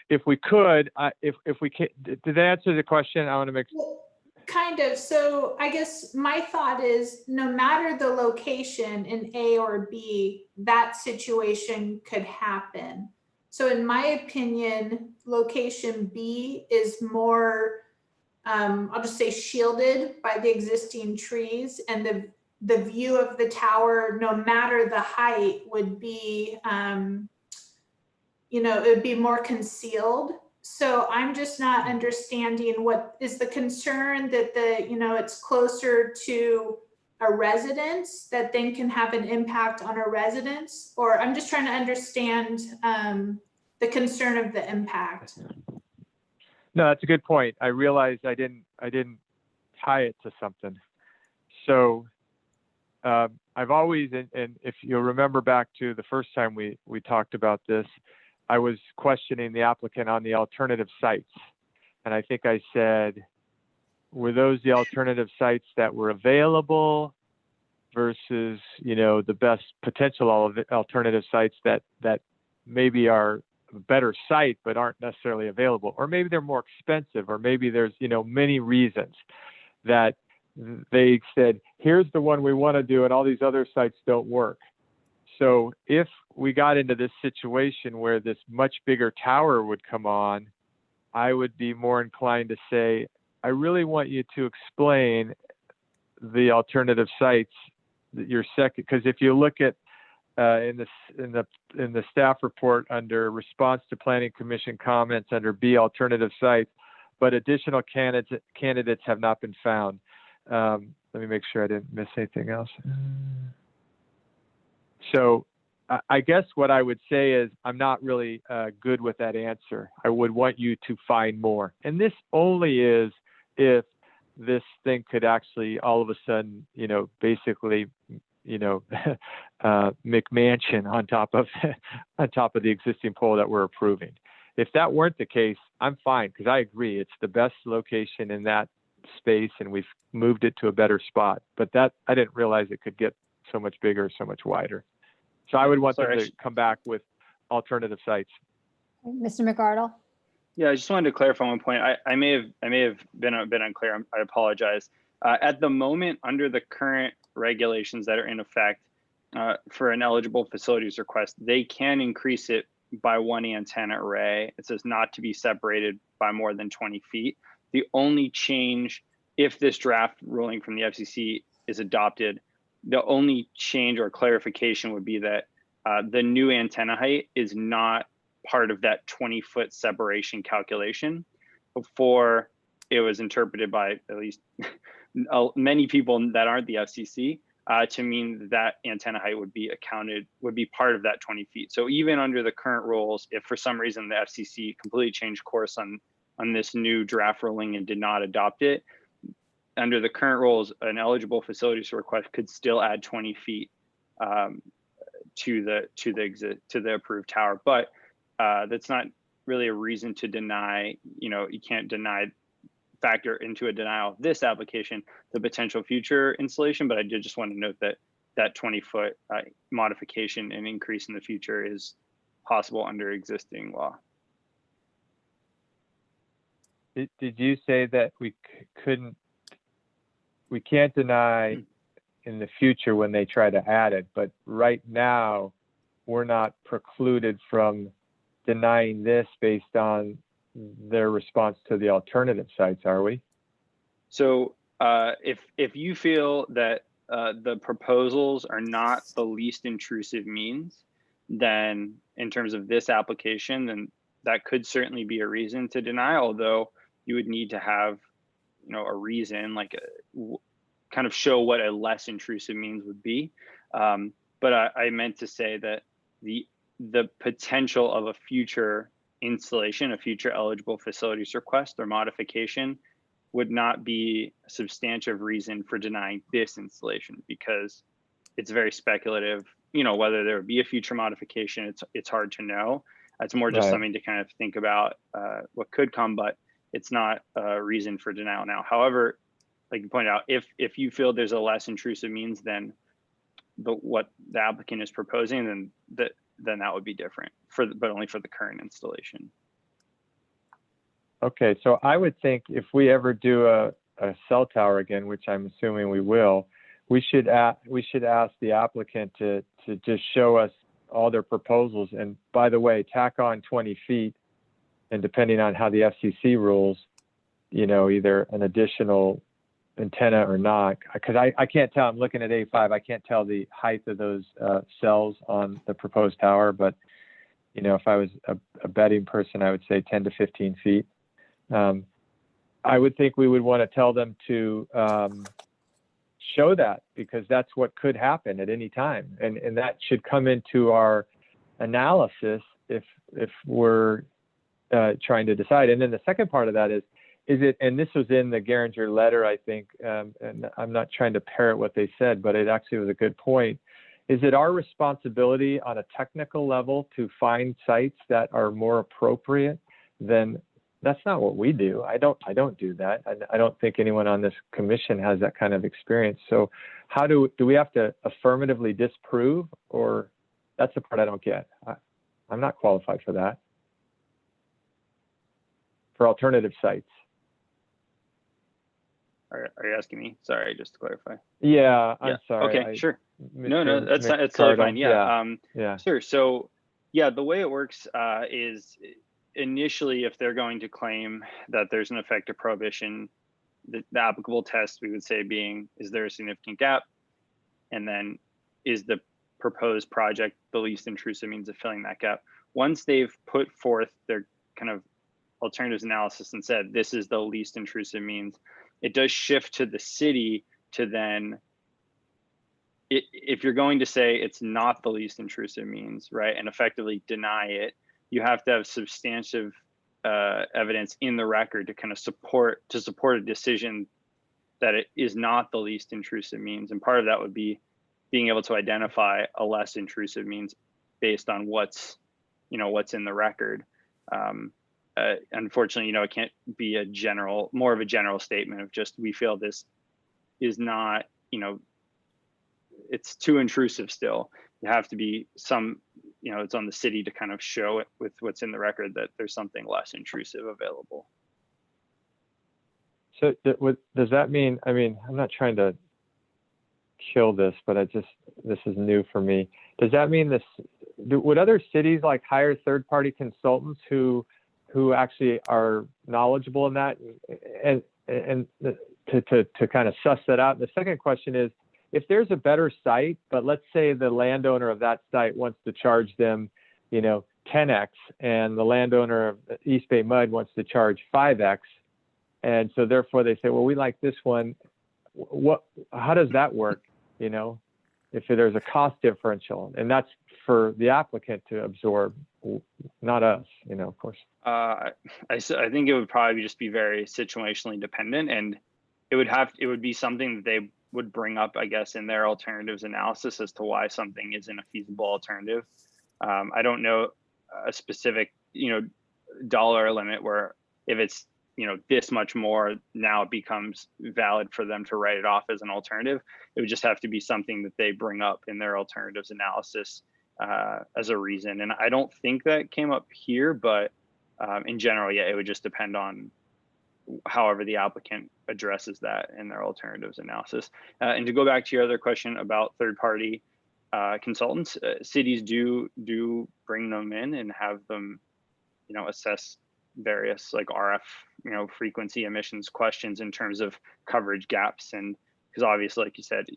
if we could, if we can, did that answer the question? I want to make. Well, kind of. So I guess my thought is no matter the location in A or B, that situation could happen. So in my opinion, location B is more, I'll just say shielded by the existing trees, and the view of the tower, no matter the height, would be, it would be more concealed. So I'm just not understanding what is the concern that it's closer to a residence that then can have an impact on a residence, or I'm just trying to understand the concern of the impact. No, that's a good point. I realized I didn't tie it to something. So I've always, and if you'll remember back to the first time we talked about this, I was questioning the applicant on the alternative sites. And I think I said, were those the alternative sites that were available versus, the best potential alternative sites that maybe are a better site, but aren't necessarily available, or maybe they're more expensive, or maybe there's, many reasons that they said, here's the one we want to do and all these other sites don't work. So if we got into this situation where this much bigger tower would come on, I would be more inclined to say, I really want you to explain the alternative sites that your second, because if you look at in the staff report under response to planning commission comments under B, alternative sites, but additional candidates have not been found. Let me make sure I didn't miss anything else. So I guess what I would say is I'm not really good with that answer. I would want you to find more. And this only is if this thing could actually all of a sudden, basically, McMansion on top of the existing pole that we're approving. If that weren't the case, I'm fine, because I agree it's the best location in that space and we've moved it to a better spot. But that I didn't realize it could get so much bigger, so much wider. So I would want them to come back with alternative sites. Mr. McArdle? Yeah, I just wanted to clarify one point. I may have been unclear. I apologize. At the moment, under the current regulations that are in effect for an eligible facilities request, they can increase it by one antenna array. It says not to be separated by more than 20 feet. The only change, if this draft ruling from the FCC is adopted, the only change or clarification would be that the new antenna height is not part of that 20-foot separation calculation. Before, it was interpreted by at least many people that aren't the FCC to mean that antenna height would be part of that 20 feet. So even under the current rules, if for some reason the FCC completely changed course on this new draft ruling and did not adopt it, under the current rules, an eligible facilities request could still add 20 feet to the approved tower. But that's not really a reason to deny, you can't factor into a denial of this application the potential future installation. But I did just want to note that that 20-foot modification and increase in the future is possible under existing law. Did you say that we can't deny in the future when they try to add it, but right now we're not precluded from denying this based on their response to the alternative sites, are we? So if you feel that the proposals are not the least intrusive means, then in terms of this application, then that could certainly be a reason to deny, although you would need to have, a reason, like kind of show what a less intrusive means would be. But I meant to say that the potential of a future installation, a future eligible facilities request or modification would not be a substantive reason for denying this installation, because it's very speculative, whether there would be a future modification, it's hard to know. It's more just something to kind of think about what could come, but it's not a reason for denial now. However, like you pointed out, if you feel there's a less intrusive means than what the applicant is proposing, then that would be different, but only for the current installation. Okay, so I would think if we ever do a cell tower again, which I'm assuming we will, we should ask the applicant to just show us all their proposals. And by the way, tack on 20 feet, and depending on how the FCC rules, either an additional antenna or not, because I can't tell. I'm looking at A5. I can't tell the height of those cells on the proposed tower, but if I was a betting person, I would say 10 to 15 feet. I would think we would want to tell them to show that, because that's what could happen at any time, and that should come into our analysis if we're trying to decide. And then the second part of that is it, and this was in the Geringer letter, I think, and I'm not trying to parrot what they said, but it actually was a good point. Is it our responsibility on a technical level to find sites that are more appropriate than? That's not what we do. I don't do that. I don't think anyone on this commission has that kind of experience. So how do we have to affirmatively disprove, or that's the part I don't get. I'm not qualified for that. For alternative sites. Are you asking me? Sorry, just to clarify. Yeah, I'm sorry. Okay, sure. No, that's totally fine. Yeah. Sure. So yeah, the way it works is initially, if they're going to claim that there's an effective prohibition, the applicable test we would say being, is there a significant gap? And then is the proposed project the least intrusive means of filling that gap? Once they've put forth their kind of alternatives analysis and said this is the least intrusive means, it does shift to the city to then, if you're going to say it's not the least intrusive means, right, and effectively deny it, you have to have substantive evidence in the record to kind of support a decision that it is not the least intrusive means. And part of that would be being able to identify a less intrusive means based on what's in the record. Unfortunately, it can't be more of a general statement of just, we feel this is not, it's too intrusive still. You have to be some, it's on the city to kind of show it with what's in the record that there's something less intrusive available. So does that mean, I'm not trying to kill this, but this is new for me. Does that mean would other cities like hire third-party consultants who actually are knowledgeable in that and to kind of suss that out? And the second question is if there's a better site, but let's say the landowner of that site wants to charge them, 10x, and the landowner of East Bay Mud wants to charge 5x, and so therefore they say, well, we like this one. How does that work? If there's a cost differential, and that's for the applicant to absorb, not us, of course. I think it would probably just be very situationally dependent, and it would be something that they would bring up, I guess, in their alternatives analysis as to why something isn't a feasible alternative. I don't know a specific, dollar limit where if it's, this much more, now it becomes valid for them to write it off as an alternative. It would just have to be something that they bring up in their alternatives analysis as a reason. And I don't think that came up here, but in general, yeah, it would just depend on however the applicant addresses that in their alternatives analysis. And to go back to your other question about third-party consultants, cities do bring them in and have them, assess various like RF, frequency emissions questions in terms of coverage gaps. And because obviously, like you said,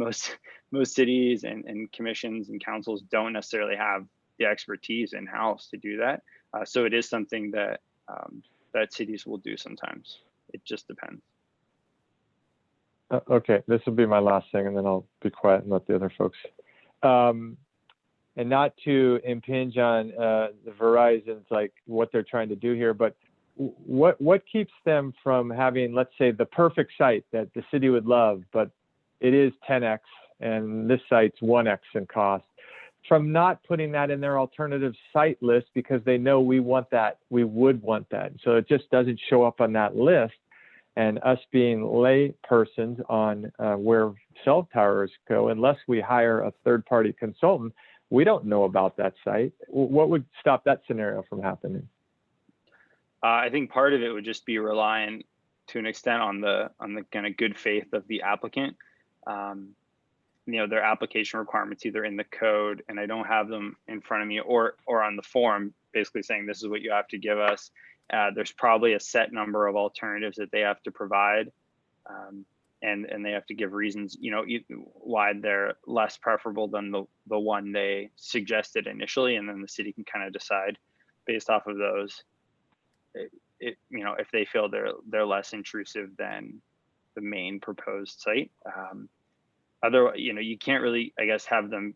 most cities and commissions and councils don't necessarily have the expertise in-house to do that. So it is something that that cities will do sometimes. It just depends. Okay, this will be my last thing, and then I'll be quiet and let the other folks. And not to impinge on the Verizon's, like what they're trying to do here, but what keeps them from having, let's say, the perfect site that the city would love, but it is 10x and this site's 1x in cost, from not putting that in their alternative site list because they know we want that, we would want that. So it just doesn't show up on that list. And us being lay persons on where cell towers go, unless we hire a third-party consultant, we don't know about that site. What would stop that scenario from happening? I think part of it would just be relying to an extent on the kind of good faith of the applicant. Their application requirements either in the code, and I don't have them in front of me, or on the form, basically saying this is what you have to give us. There's probably a set number of alternatives that they have to provide, and they have to give reasons, why they're less preferable than the one they suggested initially, and then the city can kind of decide based off of those, if they feel they're less intrusive than the main proposed site. Otherwise, you can't really, I guess, have them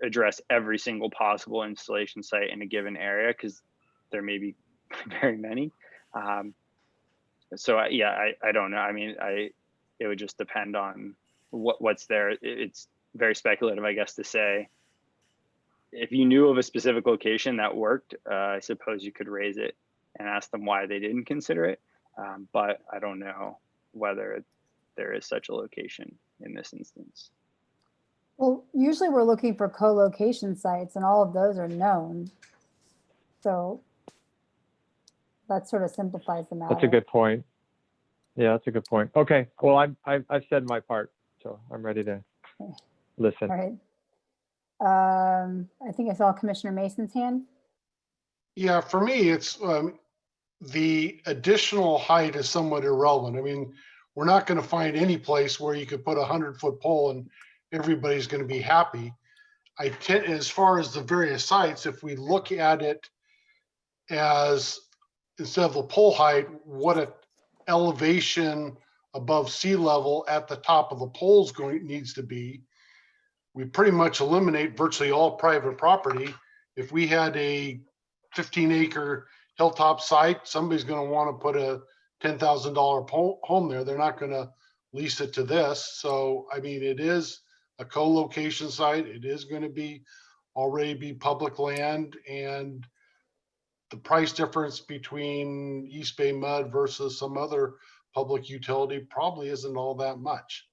address every single possible installation site in a given area because there may be very many. So I don't know. I mean, it would just depend on what's there. It's very speculative, I guess, to say. If you knew of a specific location that worked, I suppose you could raise it and ask them why they didn't consider it. But I don't know whether there is such a location in this instance. Well, usually we're looking for co-location sites and all of those are known. So that sort of simplifies the matter. That's a good point. Yeah, that's a good point. Okay, well, I've said my part, so I'm ready to listen. All right. I think I saw Commissioner Mason's hand. Yeah, for me, it's the additional height is somewhat irrelevant. I mean, we're not going to find any place where you could put a 100-foot pole and everybody's going to be happy. As far as the various sites, if we look at it as instead of the pole height, what an elevation above sea level at the top of the poles needs to be, we pretty much eliminate virtually all private property. If we had a 15-acre hilltop site, somebody's going to want to put a $10,000 home there. They're not going to lease it to this. So, I mean, it is a co-location site. It is going to already be public land, and the price difference between East Bay Mud versus some other public utility probably isn't all that much.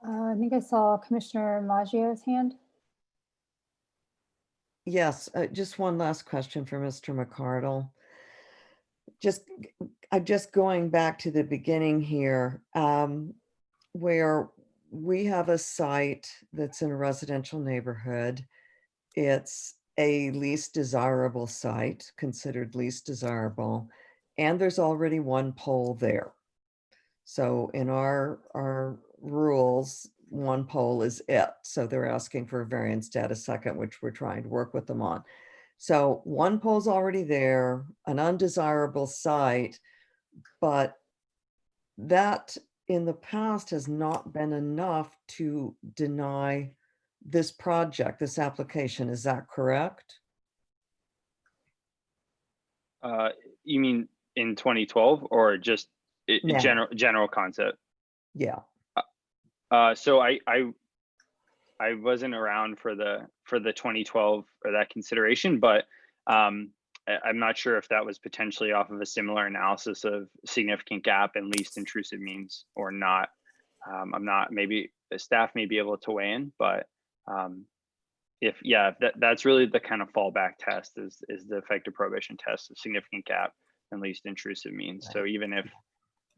I think I saw Commissioner Maggio's hand. Yes, just one last question for Mr. McCardle. Just going back to the beginning here, where we have a site that's in a residential neighborhood. It's a least desirable site, considered least desirable, and there's already one pole there. So in our rules, one pole is it. So they're asking for a variance to add a second, which we're trying to work with them on. So one pole's already there, an undesirable site, but that in the past has not been enough to deny this project, this application. Is that correct? You mean in 2012 or just Now. general concept? Yeah. So I wasn't around for the 2012 or that consideration, but I'm not sure if that was potentially off of a similar analysis of significant gap and least intrusive means or not. I'm not, maybe the staff may be able to weigh in, but if that's really the kind of fallback test is the effective prohibition test of significant gap and least intrusive means. So even if,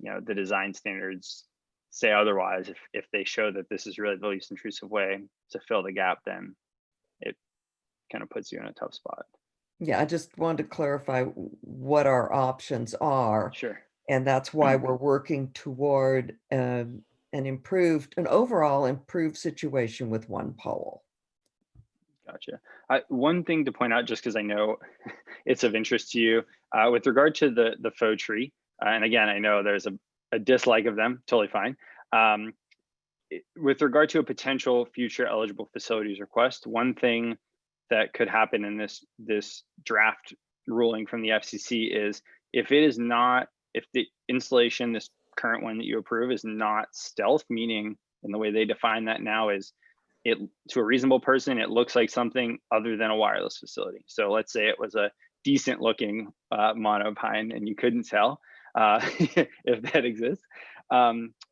you know, the design standards say otherwise, if they show that this is really the least intrusive way to fill the gap, then it kind of puts you in a tough spot. Yeah, I just wanted to clarify what our options are. Sure. And that's why we're working toward an overall improved situation with one pole. Gotcha. One thing to point out, just because I know it's of interest to you, with regard to the faux tree, and again, I know there's a dislike of them, totally fine. With regard to a potential future eligible facilities request, one thing that could happen in this draft ruling from the FCC is if the installation, this current one that you approve, is not stealth, meaning in the way they define that now is it to a reasonable person, it looks like something other than a wireless facility. So let's say it was a decent looking monopine and you couldn't tell if that exists.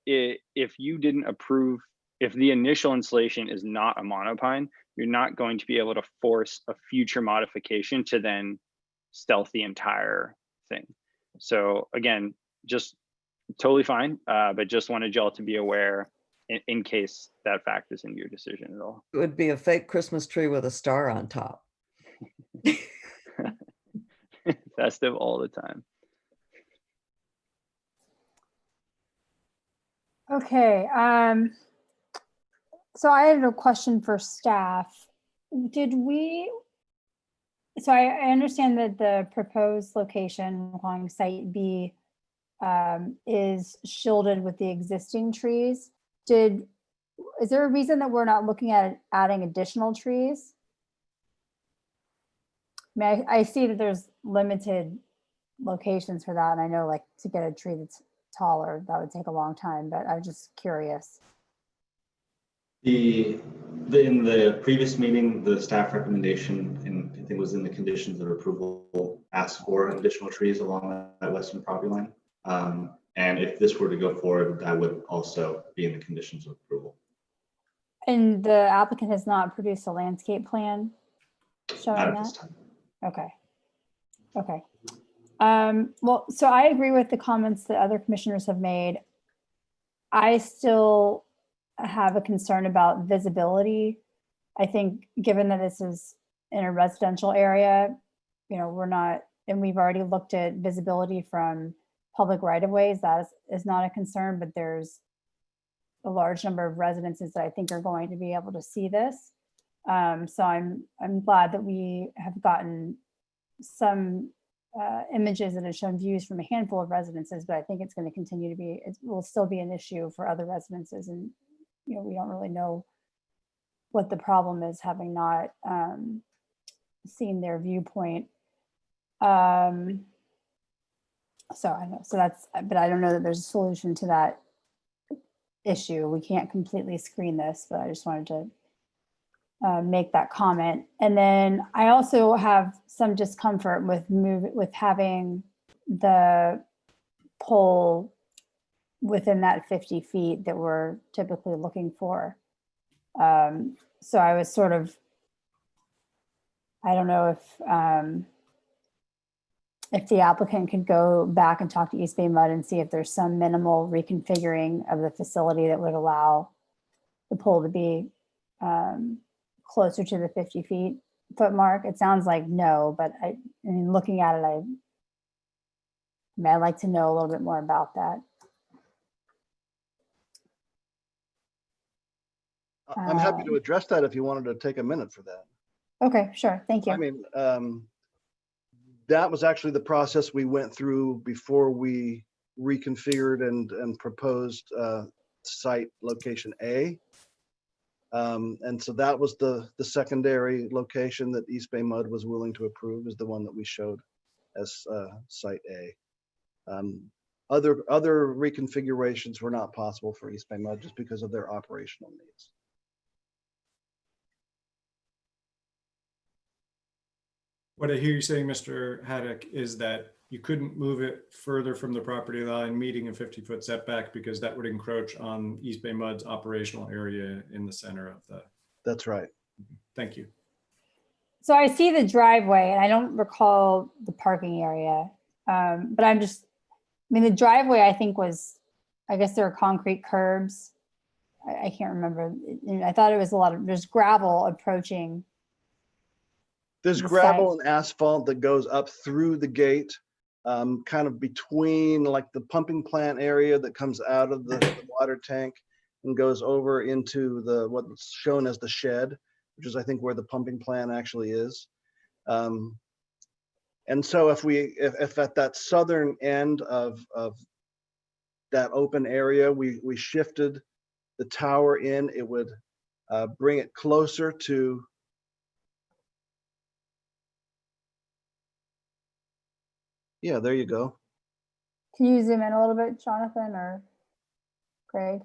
If you didn't approve, if the initial installation is not a monopine, you're not going to be able to force a future modification to then stealth the entire thing. So again, just totally fine, but just wanted y'all to be aware in case that factors into your decision at all. It would be a fake Christmas tree with a star on top. Festive all the time. Okay, so I had a question for staff. So I understand that the proposed location along Site B is shielded with the existing trees. Is there a reason that we're not looking at adding additional trees? I mean, I see that there's limited locations for that, and I know like to get a tree that's taller, that would take a long time, but I was just curious. In the previous meeting, the staff recommendation, and I think it was in the conditions of approval, asked for additional trees along that western property line. And if this were to go forward, that would also be in the conditions of approval. And the applicant has not produced a landscape plan showing Not at that? this time. Okay. Okay. Well, so I agree with the comments that other commissioners have made. I still have a concern about visibility. I think given that this is in a residential area, you know, we're not, and we've already looked at visibility from public right-of-ways, that is not a concern, but there's a large number of residences that I think are going to be able to see this. So I'm glad that we have gotten some images that have shown views from a handful of residences, but I think it's going to continue to be, it will still be an issue for other residences. And, you know, we don't really know what the problem is, having not seen their viewpoint. So I know, so that's, but I don't know that there's a solution to that issue. We can't completely screen this, but I just wanted to make that comment. And then I also have some discomfort with having the pole within that 50 feet that we're typically looking for. So I was sort of, I don't know if the applicant could go back and talk to East Bay Mud and see if there's some minimal reconfiguring of the facility that would allow the pole to be closer to the 50 foot mark. It sounds like no, but I mean, looking at it, I'd like to know a little bit more about that. I'm happy to address that if you wanted to take a minute for that. Okay, sure. Thank you. I mean, that was actually the process we went through before we reconfigured and proposed site location A. And so that was the secondary location that East Bay Mud was willing to approve, is the one that we showed as site A. Other reconfigurations were not possible for East Bay Mud just because of their operational needs. What I hear you saying, Mr. Haddock, is that you couldn't move it further from the property line, meeting a 50-foot setback, because that would encroach on East Bay Mud's operational area in the center of the. That's right. Thank you. So I see the driveway and I don't recall the parking area. But I mean, the driveway I think was, I guess there are concrete curbs. I can't remember. I thought it was there's gravel approaching. There's gravel and asphalt that goes up through the gate, kind of between like the pumping plant area that comes out of the water tank and goes over into what's shown as the shed, which is I think where the pumping plant actually is. And so if at that southern end of that open area, we shifted the tower in, it would bring it closer to. Yeah, there you go. Can you zoom in a little bit, Jonathan or Greg?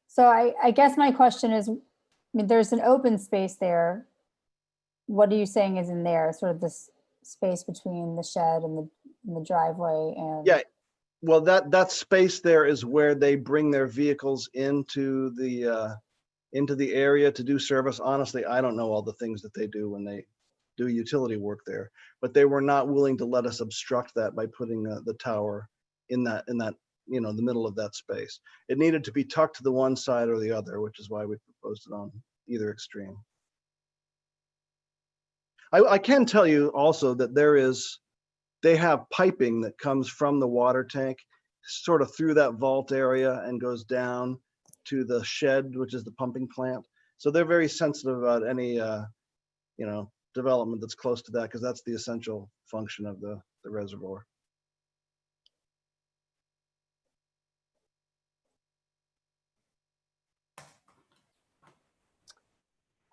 So I guess my question is, I mean, there's an open space there. What are you saying is in there? Sort of this space between the shed and the driveway and. Yeah, well, that space there is where they bring their vehicles into the area to do service. Honestly, I don't know all the things that they do when they do utility work there, but they were not willing to let us obstruct that by putting the tower in that the middle of that space. It needed to be tucked to the one side or the other, which is why we proposed it on either extreme. I can tell you also that they have piping that comes from the water tank sort of through that vault area and goes down to the shed, which is the pumping plant. So they're very sensitive about any development that's close to that, because that's the essential function of the reservoir.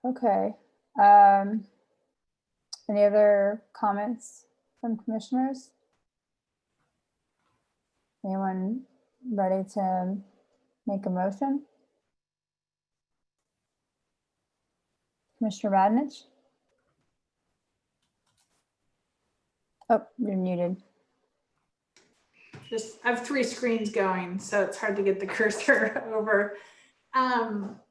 Okay. Any other comments from commissioners? Anyone ready to make a motion? Commissioner Radnich? Oh, you're muted. I have 3 screens going, so it's hard to get the cursor over.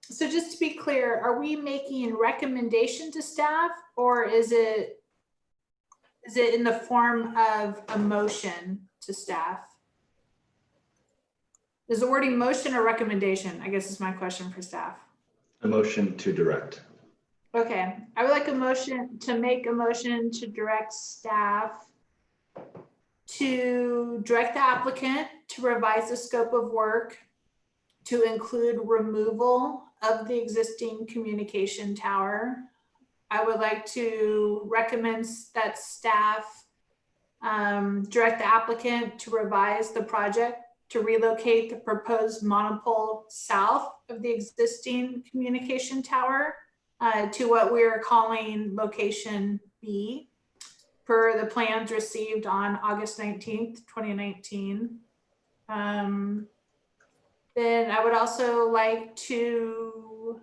So just to be clear, are we making recommendation to staff, or is it in the form of a motion to staff? Is the wording motion or recommendation, I guess is my question for staff. A motion to direct. Okay, I would like a motion to make a motion to direct staff to direct the applicant to revise the scope of work to include removal of the existing communication tower. I would like to recommend that staff direct the applicant to revise the project to relocate the proposed monopole south of the existing communication tower to what we're calling location B per the plans received on August 19th, 2019. Then I would also like to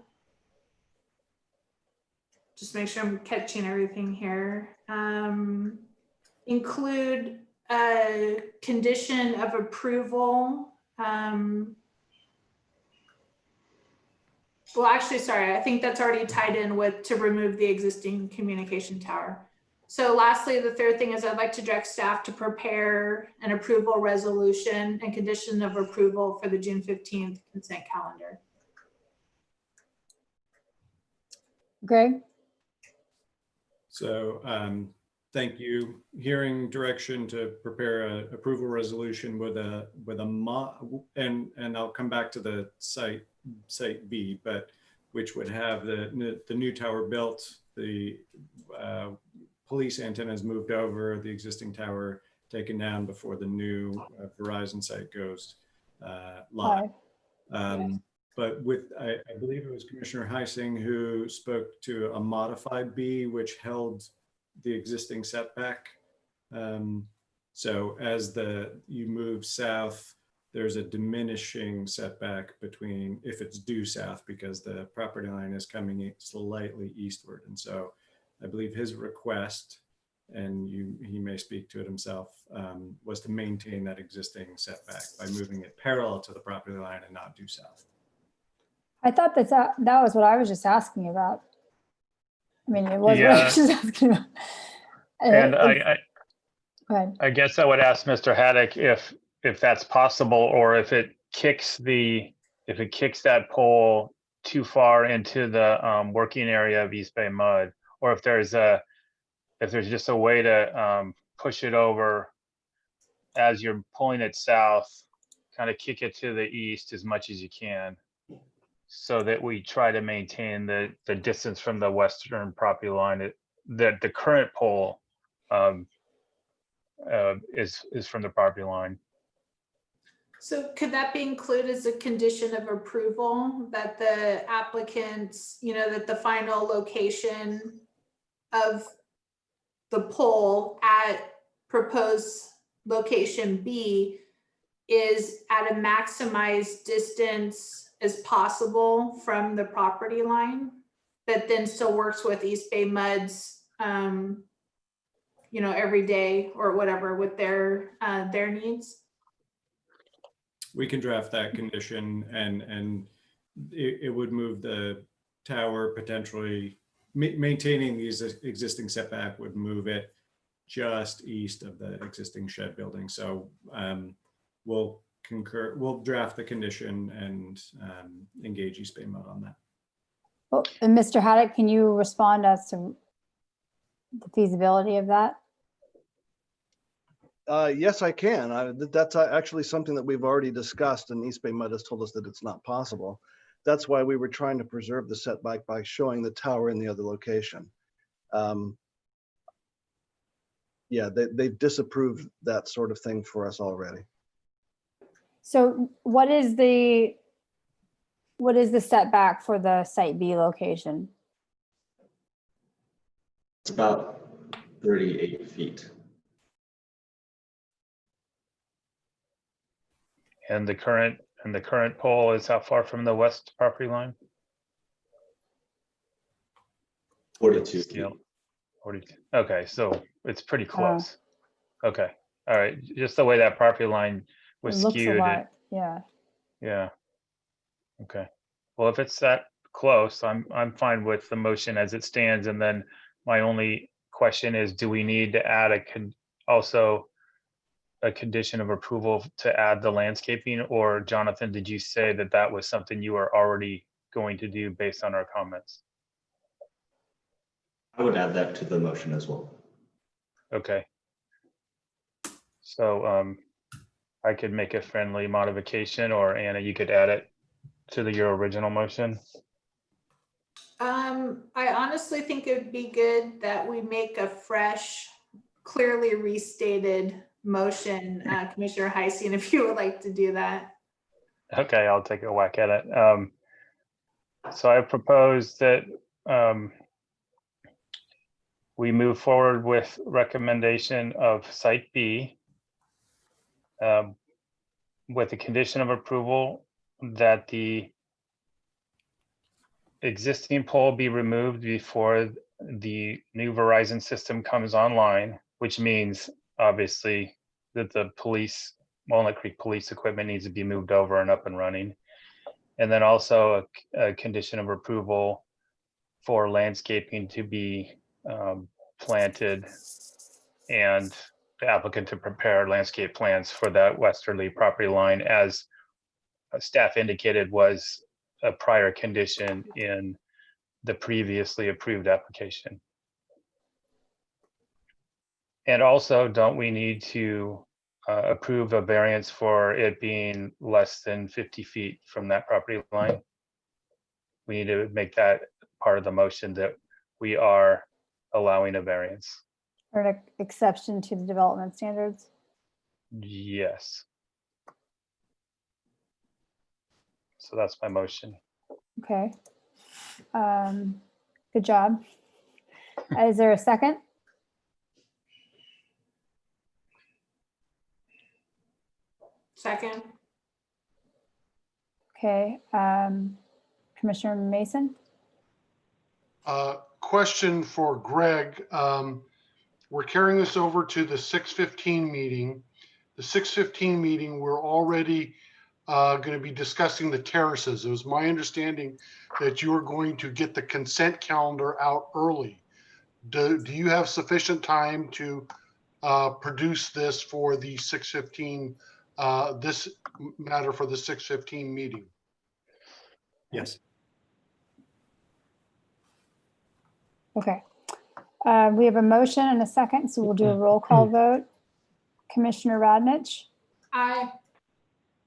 just make sure I'm catching everything here. Include a condition of approval. Well, actually, sorry, I think that's already tied in with to remove the existing communication tower. So lastly, the third thing is I'd like to direct staff to prepare an approval resolution and condition of approval for the June 15th consent calendar. Greg? So thank you. Hearing direction to prepare a approval resolution with a and I'll come back to the site B, but which would have the new tower built, the police antennas moved over, the existing tower taken down before the new Verizon site goes live. But I believe it was Commissioner Heising who spoke to a modified B, which held the existing setback. So as you move south, there's a diminishing setback between, if it's due south, because the property line is coming slightly eastward. And so I believe his request, and he may speak to it himself, was to maintain that existing setback by moving it parallel to the property line and not due south. I thought that was what I was just asking about. I mean, it was what I was just asking about. And Go ahead. I guess I would ask Mr. Haddock if that's possible, or if it kicks that pole too far into the working area of East Bay Mud, or if there's just a way to push it over as you're pulling it south, kind of kick it to the east as much as you can, so that we try to maintain the distance from the western property line that the current pole is from the property line. So could that be included as a condition of approval, that the applicants, that the final location of the pole at proposed location B is at a maximized distance as possible from the property line, that then still works with East Bay Mud's, every day or whatever with their needs? We can draft that condition, and it would move the tower potentially, maintaining the existing setback would move it just east of the existing shed building. So we'll draft the condition and engage East Bay Mud on that. Well, and Mr. Haddock, can you respond as to the feasibility of that? Yes, I can. That's actually something that we've already discussed, and East Bay Mud has told us that it's not possible. That's why we were trying to preserve the setback by showing the tower in the other location. Yeah, they've disapproved that sort of thing for us already. So what is the setback for the site B location? It's about 38 feet. And the current pole is how far from the west property line? 42 feet. 42. Okay, so it's pretty close. Okay, all right. Just the way that property line was It looks skewed. a lot, yeah. Yeah. Okay. Well, if it's that close, I'm fine with the motion as it stands. And then my only question is, do we need to add also a condition of approval to add the landscaping? Or Jonathan, did you say that was something you were already going to do based on our comments? I would add that to the motion as well. Okay. So I could make a friendly modification, or Anna, you could add it to your original motion. I honestly think it would be good that we make a fresh, clearly restated motion, Commissioner Heising, if you would like to do that. Okay, I'll take a whack at it. So I propose that we move forward with recommendation of Site B with the condition of approval that the existing pole be removed before the new Verizon system comes online, which means obviously that the Walnut Creek police equipment needs to be moved over and up and running. And then also a condition of approval for landscaping to be planted and the applicant to prepare landscape plans for that westerly property line, as staff indicated was a prior condition in the previously approved application. And also, don't we need to approve a variance for it being less than 50 feet from that property line? We need to make that part of the motion that we are allowing a variance. Or an exception to the development standards. Yes. So that's my motion. Okay. Good job. Is there a second? Second. Okay. Commissioner Mason? Question for Greg. We're carrying this over to the 6:15 meeting. The 6:15 meeting, we're already going to be discussing the terraces. It was my understanding that you were going to get the consent calendar out early. Do you have sufficient time to produce this for the 6:15, this matter for the 6:15 meeting? Yes. Okay. We have a motion and a second, so we'll do a roll call vote. Commissioner Radnich, Aye.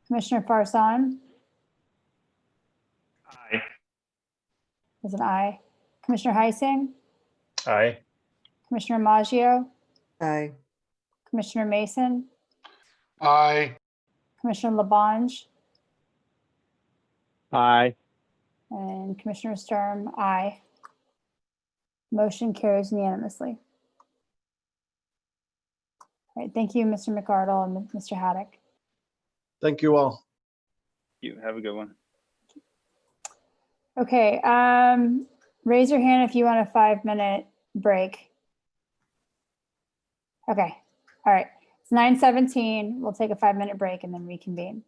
Commissioner Farsan, Aye. is an aye. Commissioner Heising, Aye. Commissioner Maggio, Aye. Commissioner Mason, Aye. Commissioner Labange, Aye. and Commissioner Sturm, aye. Motion carries unanimously. All right, thank you, Mr. McArdle and Mr. Haddock. Thank you all. You have a good one. Okay, raise your hand if you want a 5-minute break. Okay, all right. It's 9:17. We'll take a 5-minute break and then reconvene.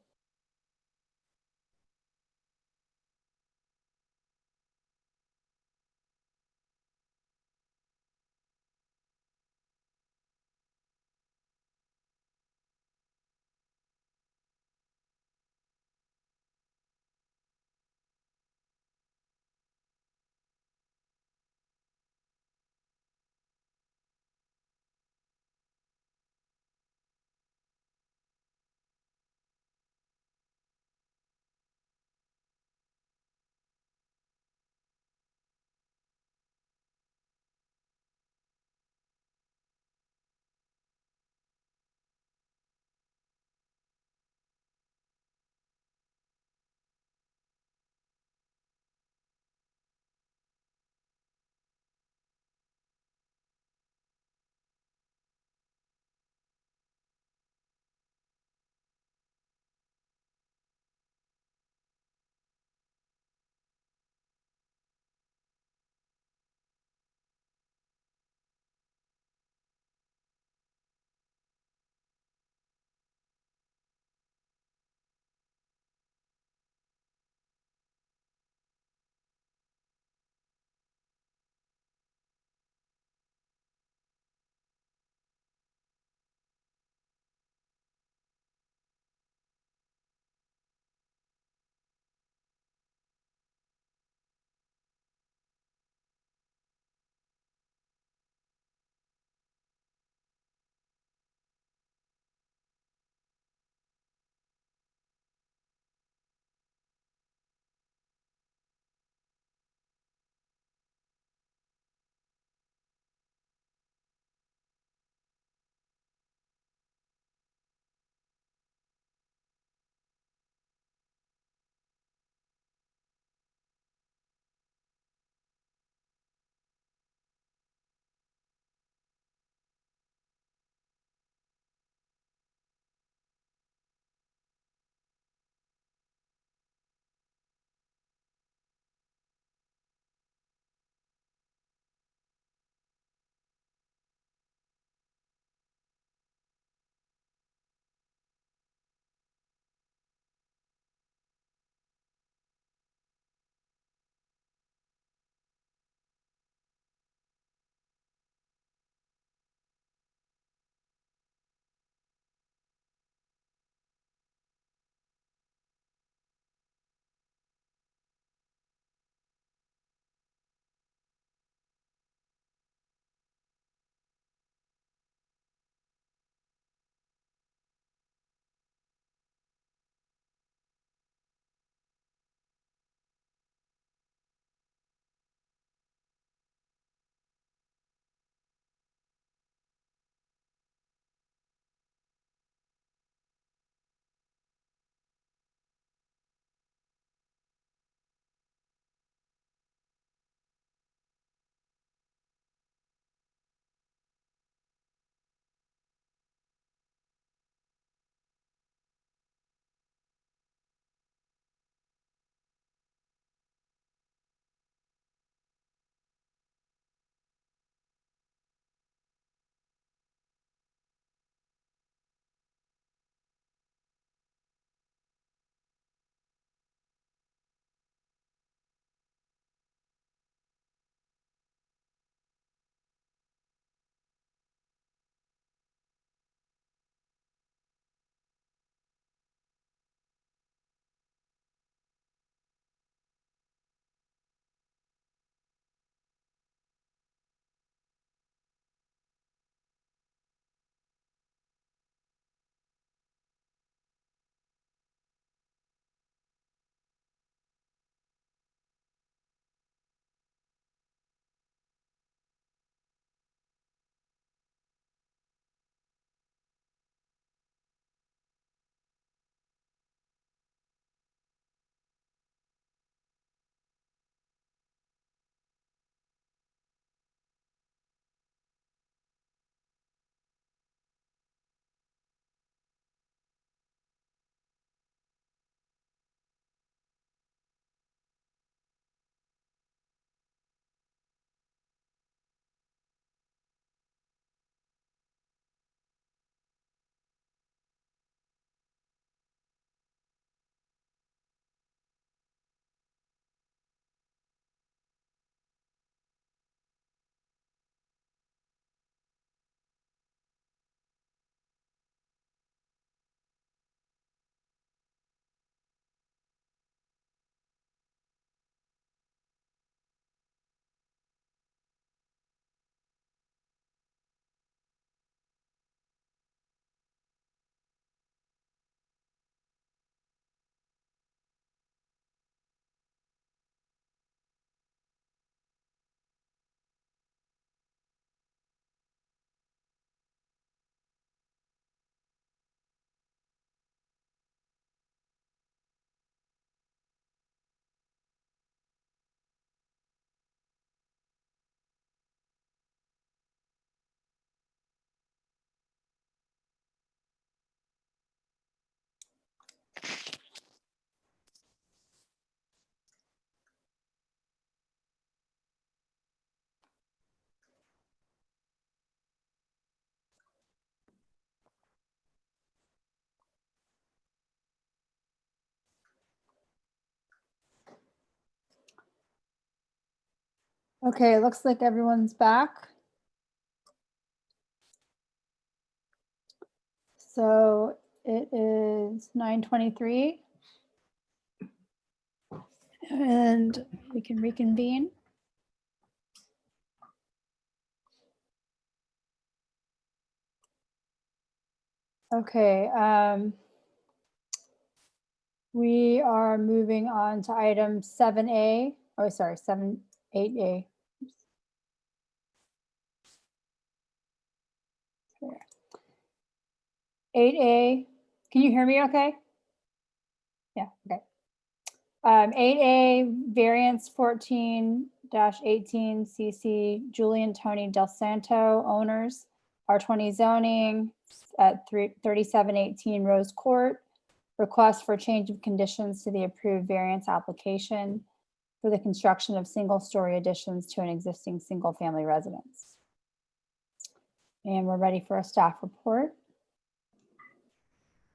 Okay, it looks like everyone's back. So it is 9:23. And we can reconvene. Okay, we are moving on to item 7A. Oh, sorry, 8A. 8A, can you hear me okay? Yeah, okay. 8A, variance 14-18 CC Julian Tony Del Santo, owners, R20 zoning at 3718 Rose Court. Request for change of conditions to the approved variance application for the construction of single-story additions to an existing single-family residence. And we're ready for a staff report.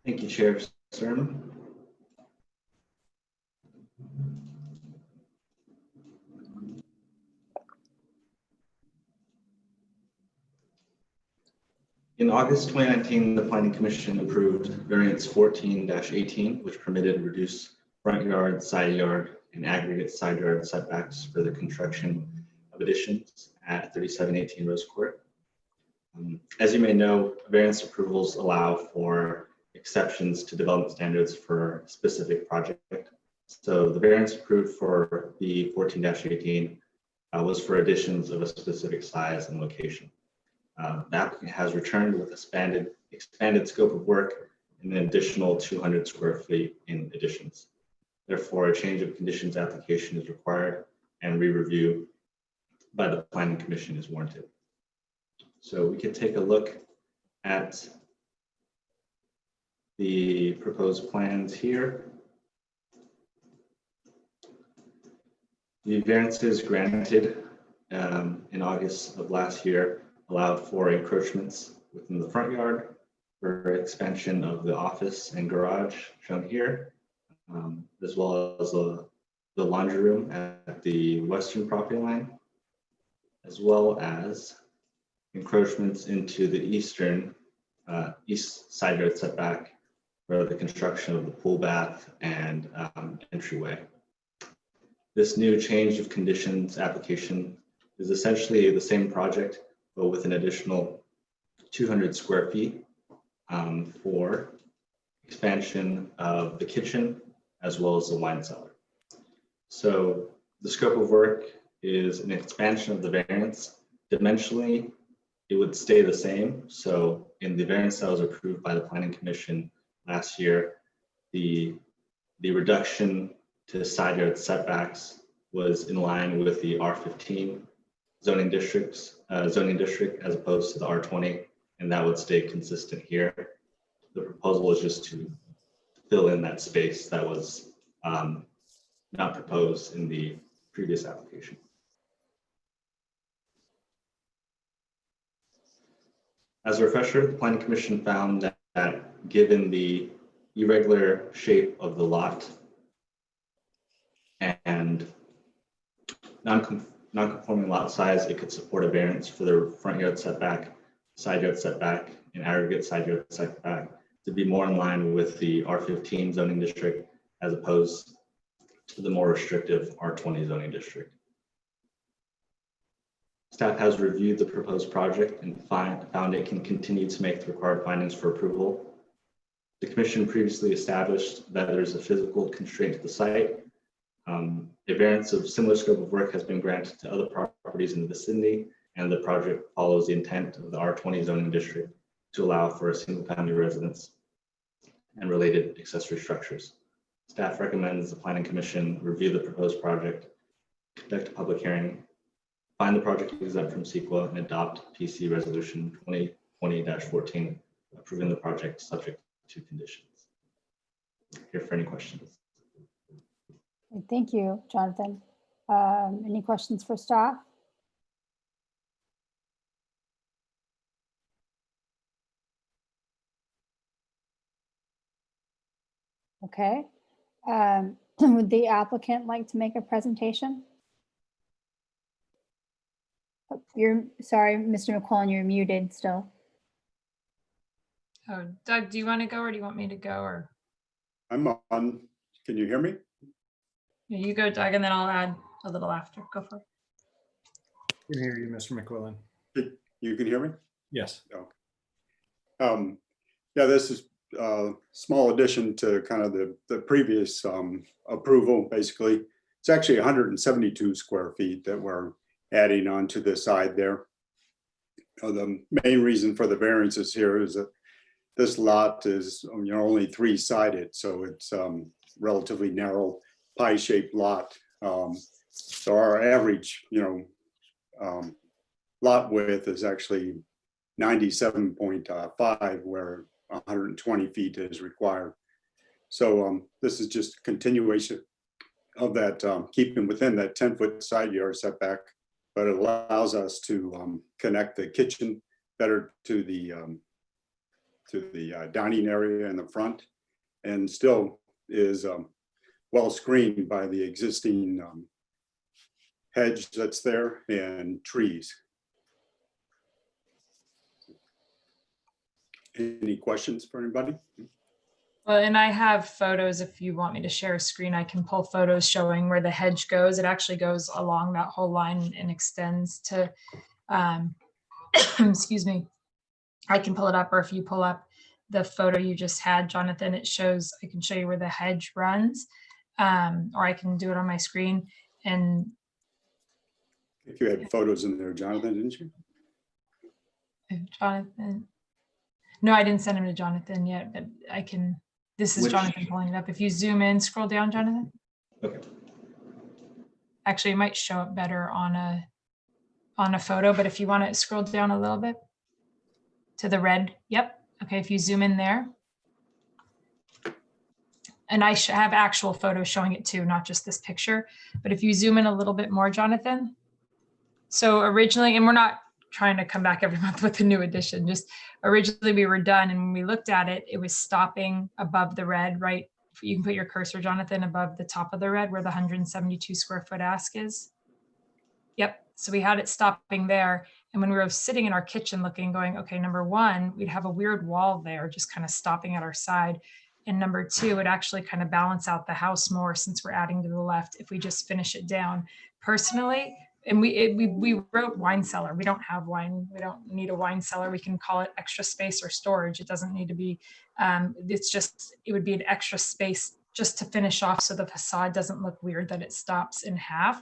Thank you, Chair Sturm. In August 2019, the Planning Commission approved variance 14-18, which permitted reduced front yard, side yard, and aggregate side yard setbacks for the construction of additions at 3718 Rose Court. As you may know, variance approvals allow for exceptions to development standards for a specific project. So the variance approved for the 14-18 was for additions of a specific size and location. The applicant has returned with expanded scope of work and an additional 200 square feet in additions. Therefore, a change of conditions application is required and re-review by the Planning Commission is warranted. So we could take a look at the proposed plans here. The variances granted in August of last year allowed for encroachments within the front yard for expansion of the office and garage shown here, as well as the laundry room at the western property line, as well as encroachments into the eastern east side yard setback for the construction of the pool bath and entryway. This new change of conditions application is essentially the same project, but with an additional 200 square feet for expansion of the kitchen as well as the wine cellar. So the scope of work is an expansion of the variance. Dimensionally, it would stay the same. So in the variance that was approved by the Planning Commission last year, the reduction to side yard setbacks was in line with the R15 zoning district as opposed to the R20, and that would stay consistent here. The proposal is just to fill in that space that was not proposed in the previous application. As a refresher, the Planning Commission found that given the irregular shape of the lot and non-conforming lot size, it could support a variance for the front yard setback, side yard setback, and aggregate side yard setback to be more in line with the R15 zoning district as opposed to the more restrictive R20 zoning district. Staff has reviewed the proposed project and found it can continue to make the required findings for approval. The Commission previously established that there's a physical constraint to the site. A variance of similar scope of work has been granted to other properties in the vicinity, and the project follows the intent of the R20 zoning district to allow for a single-family residence and related accessory structures. Staff recommends the Planning Commission review the proposed project, conduct a public hearing, find the project exempt from CEQA, and adopt PC Resolution 2020-14, approving the project subject to conditions. Here for any questions. Thank you, Jonathan. Any questions for staff? Okay. Would the applicant like to make a presentation? You're, sorry, Mr. McClellan, you're muted still. Oh, Doug, do you want to go or do you want me to go or I'm on. Can you hear me? Yeah, you go, Doug, and then I'll add a little after. Go for it. Can hear you, Mr. McClellan. You can hear me? Yes. Yeah, this is a small addition to kind of the previous approval, basically. It's actually 172 square feet that we're adding onto the side there. The main reason for the variances here is that this lot is only three-sided, so it's relatively narrow pie-shaped lot. So our average lot width is actually 97.5, where 120 feet is required. So this is just a continuation of that, keeping within that 10-foot side yard setback, but it allows us to connect the kitchen better to the dining area in the front, and still is well screened by the existing hedge that's there and trees. Any questions for anybody? Well, and I have photos. If you want me to share a screen, I can pull photos showing where the hedge goes. It actually goes along that whole line and extends to, excuse me, I can pull it up, or if you pull up the photo you just had, Jonathan, it shows, I can show you where the hedge runs, or I can do it on my screen. And If you had photos in there, Jonathan, didn't you? Jonathan, no, I didn't send him to Jonathan yet, but I can, this is Jonathan pulling it up. If you zoom in, scroll down, Jonathan. Okay. Actually, it might show up better on a photo, but if you want to scroll down a little bit to the red. Yep. Okay, if you zoom in there. And I have actual photos showing it too, not just this picture. But if you zoom in a little bit more, Jonathan. So originally, and we're not trying to come back every month with a new edition, just originally we were done, and when we looked at it, it was stopping above the red, right? You can put your cursor, Jonathan, above the top of the red where the 172 square foot ask is. Yep, so we had it stopping there. And when we were sitting in our kitchen looking, going, okay, number one, we'd have a weird wall there just kind of stopping at our side. And number two, it would actually kind of balance out the house more since we're adding to the left if we just finish it down. Personally, and we wrote wine cellar. We don't have wine. We don't need a wine cellar. We can call it extra space or storage. It doesn't need to be, it's just, it would be an extra space just to finish off so the facade doesn't look weird that it stops in half.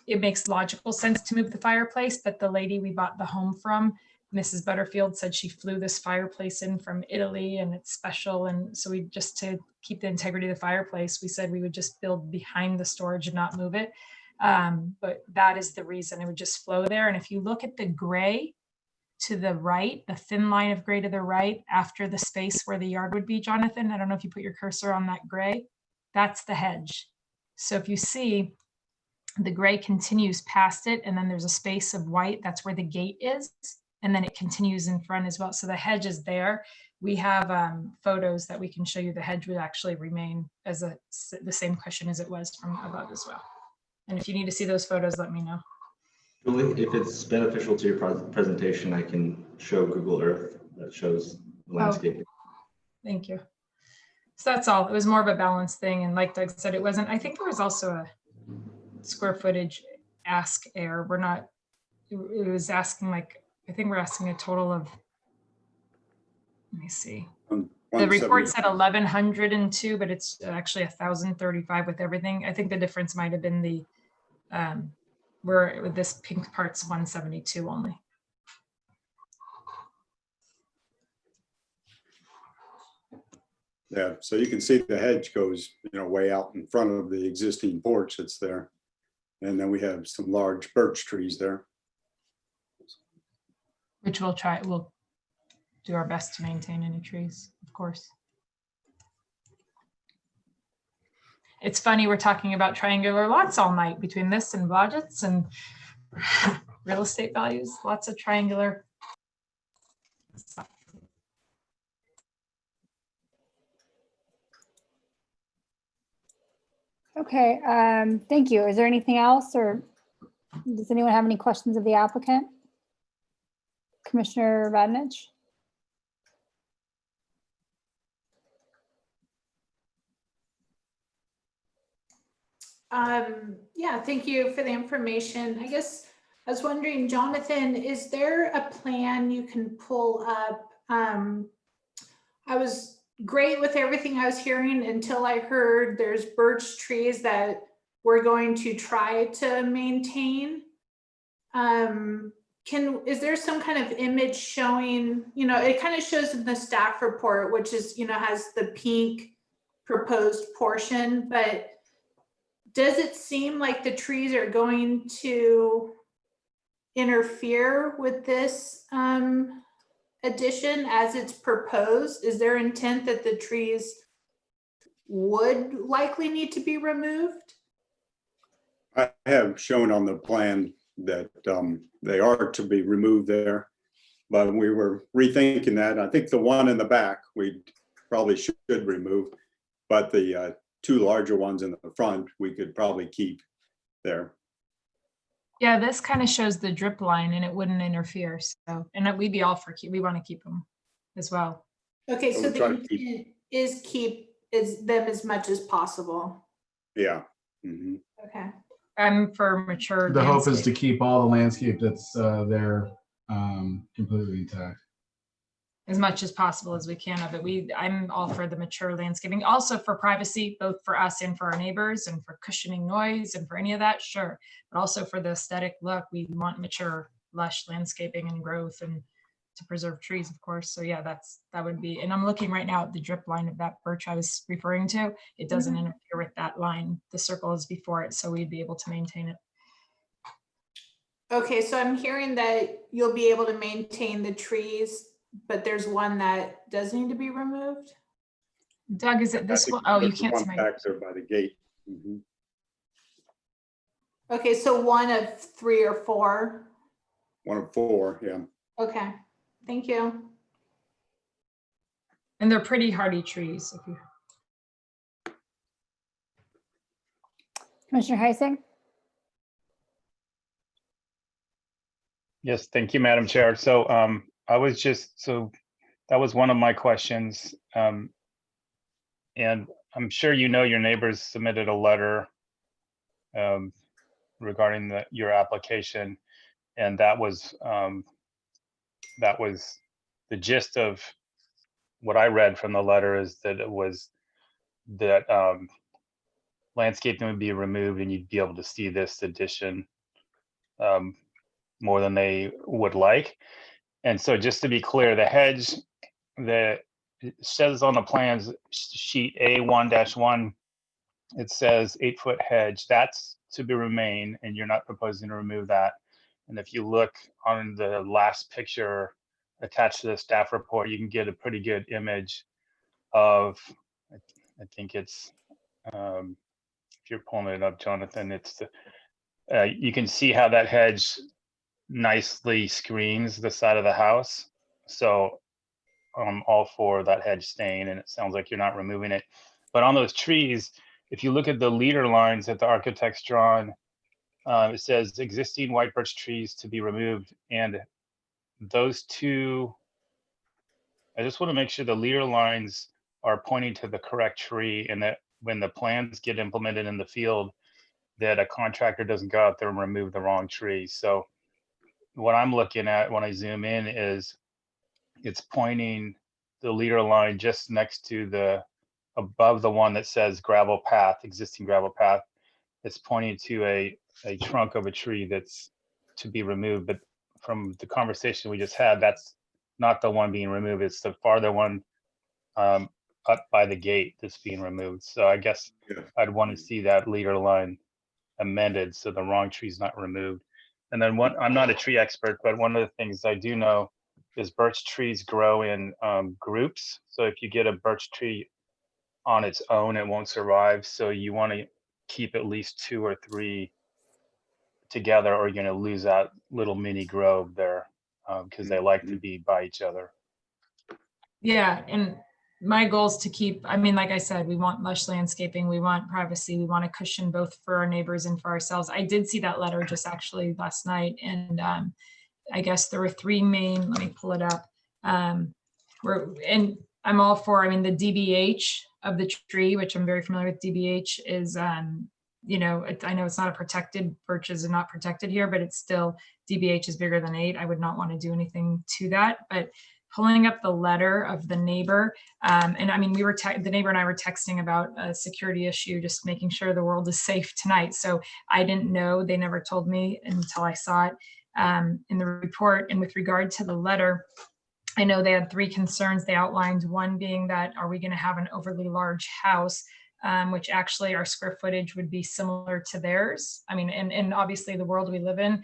It makes logical sense to move the fireplace, but the lady we bought the home from, Mrs. Butterfield, said she flew this fireplace in from Italy and it's special. And so we just, to keep the integrity of the fireplace, we said we would just build behind the storage and not move it. But that is the reason it would just flow there. And if you look at the gray to the right, the thin line of gray to the right after the space where the yard would be, Jonathan, I don't know if you put your cursor on that gray, that's the hedge. So if you see, the gray continues past it, and then there's a space of white, that's where the gate is, and then it continues in front as well. So the hedge is there. We have photos that we can show you. The hedge would actually remain as the same cushion as it was from above as well. And if you need to see those photos, let me know. Julie, if it's beneficial to your presentation, I can show Google Earth that shows the landscape. Thank you. So that's all. It was more of a balance thing. And like Doug said, it wasn't, I think there was also a square footage ask error. We're not, it was asking like, I think we're asking a total of, let me see. The report said 1,102, but it's actually 1,035 with everything. I think the difference might have been the, where with this pink part's 172 only. Yeah, so you can see the hedge goes, way out in front of the existing porch that's there. And then we have some large birch trees there. Which we'll do our best to maintain any trees, of course. It's funny, we're talking about triangular lots all night between this and Blodgett's and real estate values, lots of triangular stuff. Okay, thank you. Is there anything else or? Does anyone have any questions of the applicant? Commissioner Radnich? Yeah, thank you for the information. I guess I was wondering, Jonathan, is there a plan you can pull up? I was great with everything I was hearing until I heard there's birch trees that we're going to try to maintain. Is there some kind of image showing, it kind of shows in the staff report, which is, has the pink proposed portion, but does it seem like the trees are going to interfere with this addition as it's proposed? Is there intent that the trees would likely need to be removed? I have shown on the plan that they are to be removed there, but we were rethinking that. I think the one in the back we probably should remove, but the two larger ones in the front we could probably keep there. Yeah, this kind of shows the drip line and it wouldn't interfere. So, and we'd be all for we want to keep them as well. Okay, so we'll the try to intent is keep them as much as possible. Yeah. Mhm. Okay. For mature. The hope is to landscape. keep all the landscape that's there completely intact. As much as possible as we can of it. I'm all for the mature landscaping, also for privacy, both for us and for our neighbors, and for cushioning noise and for any of that, sure. But also for the aesthetic look, we want mature, lush landscaping and growth and to preserve trees, of course. So yeah, that would be, and I'm looking right now at the drip line of that birch I was referring to. It doesn't interfere with that line. The circle is before it, so we'd be able to maintain it. Okay, so I'm hearing that you'll be able to maintain the trees, but there's one that does need to be removed? Doug, is it this I think one? Oh, you there's can't see one my. back there by the gate. Mhm. Okay, so one of 3 or 4? One of 4, yeah. Okay, thank you. And they're pretty hardy trees. If you. Commissioner Heising? Yes, thank you, Madam Chair. So that was one of my questions. And I'm sure your neighbors submitted a letter regarding your application. And that was the gist of what I read from the letter, is that it was that landscaping would be removed and you'd be able to see this addition more than they would like. And so just to be clear, the hedge that says on the plans, sheet A1-1, it says 8-foot hedge. That's to be remain, and you're not proposing to remove that. And if you look on the last picture attached to the staff report, you can get a pretty good image of, I think it's, if you're pulling it up, Jonathan, it's you can see how that hedge nicely screens the side of the house. So I'm all for that hedge staying, and it sounds like you're not removing it. But on those trees, if you look at the leader lines that the architect's drawn, it says existing white birch trees to be removed. And those two, I just want to make sure the leader lines are pointing to the correct tree, and that when the plans get implemented in the field, that a contractor doesn't go out there and remove the wrong tree. So what I'm looking at when I zoom in is it's pointing the leader line just next to above the one that says gravel path, existing gravel path. It's pointing to a trunk of a tree that's to be removed. But from the conversation we just had, that's not the one being removed. It's the farther one up by the gate that's being removed. So I guess I'd want to see that leader line amended so the wrong tree's not removed. And then I'm not a tree expert, but one of the things I do know is birch trees grow in groups. So if you get a birch tree on its own, it won't survive. So you want to keep at least 2 or 3 together, or you're going to lose that little mini grove there, because they like to be by each other. Yeah, and my goal is to keep, I mean, like I said, we want lush landscaping, we want privacy, we want a cushion both for our neighbors and for ourselves. I did see that letter just actually last night, and I guess there were three main, let me pull it up. And I'm all for, I mean, the DBH of the tree, which I'm very familiar with. DBH is, you know, I know it's not a protected, birches are not protected here, but it's still, DBH is bigger than 8. I would not want to do anything to that, but pulling up the letter of the neighbor, and I mean, we were, the neighbor and I were texting about a security issue, just making sure the world is safe tonight. So I didn't know, they never told me until I saw it in the report. And with regard to the letter, I know they had 3 concerns they outlined, one being that, are we going to have an overly large house, which actually our square footage would be similar to theirs. I mean, and obviously the world we live in,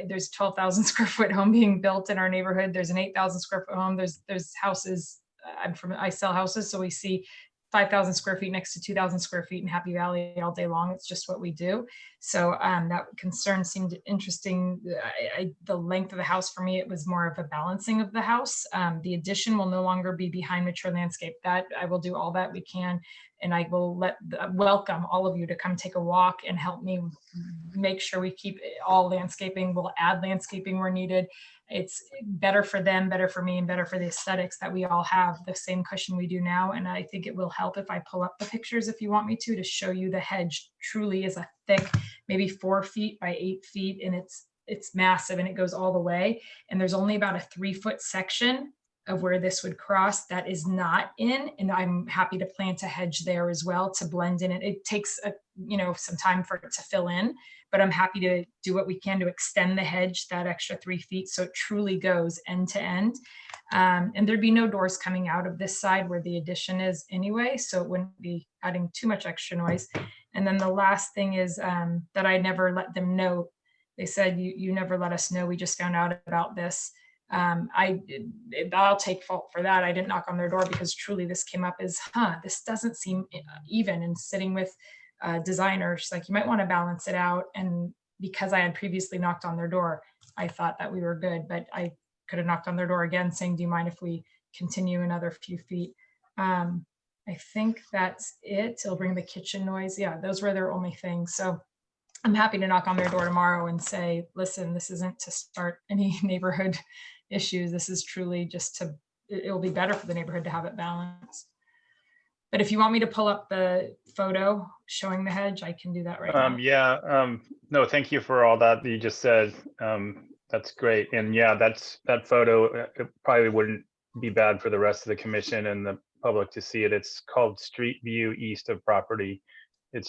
there's 12,000 square foot home being built in our neighborhood. There's an 8,000 square foot home. There's houses, I sell houses, so we see 5,000 square feet next to 2,000 square feet in Happy Valley all day long. It's just what we do. So that concern seemed interesting. The length of the house for me, it was more of a balancing of the house. The addition will no longer be behind mature landscape. That I will do all that we can. And I will welcome all of you to come take a walk and help me make sure we keep all landscaping. We'll add landscaping where needed. It's better for them, better for me, and better for the aesthetics that we all have the same cushion we do now. And I think it will help if I pull up the pictures, if you want me to show you the hedge truly is a thick, maybe 4 feet by 8 feet. And it's massive and it goes all the way. And there's only about a 3-foot section of where this would cross that is not in, and I'm happy to plant a hedge there as well to blend in. It takes some time for it to fill in, but I'm happy to do what we can to extend the hedge that extra 3 feet so it truly goes end to end. And there'd be no doors coming out of this side where the addition is anyway, so it wouldn't be adding too much extra noise. And then the last thing is that I never let them know. They said, you never let us know, we just found out about this. I'll take fault for that. I didn't knock on their door because truly this came up as, this doesn't seem even. And sitting with designers, like, you might want to balance it out. And because I had previously knocked on their door, I thought that we were good, but I could have knocked on their door again saying, do you mind if we continue another few feet? I think that's it. It'll bring the kitchen noise. Yeah, those were their only things. So I'm happy to knock on their door tomorrow and say, listen, this isn't to start any neighborhood issues. This is truly just it'll be better for the neighborhood to have it balanced. But if you want me to pull up the photo showing the hedge, I can do that right now. Yeah, no, thank you for all that you just said. That's great. And yeah, that photo, it probably wouldn't be bad for the rest of the commission and the public to see it. It's called Street View East of Property. I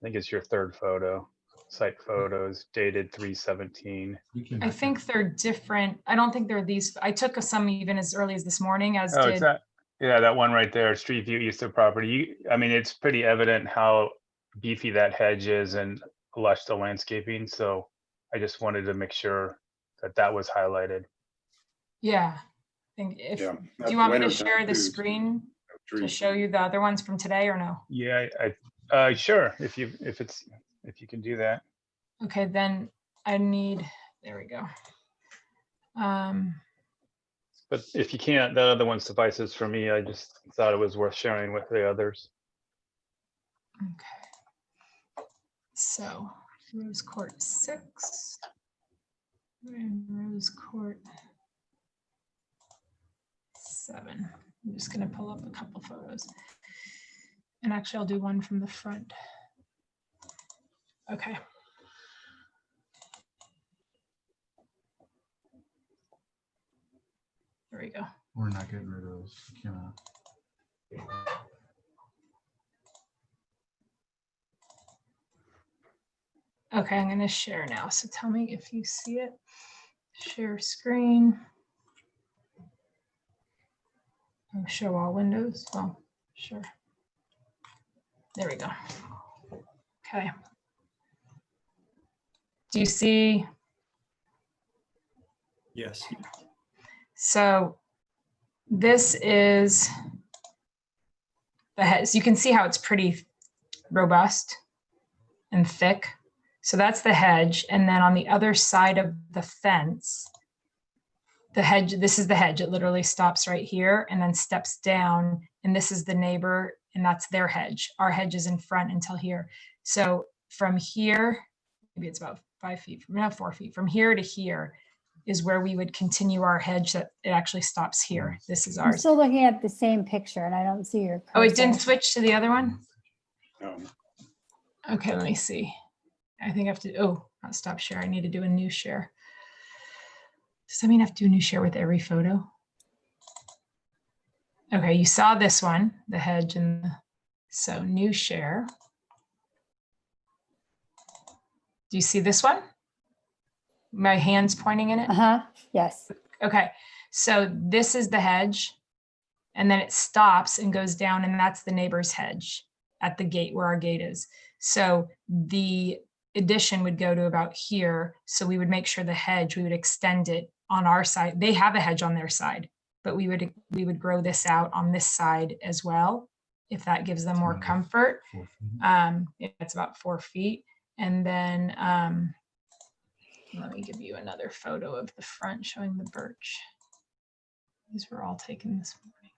think it's your 3rd photo. Site photos dated 3/17. I think they're different. I don't think they're these. I took some even as early as this morning, as Oh, did. it's that. Yeah, that one right there, Street View East of Property. I mean, it's pretty evident how beefy that hedge is and lush the landscaping. So I just wanted to make sure that was highlighted. Yeah. I think Yeah, do you want me to share the screen to show you the other ones from today or no? Yeah, sure. If you can do that. Okay, then I need, there we go. But if you can't, that other one suffices for me. I just thought it was worth sharing with the others. Okay. So Rose Court 6 and Rose Court 7. I'm just going to pull up a couple photos. And actually, I'll do one from the front. Okay. There we go. We're not getting rid of those. Cannot. Okay, I'm going to share now. So tell me if you see it. Share screen. Oh, show all windows. Well, sure. There we go. Okay. Do you see? Yes. So this is the head. So you can see how it's pretty robust and thick. So that's the hedge. And then on the other side of the fence, the hedge, this is the hedge. It literally stops right here and then steps down. And this is the neighbor and that's their hedge. Our hedge is in front until here. So from here, maybe it's about 5 feet, not 4 feet, from here to here is where we would continue our hedge that it actually stops here. This is I'm ours. still looking at the same picture and I don't see your. Oh, it cursor. didn't switch to the other one? Um, Okay, let me see. I think I have to, oh, not stop share. I need to do a new share. Does that mean I have to do a new share with every photo? Okay, you saw this one, the hedge and so new share. Do you see this one? My hand's pointing in it? Uh-huh, yes. Okay, so this is the hedge and then it stops and goes down and that's the neighbor's hedge at the gate where our gate is. So the addition would go to about here. So we would make sure the hedge, we would extend it on our side. They have a hedge on their side, but we would grow this out on this side as well, if that gives them more comfort. It's about 4 feet. And then let me give you another photo of the front showing the birch. These were all taken this morning.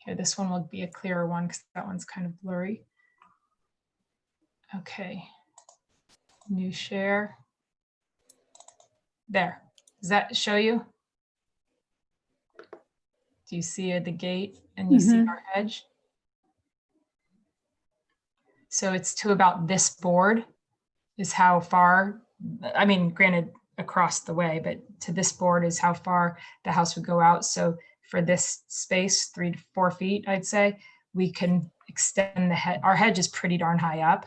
Here, this one will be a clearer one because that one's kind of blurry. Okay, new share. There, does that show you? Do you see the gate and you see our hedge? So it's to about this board is how far, I mean, granted across the way, but to this board is how far the house would go out. So for this space, 3 to 4 feet, I'd say, we can extend the hedge. Our hedge is pretty darn high up.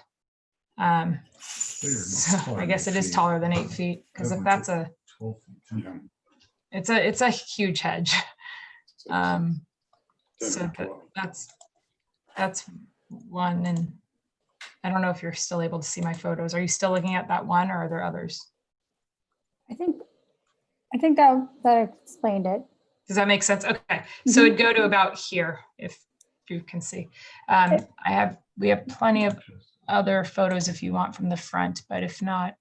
So I guess it is taller than 8 feet because if that's a, it's a huge hedge. So that's one. And I don't know if you're still able to see my photos. Are you still looking at that one or are there others? I think that explained it. Does that make sense? Okay, so it'd go to about here if you can see. We have plenty of other photos if you want from the front, but if not,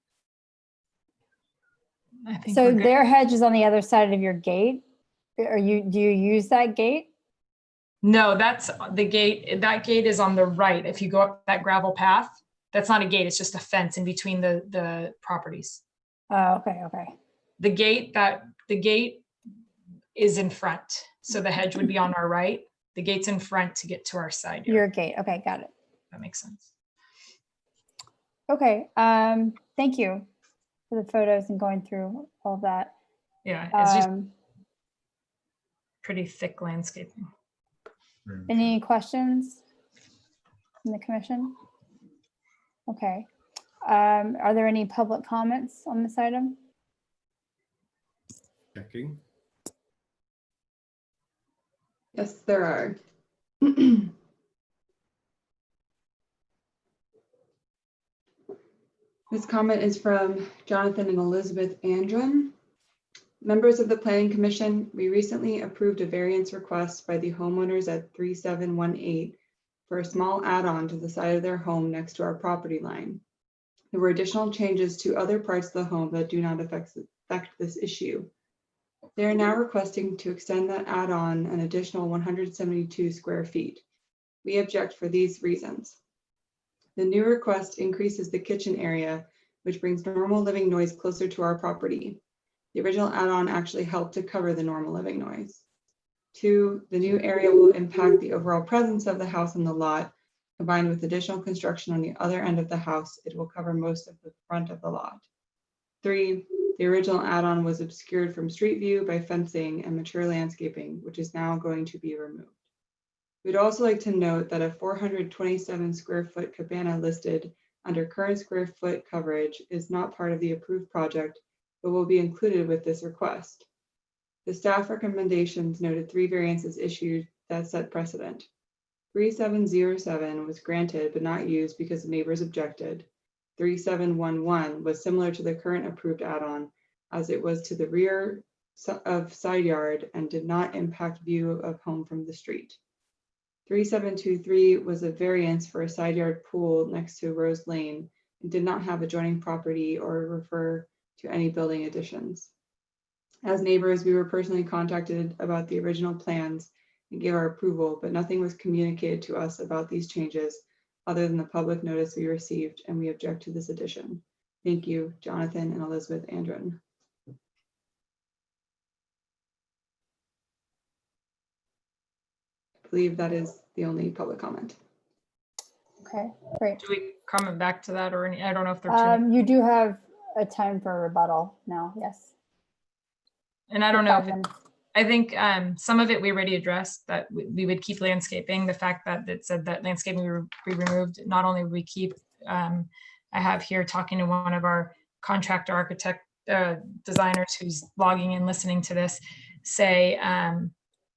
I think So we're good. their hedge is on the other side of your gate. Do you use that gate? No, that's the gate. That gate is on the right. If you go up that gravel path, that's not a gate. It's just a fence in between the properties. Oh, okay. The gate is in front. So the hedge would be on our right. The gate's in front to get to our side. Here. Your gate. Okay, got it. That makes sense. Okay. Thank you for the photos and going through all of that. Yeah, it's just pretty thick landscaping. Any questions from the commission? Okay. Are there any public comments on this item? Checking. Yes, there are. This comment is from Jonathan and Elizabeth Andron. Members of the Planning Commission, we recently approved a variance request by the homeowners at 3718 for a small add-on to the side of their home next to our property line. There were additional changes to other parts of the home that do not affect this issue. They are now requesting to extend that add-on an additional 172 square feet. We object for these reasons. The new request increases the kitchen area, which brings normal living noise closer to our property. The original add-on actually helped to cover the normal living noise. 2, the new area will impact the overall presence of the house on the lot. Combined with additional construction on the other end of the house, it will cover most of the front of the lot. 3, the original add-on was obscured from street view by fencing and mature landscaping, which is now going to be removed. We'd also like to note that a 427 square foot cabana listed under current square foot coverage is not part of the approved project, but will be included with this request. The staff recommendations noted 3 variances issued that set precedent. 3707 was granted but not used because the neighbors objected. 3711 was similar to the current approved add-on as it was to the rear of side yard and did not impact view of home from the street. 3723 was a variance for a side yard pool next to Rose Lane and did not have adjoining property or refer to any building additions. As neighbors, we were personally contacted about the original plans and gave our approval, but nothing was communicated to us about these changes other than the public notice we received, and we object to this addition. Thank you, Jonathan and Elizabeth Andron. I believe that is the only public comment. Okay, great. Do we comment back to that or any, I don't know if there are two. You do have a time for rebuttal now, yes. And I don't know, 5 if minutes. I think some of it we already addressed, that we would keep landscaping. The fact that it said that landscaping would be removed, not only would we keep, I have here talking to one of our contractor architect designers who's logging in, listening to this, say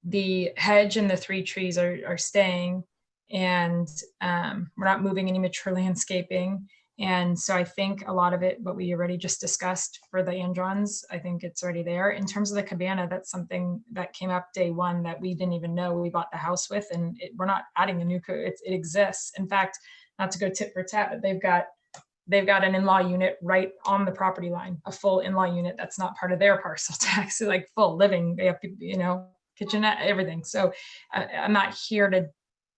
the hedge and the 3 trees are staying, and we're not moving any mature landscaping. And so I think a lot of it, what we already just discussed for the Androns, I think it's already there. In terms of the cabana, that's something that came up day one that we didn't even know we bought the house with, and we're not adding a new code. It exists. In fact, not to go tit for tat, but they've got an in-law unit right on the property line, a full in-law unit that's not part of their parcel tax, like full living. They have, you know, kitchenette, everything. So I'm not here to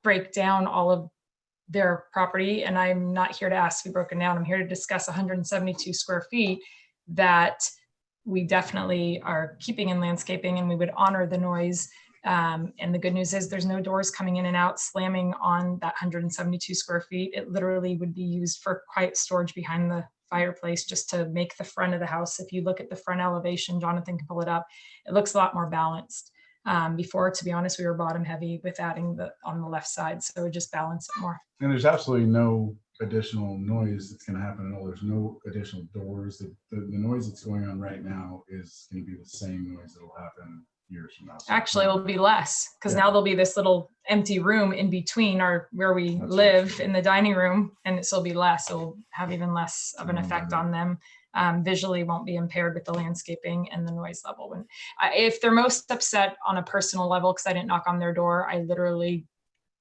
break down all of their property, and I'm not here to ask to be broken down. I'm here to discuss 172 square feet that we definitely are keeping in landscaping, and we would honor the noise. And the good news is there's no doors coming in and out slamming on that 172 square feet. It literally would be used for quiet storage behind the fireplace, just to make the front of the house. If you look at the front elevation, Jonathan can pull it up, it looks a lot more balanced. Before, to be honest, we were bottom heavy with adding on the left side, so just balance it more. And there's absolutely no additional noise that's going to happen at all. There's no additional doors. The noise that's going on right now is going to be the same noise that will happen years from now. So Actually, it'll be less, because Yeah. now there'll be this little empty room in between where we That's live in the dining room, and it'll be less. It'll have even less of an Mm-hmm. effect on them. Visually won't be impaired with the landscaping and the noise level. When if they're most upset on a personal level because I didn't knock on their door, I literally,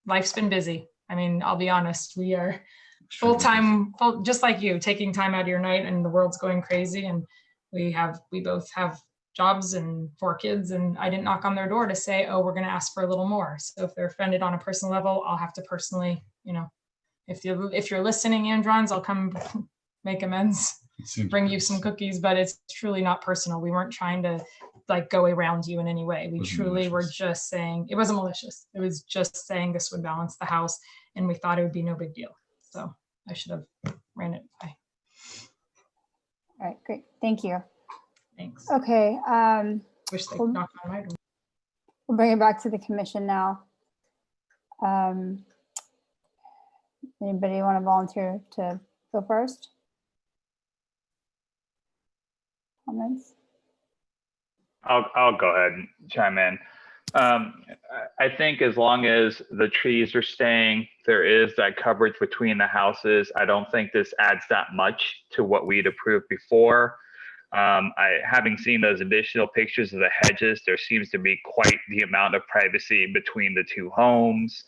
life's been busy. I mean, I'll be honest, we are full-time, just like you, taking time out of your night, and the world's going crazy, and we both have jobs and 4 kids, and I didn't knock on their door to say, oh, we're going to ask for a little more. So if they're offended on a personal level, I'll have to personally, you know, if you're listening, Androns, I'll come make amends, bring you some cookies, but it's truly not personal. We weren't trying to like go around you in any way. We truly were just saying, it wasn't malicious. It was just saying this would balance the house, and we thought it would be no big deal. So I should have ran it by. All right, great. Thank you. Thanks. Okay. Wish they We'll- knocked on my door. We'll bring it back to the commission now. Anybody want to volunteer to go first? Comments? I'll go ahead and chime in. I think as long as the trees are staying, there is that coverage between the houses. I don't think this adds that much to what we'd approved before. Having seen those additional pictures of the hedges, there seems to be quite the amount of privacy between the 2 homes.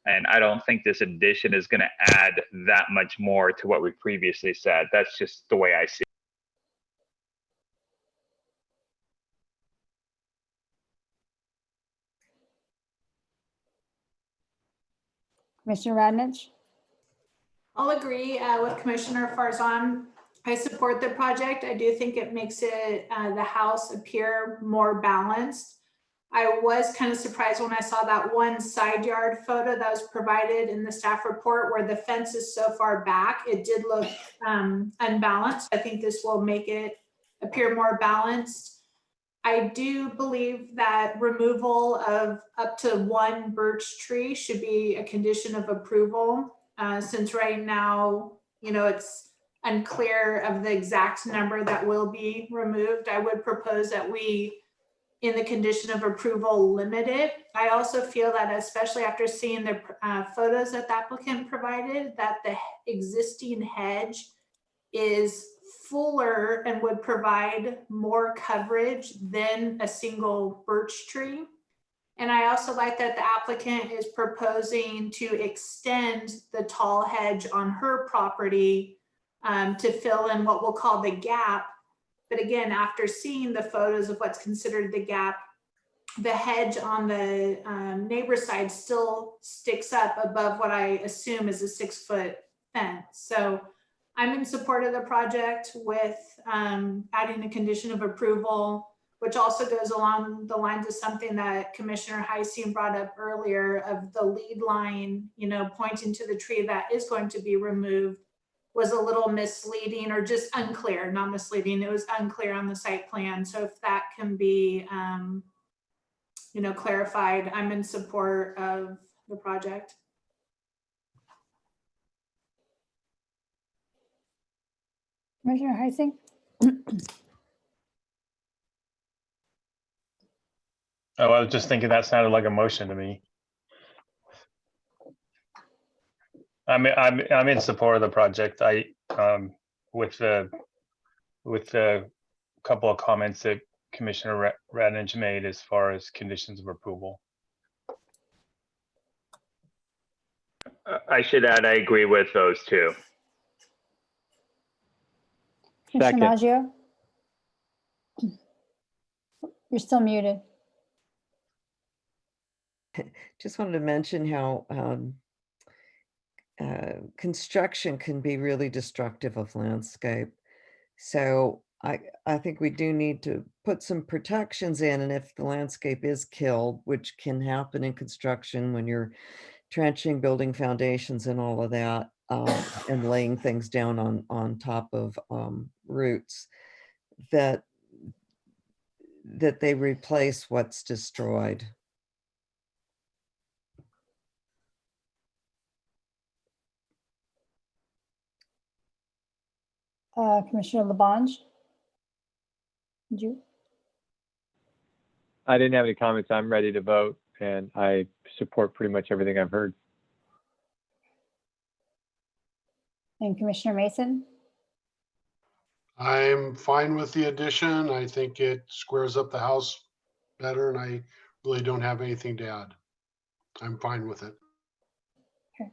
And I don't think this addition is going to add that much more to what we previously said. That's just the way I see it. Commissioner Radnich? I'll agree with Commissioner Farzan. I support the project. I do think it makes it the house appear more balanced. I was kind of surprised when I saw that one side yard photo that was provided in the staff report where the fence is so far back. It did look unbalanced. I think this will make it appear more balanced. I do believe that removal of up to 1 birch tree should be a condition of approval. Since right now, you know, it's unclear of the exact number that will be removed. I would propose that we, in the condition of approval, limit it. I also feel that, especially after seeing the photos that the applicant provided, that the existing hedge is fuller and would provide more coverage than a single birch tree. And I also like that the applicant is proposing to extend the tall hedge on her property to fill in what we'll call the gap But again, after seeing the photos of what's considered the gap, the hedge on the neighbor side still sticks up above what I assume is a 6-foot fence. So I'm in support of the project with adding a condition of approval, which also goes along the lines of something that Commissioner Heising brought up earlier of the lead line, you know, pointing to the tree that is going to be removed was a little misleading or just unclear, not misleading. It was unclear on the site plan. So if that can be, you know, clarified, I'm in support of the project. Commissioner Heising? Oh, I was just thinking that sounded like a motion to me. I'm in support of the project. With the couple of comments that Commissioner Radnich made as far as conditions of approval. I should add, I agree with those two. Commissioner Maggio? You're still muted. Just wanted to mention how construction can be really destructive of landscape. So I think we do need to put some protections in, and if the landscape is killed, which can happen in construction when you're trenching, building foundations and all of that, and laying things down on top of roots, that they replace what's destroyed. Commissioner Labange? Did you? I didn't have any comments. I'm ready to vote, and I support pretty much everything I've heard. And Commissioner Mason? I'm fine with the addition. I think it squares up the house better, and I really don't have anything to add. I'm fine with it. Okay.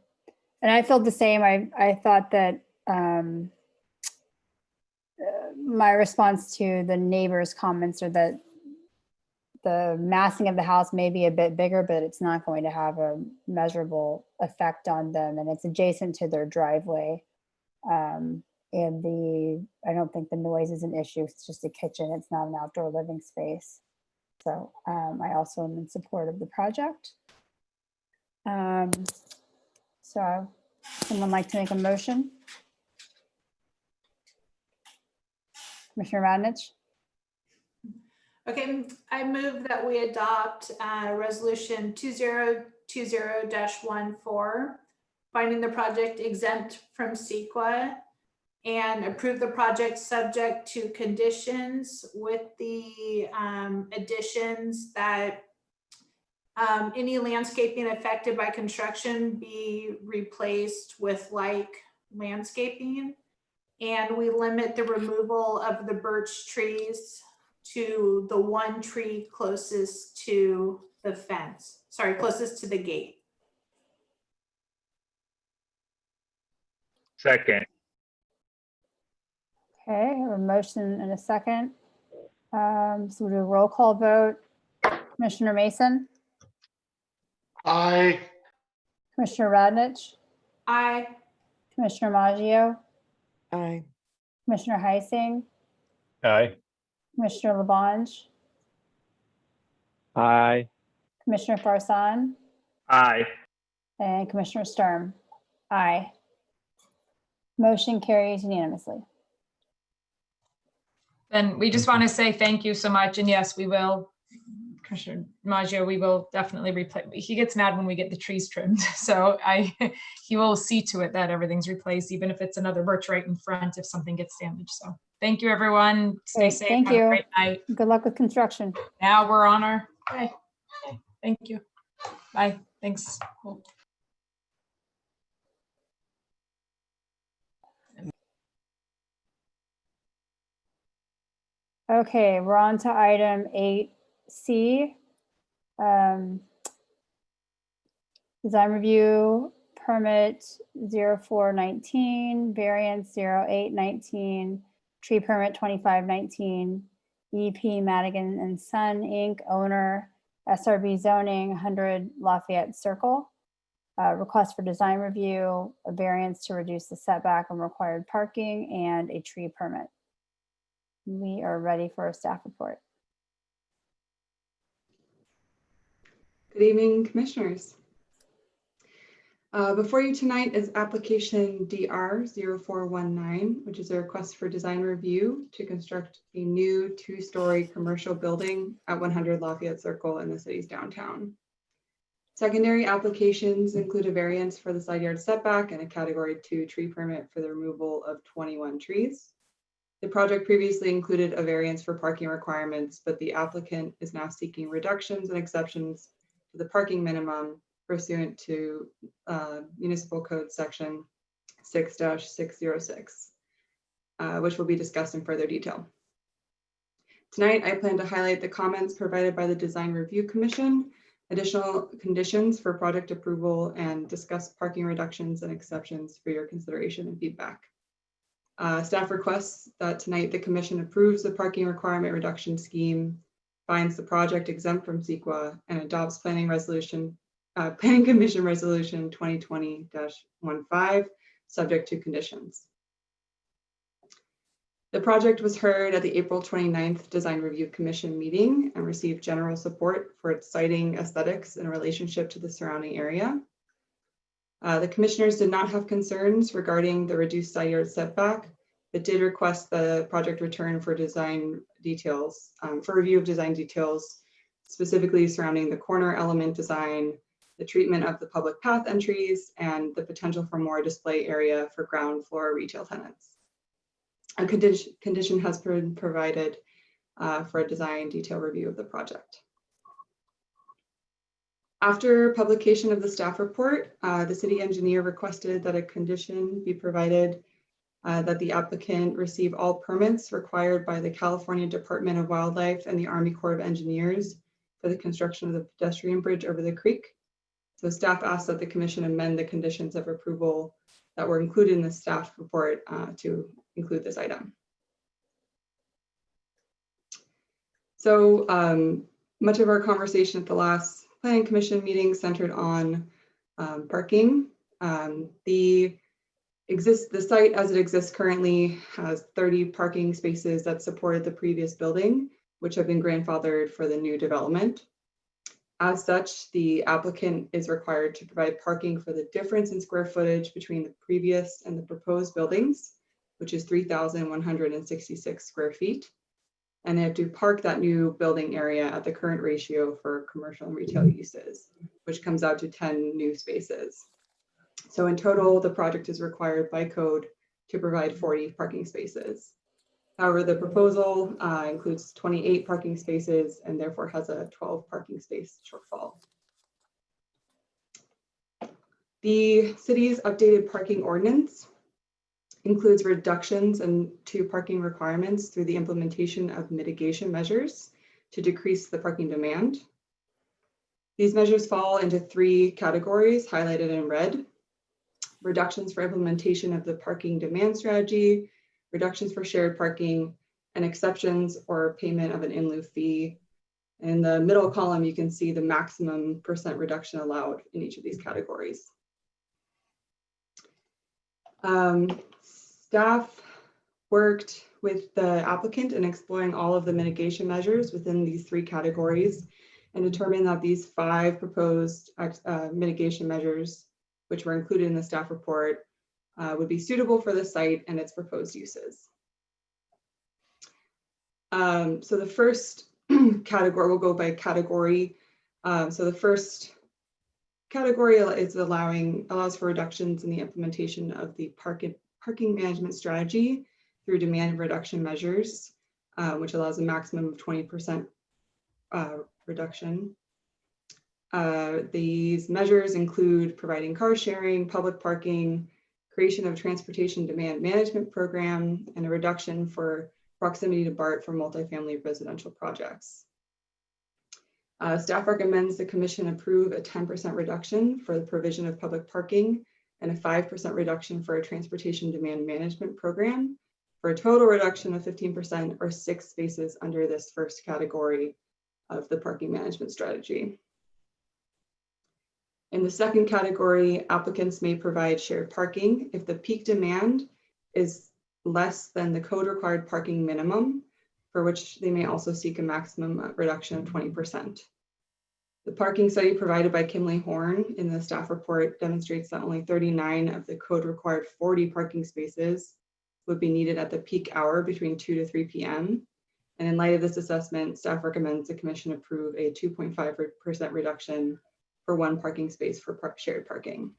And I felt the same. I thought that my response to the neighbor's comments are that the massing of the house may be a bit bigger, but it's not going to have a measurable effect on them, and it's adjacent to their driveway. And I don't think the noise is an issue. It's just a kitchen. It's not an outdoor living space. So I also am in support of the project. So someone like to make a motion? Commissioner Radnich? Okay, I move that we adopt resolution 2020-14, finding the project exempt from CEQA, and approve the project subject to conditions with the additions that any landscaping affected by construction be replaced with like landscaping. And we limit the removal of the birch trees to the one tree closest to the fence, sorry, closest to the gate. Second. Okay, I have a motion and a second. So we'll do a roll call vote. Commissioner Mason? Aye. Commissioner Radnich? Aye. Commissioner Maggio? Aye. Commissioner Heising? Aye. Commissioner Labange? Aye. Commissioner Farsan? Aye. And Commissioner Sturm? Aye. Motion carries unanimously. Then we just want to say thank you so much. And yes, we will, Commissioner Maggio, we will definitely replace. He gets mad when we get the trees trimmed. So he will see to it that everything's replaced, even if it's another birch right in front if something gets damaged. So thank you, everyone. Stay Great, safe. thank Have you. a great night. Good luck with construction. Now we're on our way. Okay, thank you. Bye. Thanks. Cool. Okay, we're on to item 8C. Design review permit 0419, variance 0819, tree permit 2519, EP Madigan and Son, Inc., owner, SRB zoning, 100 Lafayette Circle. Request for design review, a variance to reduce the setback on required parking, and a tree permit. We are ready for a staff report. Good evening, commissioners. Before you tonight is application DR 0419, which is a request for design review to construct a new 2-story commercial building at 100 Lafayette Circle in the city's downtown. Secondary applications include a variance for the side yard setback and a category 2 tree permit for the removal of 21 trees. The project previously included a variance for parking requirements, but the applicant is now seeking reductions and exceptions to the parking minimum pursuant to Municipal Code Section 6-606, which will be discussed in further detail. Tonight, I plan to highlight the comments provided by the Design Review Commission, additional conditions for project approval, and discuss parking reductions and exceptions for your consideration and feedback. Staff requests that tonight the Commission approves the parking requirement reduction scheme, finds the project exempt from CEQA, and adopts Planning Commission Resolution 2020-15, subject to conditions. The project was heard at the April 29th Design Review Commission meeting and received general support for its siting aesthetics in relationship to the surrounding area. The commissioners did not have concerns regarding the reduced side yard setback, but did request the project return for design details, for review of design details, specifically surrounding the corner element design, the treatment of the public path entries, and the potential for more display area for ground floor retail tenants. A condition has been provided for a design detail review of the project. After publication of the staff report, the city engineer requested that a condition be provided that the applicant receive all permits required by the California Department of Wildlife and the Army Corps of Engineers for the construction of the pedestrian bridge over the creek. So staff asked that the commission amend the conditions of approval that were included in the staff report to include this item. So much of our conversation at the last Planning Commission meeting centered on parking. The site as it exists currently has 30 parking spaces that supported the previous building, which have been grandfathered for the new development. As such, the applicant is required to provide parking for the difference in square footage between the previous and the proposed buildings, which is 3,166 square feet. And they have to park that new building area at the current ratio for commercial and retail uses, which comes out to 10 new spaces. So in total, the project is required by code to provide 40 parking spaces. However, the proposal includes 28 parking spaces and therefore has a 12 parking space shortfall. The city's updated parking ordinance includes reductions to parking requirements through the implementation of mitigation measures to decrease the parking demand. These measures fall into 3 categories highlighted in red: reductions for implementation of the parking demand strategy, reductions for shared parking, and exceptions or payment of an in lieu fee. In the middle column, you can see the maximum % reduction allowed in each of these categories. Staff worked with the applicant in exploring all of the mitigation measures within these 3 categories and determined that these 5 proposed mitigation measures, which were included in the staff report, would be suitable for the site and its proposed uses. So the first category, we'll go by category. So the first category is allows for reductions in the implementation of the parking management strategy through demand reduction measures, which allows a maximum of 20% reduction. These measures include providing car sharing, public parking, creation of a transportation demand management program, and a reduction for proximity to BART for multifamily residential projects. Staff recommends the commission approve a 10% reduction for the provision of public parking and a 5% reduction for a transportation demand management program for a total reduction of 15% or 6 spaces under this first category of the parking management strategy. In the second category, applicants may provide shared parking if the peak demand is less than the code required parking minimum, for which they may also seek a maximum reduction of 20%. The parking study provided by Kimley Horn in the staff report demonstrates that only 39 of the code required 40 parking spaces would be needed at the peak hour between 2 to 3 p.m. And in light of this assessment, staff recommends the commission approve a 2.5% reduction for 1 parking space for shared parking.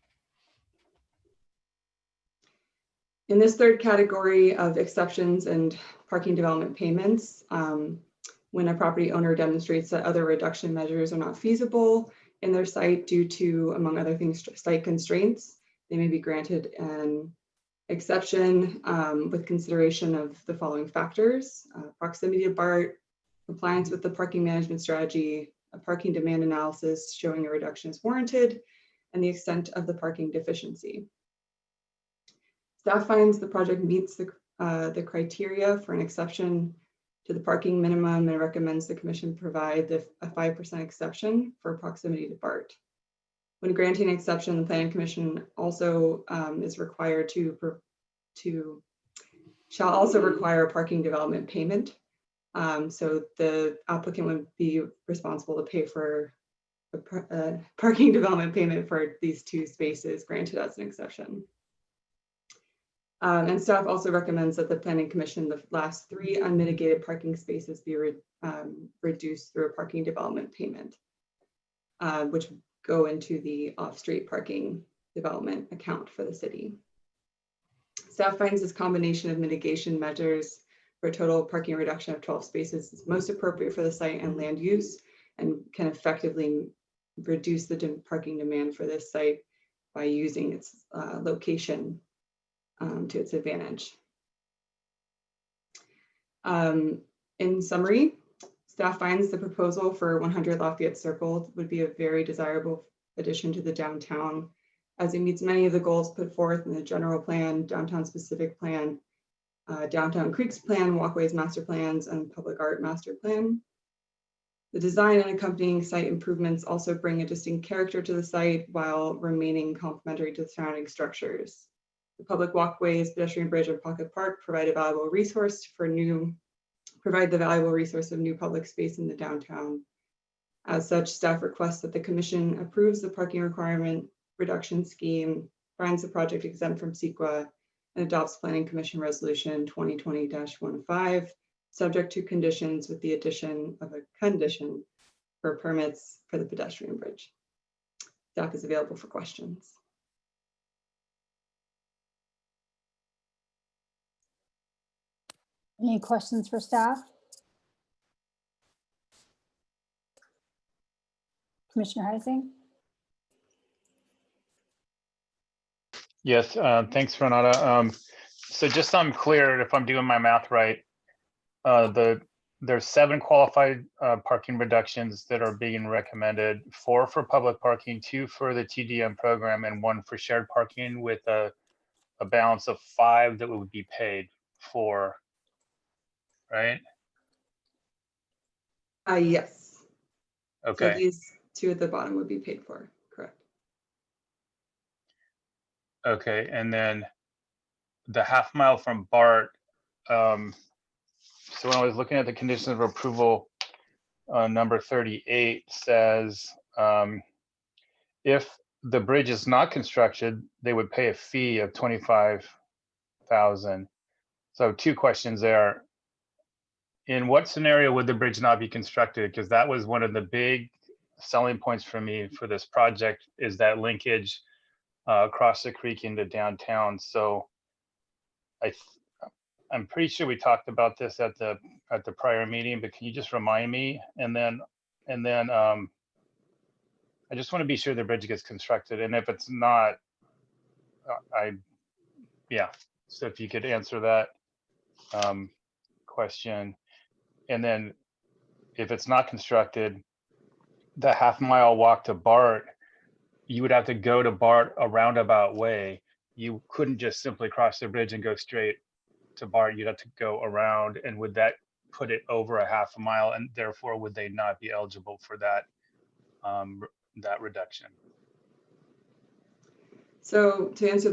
In this third category of exceptions and parking development payments, when a property owner demonstrates that other reduction measures are not feasible in their site due to, among other things, site constraints, they may be granted an exception with consideration of the following factors: proximity to BART, compliance with the parking management strategy, a parking demand analysis showing a reduction is warranted, and the extent of the parking deficiency. Staff finds the project meets the criteria for an exception to the parking minimum and recommends the commission provide a 5% exception for proximity to BART. When granting an exception, the planning commission also is required shall also require a parking development payment. So the applicant would be responsible to pay for a parking development payment for these 2 spaces granted as an exception. And staff also recommends that the planning commission, the last 3 unmitigated parking spaces be reduced through a parking development payment, which go into the off-street parking development account for the city. Staff finds this combination of mitigation measures for a total parking reduction of 12 spaces is most appropriate for the site and land use, and can effectively reduce the parking demand for this site by using its location to its advantage. In summary, staff finds the proposal for 100 Lafayette Circle would be a very desirable addition to the downtown, as it meets many of the goals put forth in the general plan, downtown specific plan, downtown creeks plan, walkways master plans, and public art master plan. The design and accompanying site improvements also bring a distinct character to the site while remaining complementary to the surrounding structures. The public walkways, pedestrian bridge, and pocket park provide the valuable resource of new public space in the downtown. As such, staff requests that the commission approves the parking requirement reduction scheme, finds the project exempt from CEQA, and adopts Planning Commission Resolution 2020-15, subject to conditions with the addition of a condition for permits for the pedestrian bridge. Staff is available for questions. Any questions for staff? Commissioner Heising? Yes, thanks, Renata. So just so I'm clear, if I'm doing my math right, there's 7 qualified parking reductions that are being recommended, 4 for public parking, 2 for the TDM program, and 1 for shared parking, with a balance of 5 that would be paid for, right? Yes. Okay. So these 2 at the bottom would be paid for, correct? Okay, and then the half mile from BART. So when I was looking at the conditions of approval, number 38 says, if the bridge is not constructed, they would pay a fee of $25,000. So 2 questions there. In what scenario would the bridge not be constructed? Because that was one of the big selling points for me for this project, is that linkage across the creek into downtown. So I'm pretty sure we talked about this at the prior meeting, but can you just remind me? And then I just want to be sure the bridge gets constructed. And if it's not, yeah. So if you could answer that question. And then if it's not constructed, the half mile walk to BART, you would have to go to BART a roundabout way. You couldn't just simply cross the bridge and go straight to BART, you'd have to go around, and would that put it over a half a mile, and therefore would they not be eligible for that, that reduction? So to answer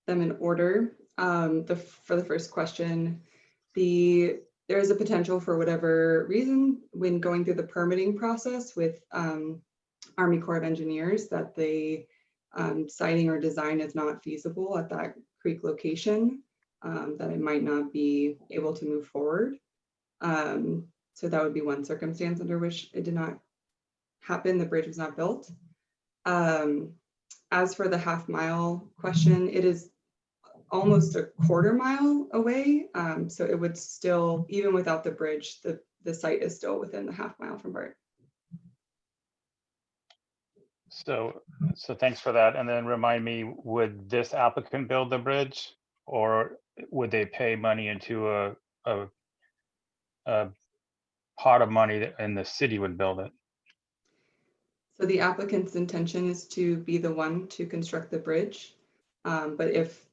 them in order, for the first question, there is a potential for whatever reason when going through the permitting process with Army Corps of Engineers that the siting or design is not feasible at that creek location, that it might not be able to move forward. So that would be one circumstance under which it did not happen. The bridge was not built. As for the half mile question, it is almost a quarter mile away. So it would still, even without the bridge, the site is still within the half mile from BART. So thanks for that. And then remind me, would this applicant build the bridge, or would they pay money into a pot of money and the city would build it? So the applicant's intention is to be the one to construct the bridge. But if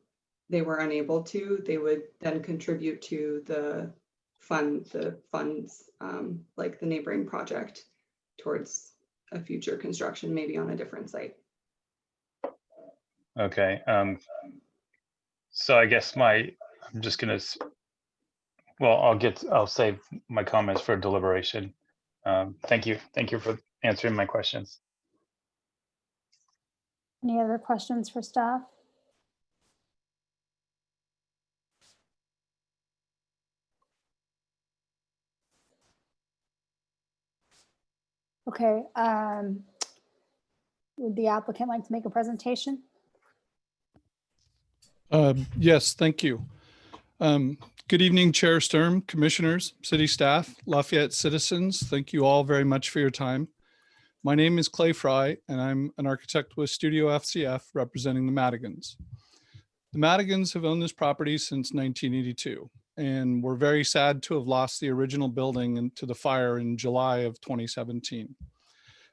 they were unable to, they would then contribute to the funds, like the neighboring project, towards a future construction, maybe on a different site. Okay. So I guess I'm just gonna, well, I'll save my comments for deliberation. Thank you for answering my questions. Any other questions for staff? Okay, would the applicant like to make a presentation? Yes, thank you. Good evening, Chair Sturm, commissioners, city staff, Lafayette citizens. Thank you all very much for your time. My name is Clay Fry, and I'm an architect with Studio FCF representing the Madigans. The Madigans have owned this property since 1982, and we're very sad to have lost the original building to the fire in July of 2017.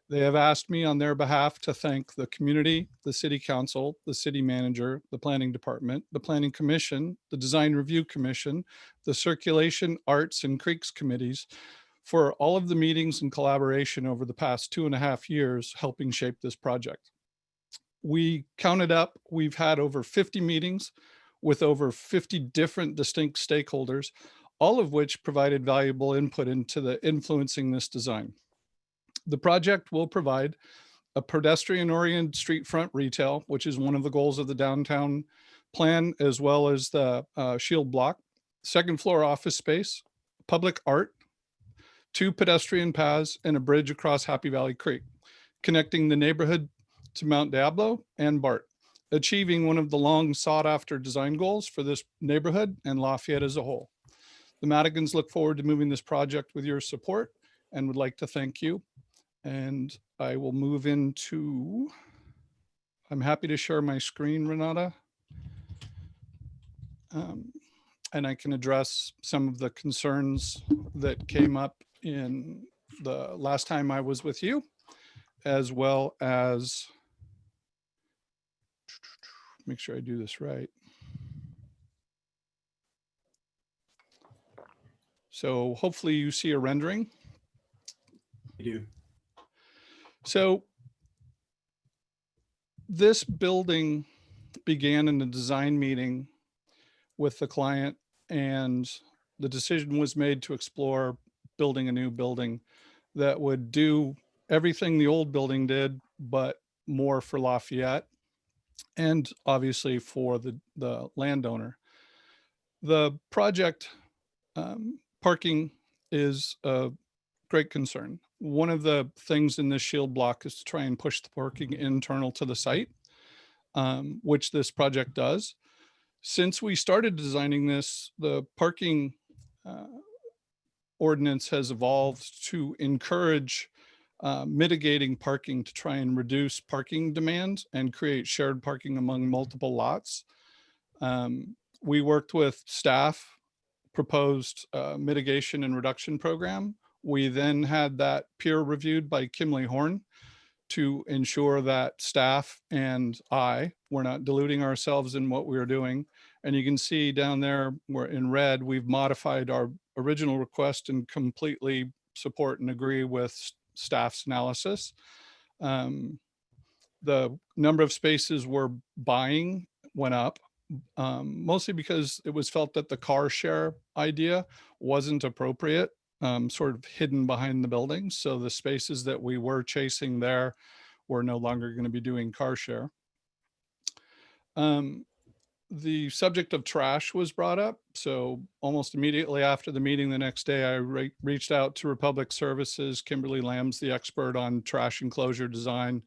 They have asked me on their behalf to thank the community, the city council, the city manager, the planning department, the planning commission, the design review commission, the circulation, arts, and creeks committees for all of the meetings and collaboration over the past 2.5 years helping shape this project. We counted up, we've had over 50 meetings with over 50 different distinct stakeholders, all of which provided valuable input into the influencing this design. The project will provide a pedestrian-oriented street front retail, which is one of the goals of the downtown plan, as well as the shield block, second floor office space, public art, 2 pedestrian paths, and a bridge across Happy Valley Creek, connecting the neighborhood to Mount Diablo and BART, achieving one of the long sought after design goals for this neighborhood and Lafayette as a whole. The Madigans look forward to moving this project with your support and would like to thank you. And I will move into, I'm happy to share my screen, Renata. And I can address some of the concerns that came up in the last time I was with you, as well as, make sure I do this right. So hopefully you see a rendering. You do. So this building began in a design meeting with the client, and the decision was made to explore building a new building that would do everything the old building did, but more for Lafayette and obviously for the landowner. The project parking is a great concern. One of the things in this shield block is to try and push the parking internal to the site, which this project does. Since we started designing this, the parking ordinance has evolved to encourage mitigating parking to try and reduce parking demand and create shared parking among multiple lots. We worked with staff, proposed mitigation and reduction program. We then had that peer reviewed by Kimley Horn to ensure that staff and I were not diluting ourselves in what we were doing. And you can see down there where in red, we've modified our original request and completely support and agree with staff's analysis. The number of spaces we're buying went up, mostly because it was felt that the car share idea wasn't appropriate, sort of hidden behind the buildings. So the spaces that we were chasing there were no longer going to be doing car share. The subject of trash was brought up. So almost immediately after the meeting the next day, I reached out to Republic Services. Kimberly Lamb's the expert on trash enclosure design.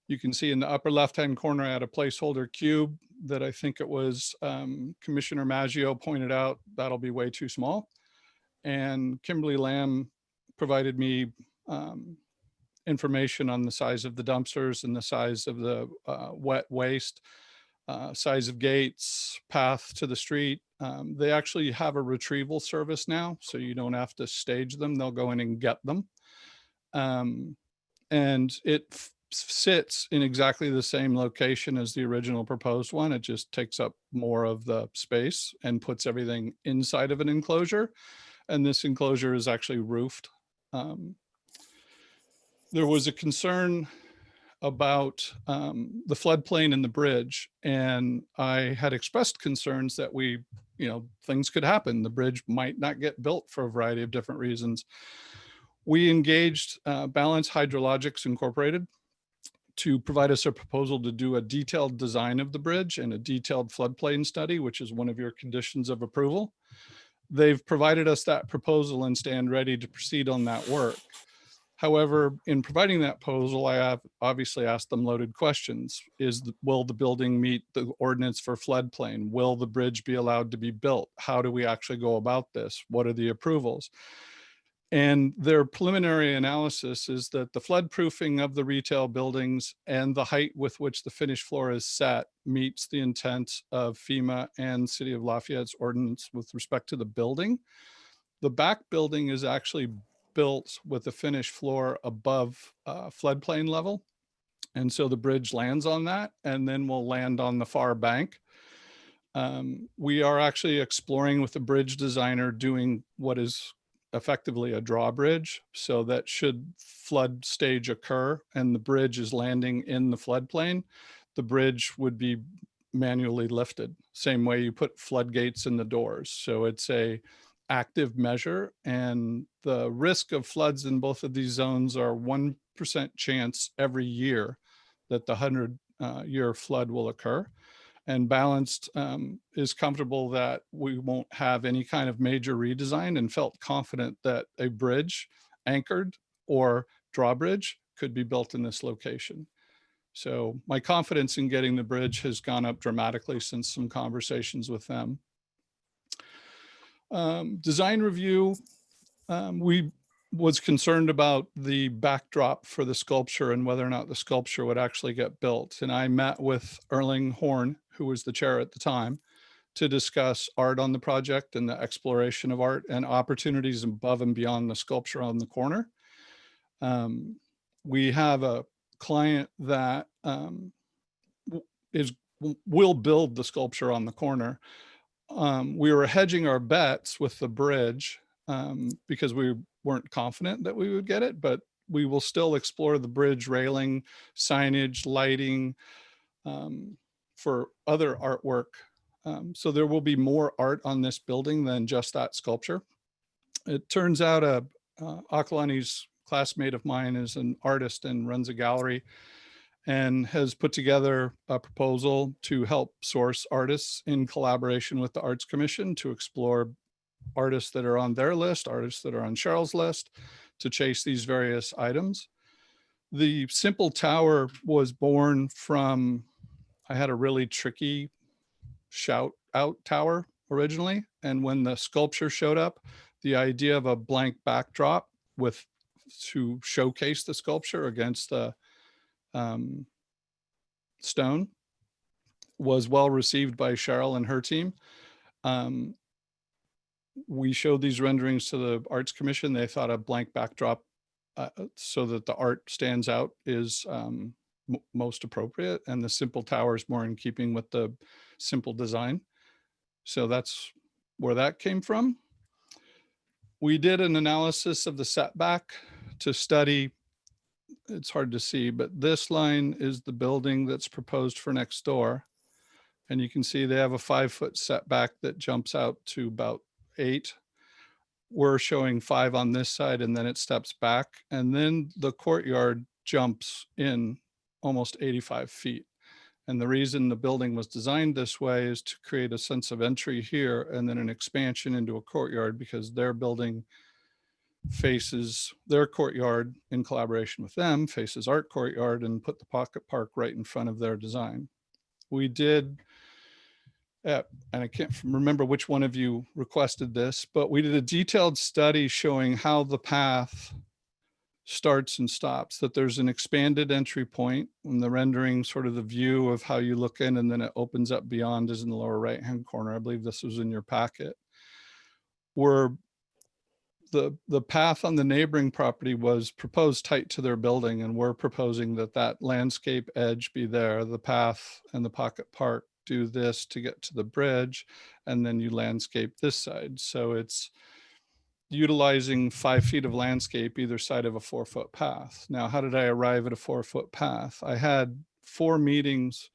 You can see in the upper left-hand corner, I had a placeholder cube that I think it was Commissioner Maggio pointed out, that'll be way too small. And Kimberly Lamb provided me information on the size of the dumpsters and the size of the wet waste, size of gates, path to the street. They actually have a retrieval service now, so you don't have to stage them. They'll go in and get them. And it sits in exactly the same location as the original proposed one. It just takes up more of the space and puts everything inside of an enclosure. And this enclosure is actually roofed. There was a concern about the floodplain and the bridge. And I had expressed concerns that things could happen. The bridge might not get built for a variety of different reasons. We engaged Balance Hydrologics Incorporated to provide us a proposal to do a detailed design of the bridge and a detailed floodplain study, which is one of your conditions of approval. They've provided us that proposal and stand ready to proceed on that work. However, in providing that proposal, I have obviously asked them loaded questions. Will the building meet the ordinance for floodplain? Will the bridge be allowed to be built? How do we actually go about this? What are the approvals? And their preliminary analysis is that the floodproofing of the retail buildings and the height with which the finished floor is set meets the intent of FEMA and City of Lafayette's ordinance with respect to the building. The back building is actually built with the finished floor above floodplain level. And so the bridge lands on that and then will land on the far bank. We are actually exploring with the bridge designer doing what is effectively a drawbridge, so that should flood stage occur and the bridge is landing in the floodplain, the bridge would be manually lifted. Same way you put floodgates in the doors. So it's a active measure, and the risk of floods in both of these zones are 1% chance every year that the 100-year flood will occur. And Balanced is comfortable that we won't have any kind of major redesign, and felt confident that a bridge, anchored or drawbridge, could be built in this location. So my confidence in getting the bridge has gone up dramatically since some conversations with them. Design review, we was concerned about the backdrop for the sculpture and whether or not the sculpture would actually get built. And I met with Erling Horn, who was the chair at the time, to discuss art on the project and the exploration of art and opportunities above and beyond the sculpture on the corner. We have a client that will build the sculpture on the corner. We were hedging our bets with the bridge because we weren't confident that we would get it, but we will still explore the bridge railing, signage, lighting for other artwork. So there will be more art on this building than just that sculpture. It turns out Akalani's classmate of mine is an artist and runs a gallery and has put together a proposal to help source artists in collaboration with the Arts Commission to explore artists that are on their list, artists that are on Cheryl's list, to chase these various items. The simple tower was born from, I had a really tricky shout out tower originally. And when the sculpture showed up, the idea of a blank backdrop to showcase the sculpture against the stone was well received by Cheryl and her team. We showed these renderings to the Arts Commission. They thought a blank backdrop so that the art stands out is most appropriate, and the simple tower is more in keeping with the simple design. So that's where that came from. We did an analysis of the setback to study, it's hard to see, but this line is the building that's proposed for next door. And you can see they have a 5-foot setback that jumps out to about 8. We're showing 5 on this side, and then it steps back. And then the courtyard jumps in almost 85 feet. And the reason the building was designed this way is to create a sense of entry here and then an expansion into a courtyard, because their building faces their courtyard in collaboration with them, faces our courtyard, and put the pocket park right in front of their design. We did, and I can't remember which one of you requested this, but we did a detailed study showing how the path starts and stops, that there's an expanded entry point in the rendering, sort of the view of how you look in, and then it opens up beyond is in the lower right-hand corner. I believe this was in your packet. Where the path on the neighboring property was proposed tight to their building, and we're proposing that that landscape edge be there. The path and the pocket park do this to get to the bridge, and then you landscape this side. So it's utilizing 5 feet of landscape either side of a 4-foot path. Now, how did I arrive at a 4-foot path? I had 4 meetings,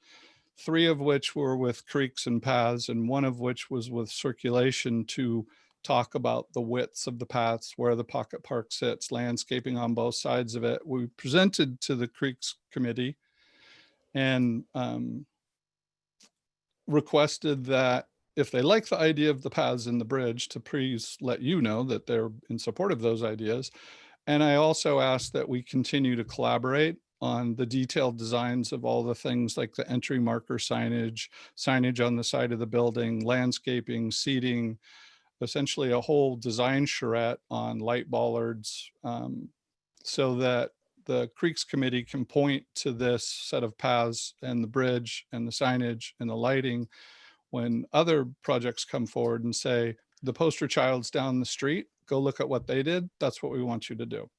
3 of which were with creeks and paths, and 1 of which was with circulation to talk about the widths of the paths, where the pocket park sits, landscaping on both sides of it. We presented to the Creeks Committee and requested that if they like the idea of the paths and the bridge, to please let you know that they're in support of those ideas. And I also asked that we continue to collaborate on the detailed designs of all the things like the entry marker signage, signage on the side of the building, landscaping, seating, essentially a whole design charrette on light bollards, so that the Creeks Committee can point to this set of paths and the bridge and the signage and the lighting when other projects come forward and say, the poster child's down the street, go look at what they did. That's what we want you to do.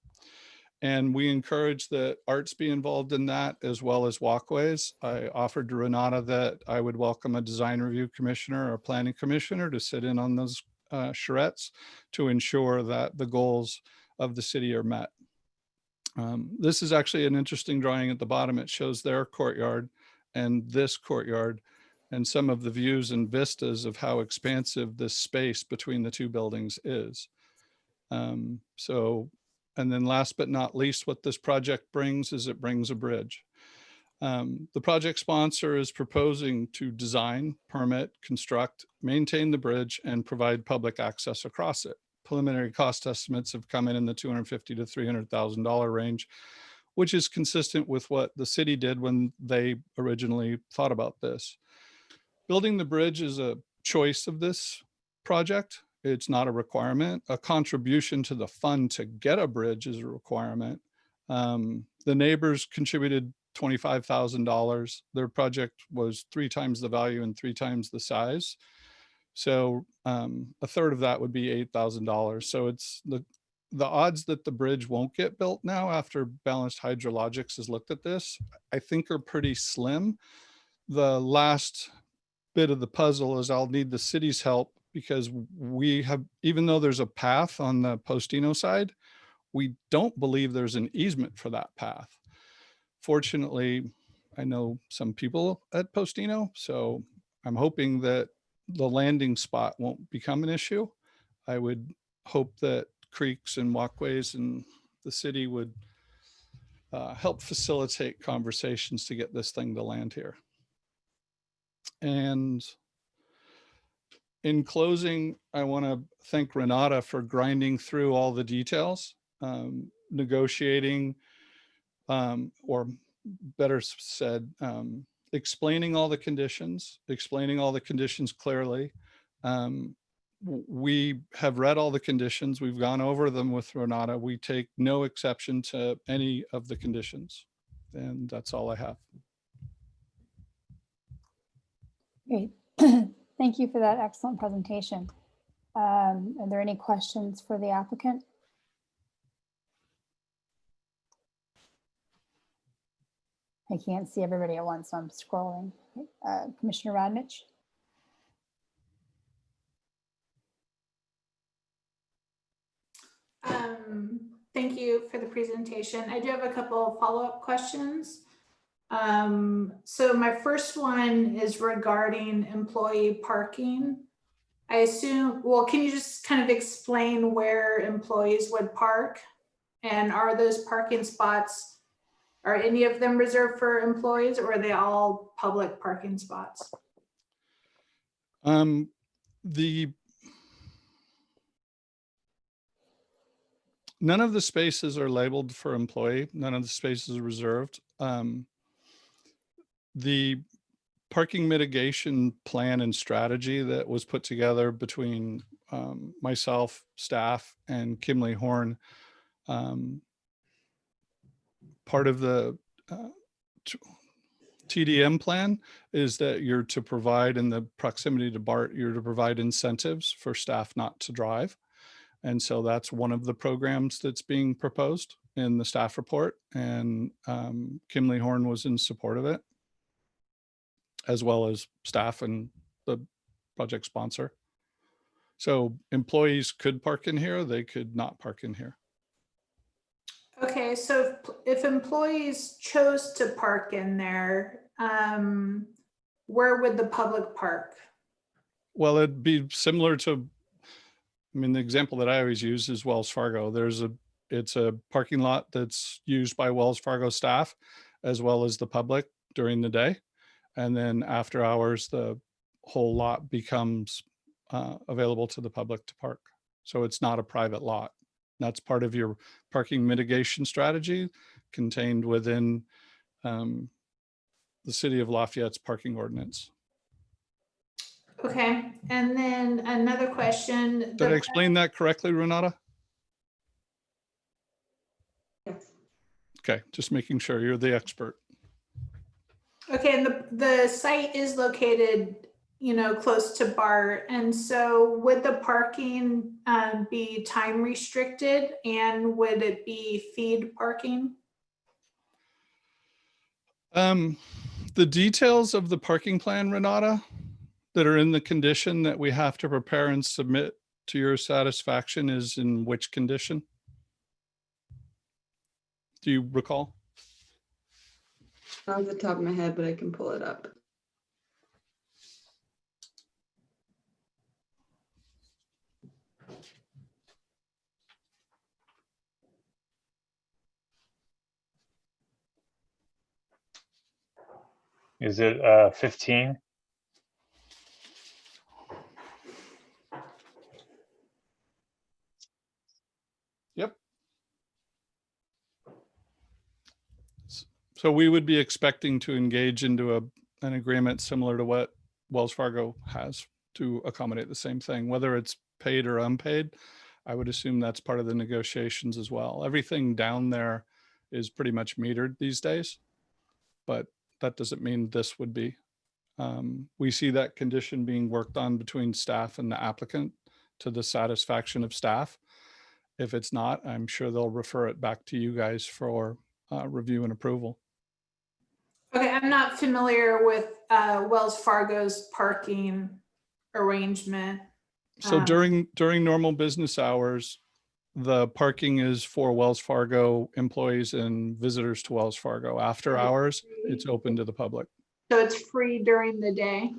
And we encourage that arts be involved in that, as well as walkways. I offered to Renata that I would welcome a design review commissioner or a planning commissioner to sit in on those charrettes to ensure that the goals of the city are met. This is actually an interesting drawing at the bottom. It shows their courtyard and this courtyard and some of the views and vistas of how expansive this space between the 2 buildings is. And then last but not least, what this project brings is it brings a bridge. The project sponsor is proposing to design, permit, construct, maintain the bridge, and provide public access across it. Preliminary cost estimates have come in the $250,000 to $300,000 range, which is consistent with what the city did when they originally thought about this. Building the bridge is a choice of this project. It's not a requirement. A contribution to the fund to get a bridge is a requirement. The neighbors contributed $25,000. Their project was 3 times the value and 3 times the size. So a third of that would be $8,000. So it's the odds that the bridge won't get built now after Balanced Hydrologics has looked at this, I think are pretty slim. The last bit of the puzzle is I'll need the city's help, because we have, even though there's a path on the Postino side, we don't believe there's an easement for that path. Fortunately, I know some people at Postino, so I'm hoping that the landing spot won't become an issue. I would hope that creeks and walkways and the city would help facilitate conversations to get this thing to land here. And in closing, I want to thank Renata for grinding through all the details, negotiating, or better said, explaining all the conditions clearly. We have read all the conditions. We've gone over them with Renata. We take no exception to any of the conditions. And that's all I have. Great. Thank you for that excellent presentation. Are there any questions for the applicant? I can't see everybody at once, so I'm scrolling. Commissioner Radnich? Thank you for the presentation. I do have a couple of follow-up questions. So my first one is regarding employee parking. I assume, well, can you just kind of explain where employees would park? And are those parking spots, are any of them reserved for employees, or are they all public parking spots? None of the spaces are labeled for employee. None of the spaces are reserved. The parking mitigation plan and strategy that was put together between myself, staff, and Kimley Horn, part of the TDM plan is that you're to provide, in the proximity to BART, you're to provide incentives for staff not to drive. And so that's one of the programs that's being proposed in the staff report. And Kimley Horn was in support of it, as well as staff and the project sponsor. So employees could park in here, they could not park in here. Okay, so if employees chose to park in there, where would the public park? Well, it'd be similar to, I mean, the example that I always use is Wells Fargo. It's a parking lot that's used by Wells Fargo staff as well as the public during the day. And then after hours, the whole lot becomes available to the public to park. So it's not a private lot. That's part of your parking mitigation strategy contained within the City of Lafayette's parking ordinance. Okay, and then another question. Did I explain that correctly, Renata? Yes. Okay, just making sure you're the expert. Okay, and the site is located, you know, close to BART. And so would the parking be time restricted, and would it be feed parking? The details of the parking plan, Renata, that are in the condition that we have to prepare and submit to your satisfaction is in which condition? Do you recall? Not off the top of my head, but I can pull it up. Is it 15? Yep. So we would be expecting to engage into an agreement similar to what Wells Fargo has to accommodate the same thing, whether it's paid or unpaid. I would assume that's part of the negotiations as well. Everything down there is pretty much metered these days, but that doesn't mean this would be. We see that condition being worked on between staff and the applicant to the satisfaction of staff. If it's not, I'm sure they'll refer it back to you guys for review and approval. Okay, I'm not familiar with Wells Fargo's parking arrangement. So during normal business hours, the parking is for Wells Fargo employees and visitors to Wells Fargo. After hours, it's open to the public. So it's free during the day?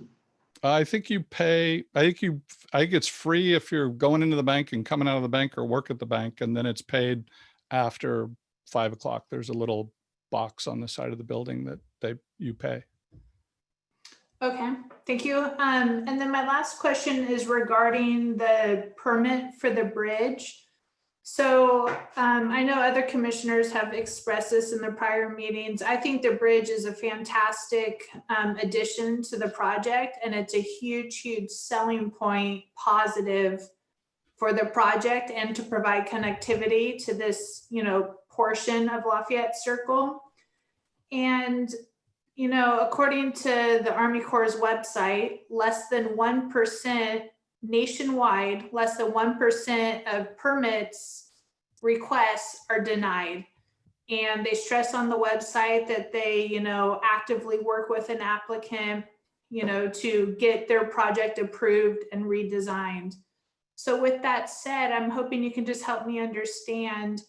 I think you pay, I think it's free if you're going into the bank and coming out of the bank or work at the bank, and then it's paid after 5 o'clock. There's a little box on the side of the building that you pay. Okay, thank you. And then my last question is regarding the permit for the bridge. So I know other commissioners have expressed this in their prior meetings. I think the bridge is a fantastic addition to the project, and it's a huge, huge selling point, positive for the project and to provide connectivity to this, you know, portion of Lafayette Circle. And, you know, according to the Army Corps' website, less than 1% nationwide, less than 1% of permits requests are denied. And they stress on the website that they, you know, actively work with an applicant, you know, to get their project approved and redesigned. So with that said, I'm hoping you can just help me understand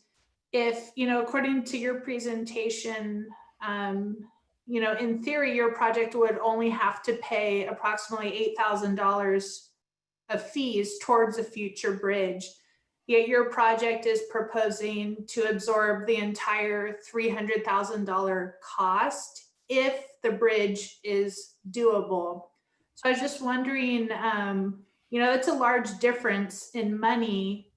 if, according to your presentation, in theory, your project would only have to pay approximately $8,000 of fees towards a future bridge. Yet your project is proposing to absorb the entire $300,000 cost if the bridge is doable. So I was just wondering, that's a large difference in money.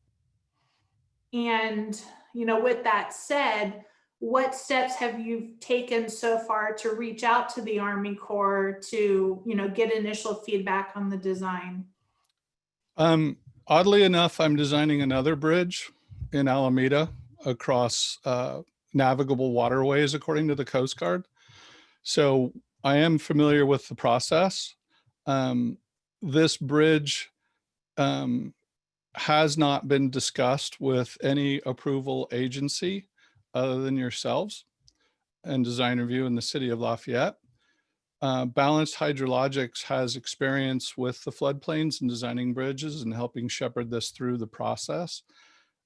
And, with that said, what steps have you taken so far to reach out to the Army Corps to, get initial feedback on the design? Oddly enough, I'm designing another bridge in Alameda across navigable waterways, according to the Coast Guard. So I am familiar with the process. This bridge has not been discussed with any approval agency other than yourselves and Design Review in the city of Lafayette. Balanced Hydrologics has experience with the floodplains and designing bridges and helping shepherd this through the process.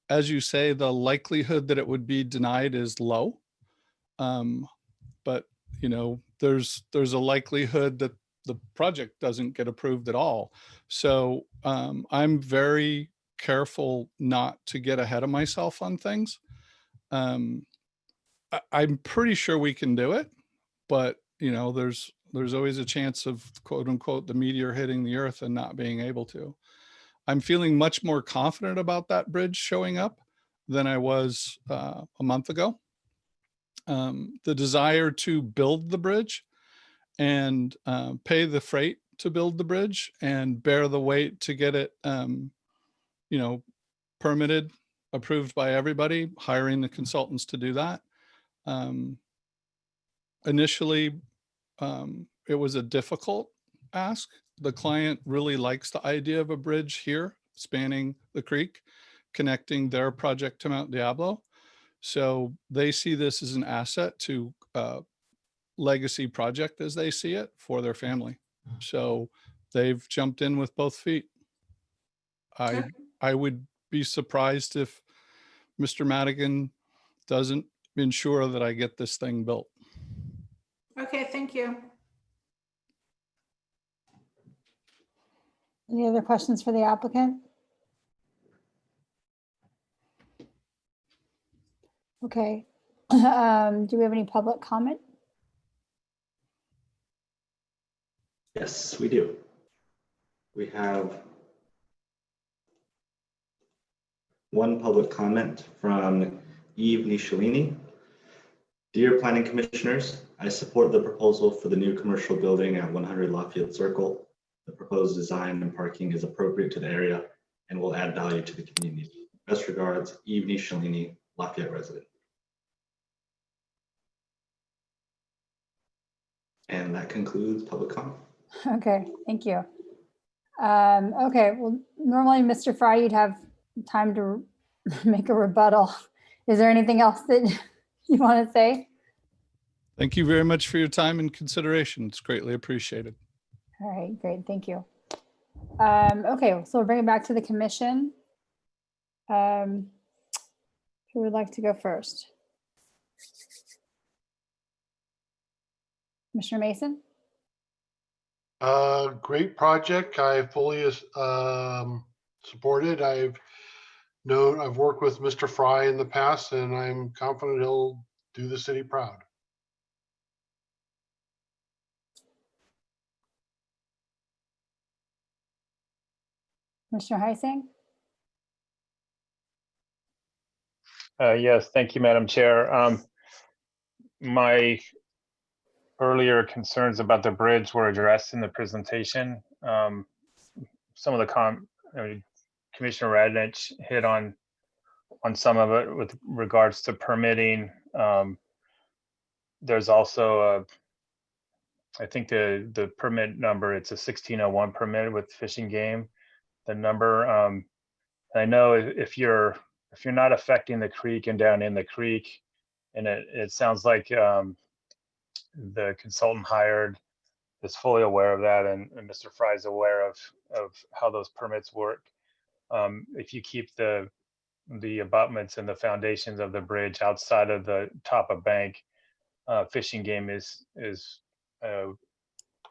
As you say, the likelihood that it would be denied is low. But there's a likelihood that the project doesn't get approved at all. So I'm very careful not to get ahead of myself on things. I'm pretty sure we can do it, but there's always a chance of quote unquote the meteor hitting the earth and not being able to. I'm feeling much more confident about that bridge showing up than I was a month ago. The desire to build the bridge and pay the freight to build the bridge and bear the weight to get it, permitted, approved by everybody, hiring the consultants to do that. Initially, it was a difficult ask. The client really likes the idea of a bridge here spanning the creek, connecting their project to Mount Diablo. So they see this as an asset to legacy project as they see it for their family. So they've jumped in with both feet. I would be surprised if Mr. Madigan doesn't ensure that I get this thing built. Okay, thank you. Any other questions for the applicant? Okay. Do we have any public comment? Yes, we do. We have one public comment from Eve Nishalini. Dear Planning Commissioners, I support the proposal for the new commercial building at 100 Lafayette Circle. The proposed design and parking is appropriate to the area and will add value to the community. Best regards, Eve Nishalini, Lafayette resident. And that concludes public comment. Okay, thank you. Okay, well, normally, Mr. Fry, you'd have time to make a rebuttal. Is there anything else that you want to say? Thank you very much for your time and consideration. It's greatly appreciated. All right, great, thank you. Okay, so we'll bring it back to the commission. Who would like to go first? Commissioner Mason? Great project. I fully support it. I've worked with Mr. Fry in the past, and I'm confident he'll do the city proud. Commissioner Heising? Yes, thank you, Madam Chair. My earlier concerns about the bridge were addressed in the presentation. Some of the Commissioner Radnich hit on some of it with regards to permitting. There's also I think the permit number, it's a 1601 permit with Fish and Game. The number, I know if you're not affecting the creek and down in the creek, and it sounds like the consultant hired is fully aware of that, and Mr. Fry is aware of how those permits work. if you keep the abutments and the foundations of the bridge outside of the top of bank, fishing game is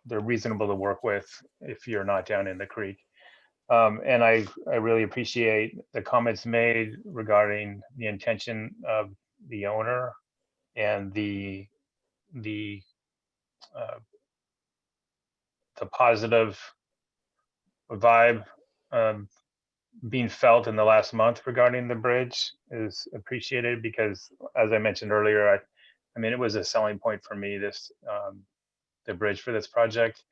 they're reasonable to work with if you're not down in the creek. And I really appreciate the comments made regarding the intention of the owner and the positive vibe being felt in the last month regarding the bridge is appreciated, because as I mentioned earlier, I mean, it was a selling point for me, this the bridge for this project.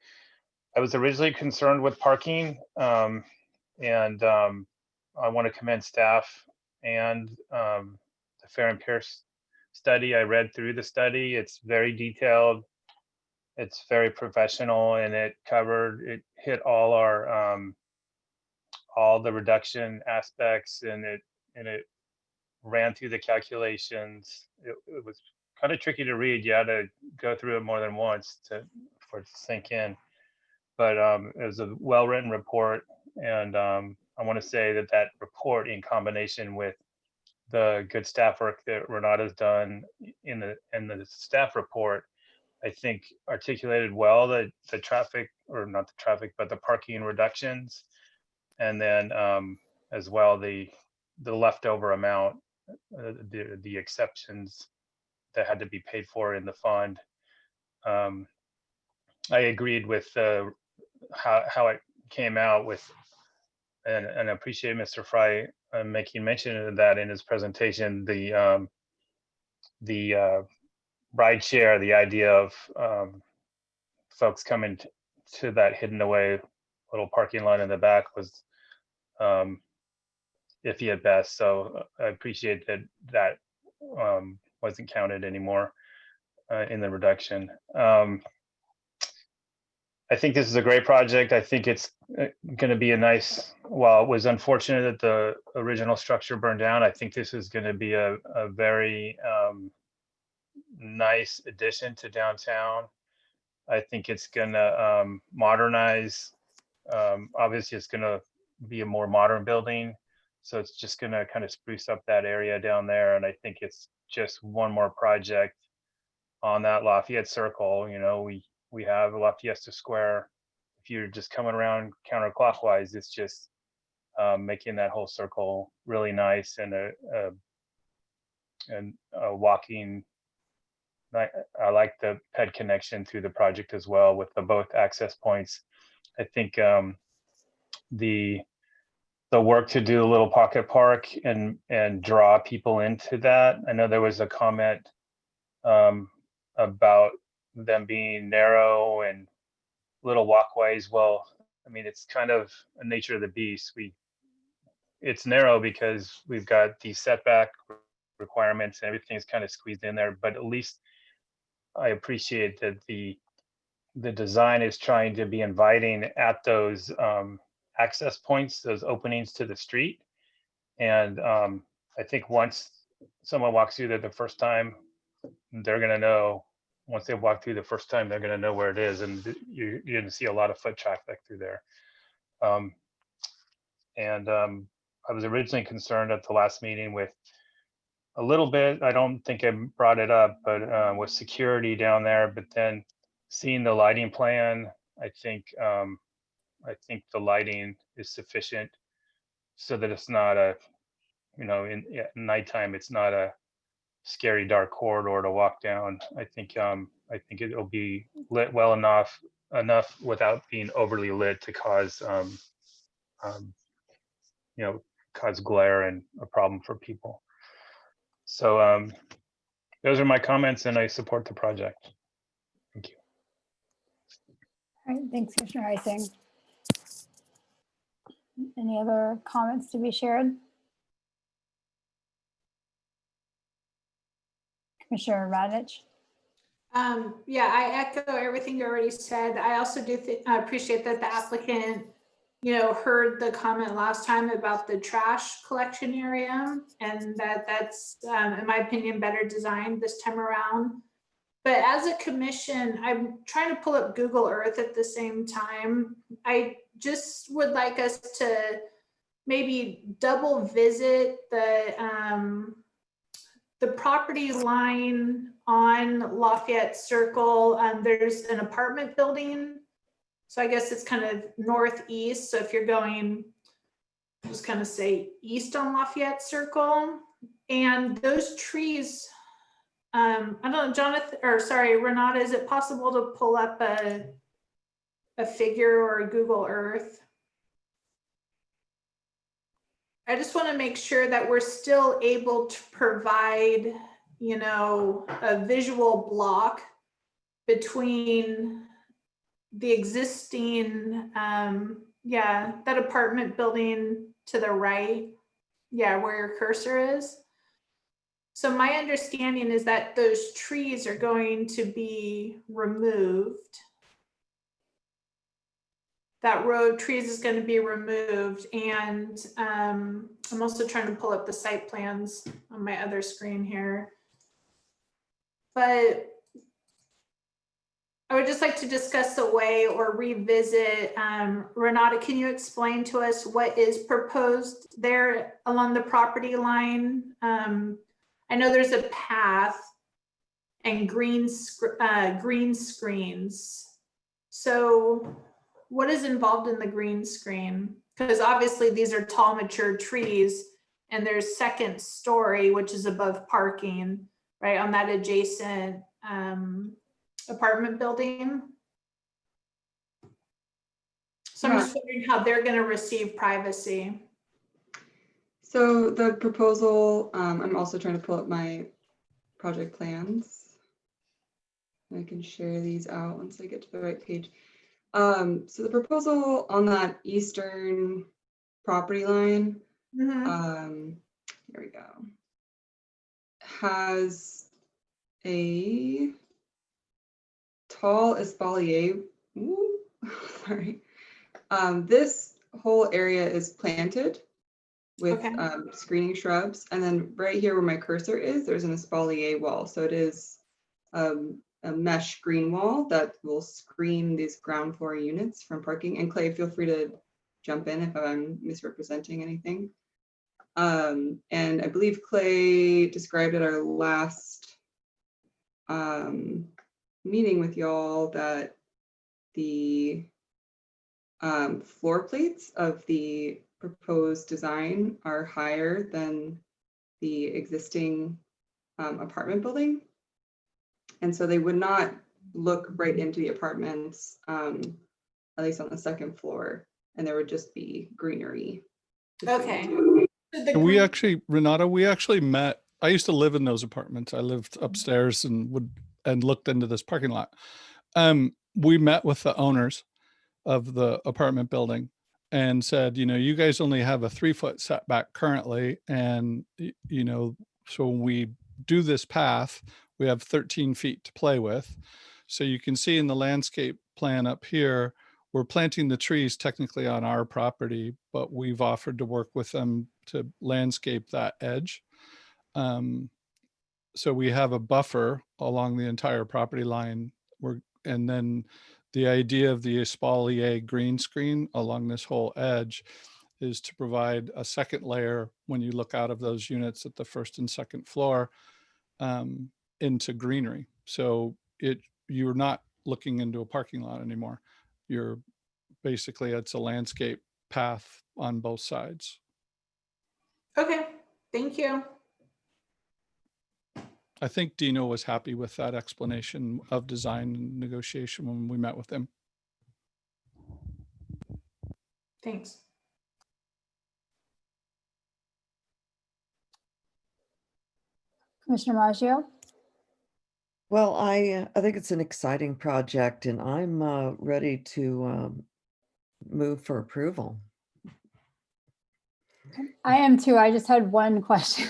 I was originally concerned with parking, and I want to commend staff and the Fair and Pierce study. I read through the study. It's very detailed. It's very professional, and it hit all our all the reduction aspects, and it ran through the calculations. It was kind of tricky to read. You had to go through it more than once for it to sink in. But it was a well-written report, and I want to say that report, in combination with the good staff work that Renata's done in the staff report, I think articulated well the traffic, or not the traffic, but the parking reductions, and then as well the leftover amount, the exceptions that had to be paid for in the fund. I agreed with how it came out with, and I appreciate Mr. Fry making mention of that in his presentation. The ride share, the idea of folks coming to that hidden away little parking lot in the back was iffy at best. So I appreciate that wasn't counted anymore in the reduction. I think this is a great project. I think it's going to be a nice, while it was unfortunate that the original structure burned down, I think this is going to be a very nice addition to downtown. I think it's going to modernize. Obviously, it's going to be a more modern building. So it's just going to kind of spruce up that area down there. And I think it's just one more project on that Lafayette Circle. You know, we have Lafayette Square. If you're just coming around counterclockwise, it's just making that whole circle really nice, and a walking. I like the ped connection through the project as well, with the both access points. I think the work to do a little pocket park and draw people into that. I know there was a comment about them being narrow and little walkways. Well, I mean, it's kind of a nature of the beast. It's narrow because we've got these setback requirements and everything's kind of squeezed in there, but at least I appreciate that the design is trying to be inviting at those access points, those openings to the street. And I think once someone walks through there the first time, they're going to know. Once they walk through the first time, they're going to know where it is, and you're going to see a lot of foot traffic through there. I was originally concerned at the last meeting with a little bit, I don't think I brought it up, but with security down there. But then seeing the lighting plan, I think the lighting is sufficient so that it's not a, at nighttime, it's not a scary dark corridor to walk down. I think it'll be lit well enough without being overly lit to cause cause glare and a problem for people. So those are my comments, and I support the project. Thank you. All right, thanks, Commissioner Heising. Any other comments to be shared? Commissioner Radich? Yeah, I echo everything you already said. I also do appreciate that the applicant, heard the comment last time about the trash collection area, and that's, in my opinion, better designed this time around. But as a commission, I'm trying to pull up Google Earth at the same time. I just would like us to maybe double visit the property line on Lafayette Circle. There's an apartment building. So I guess it's kind of northeast. So if you're going, just kind of say east on Lafayette Circle, and those trees, I don't know, Jonathan, or sorry, Renata, is it possible to pull up a figure or a Google Earth? I just want to make sure that we're still able to provide, you know, a visual block between the existing, yeah, that apartment building to the right, yeah, where your cursor is. So my understanding is that those trees are going to be removed. That row of trees is going to be removed. And I'm also trying to pull up the site plans on my other screen here. But I would just like to discuss the way or revisit. Renata, can you explain to us what is proposed there along the property line? I know there's a path and green screens. So what is involved in the green screen? Because obviously these are tall, mature trees, and there's second story, which is above parking, right, on that adjacent apartment building. So I'm just wondering how they're going to receive privacy. So the proposal, I'm also trying to pull up my project plans. I can share these out once I get to the right page. So the proposal on that eastern property line, here we go, has a tall espalier. Ooh, sorry. This whole area is planted with screening shrubs. And then right here where my cursor is, there's an espalier wall. So it is a mesh green wall that will screen these ground floor units from parking. And Clay, feel free to jump in if I'm misrepresenting anything. And I believe Clay described at our last meeting with y'all that the floor plates of the proposed design are higher than the existing apartment building. And so they would not look right into the apartments, at least on the second floor, and there would just be greenery. Okay. We actually, Renata, we actually met. I used to live in those apartments. I lived upstairs and looked into this parking lot. We met with the owners of the apartment building and said, you know, you guys only have a 3-foot setback currently. And, you know, so when we do this path, we have 13 feet to play with. So you can see in the landscape plan up here, we're planting the trees technically on our property, but we've offered to work with them to landscape that edge. So we have a buffer along the entire property line. And then the idea of the espalier green screen along this whole edge is to provide a second layer when you look out of those units at the first and second floor into greenery. So you're not looking into a parking lot anymore. You're basically, it's a landscape path on both sides. Okay, thank you. I think Dino was happy with that explanation of design and negotiation when we met with him. Thanks. Commissioner Maggio? Well, I think it's an exciting project, and I'm ready to move for approval. I am too. I just had one question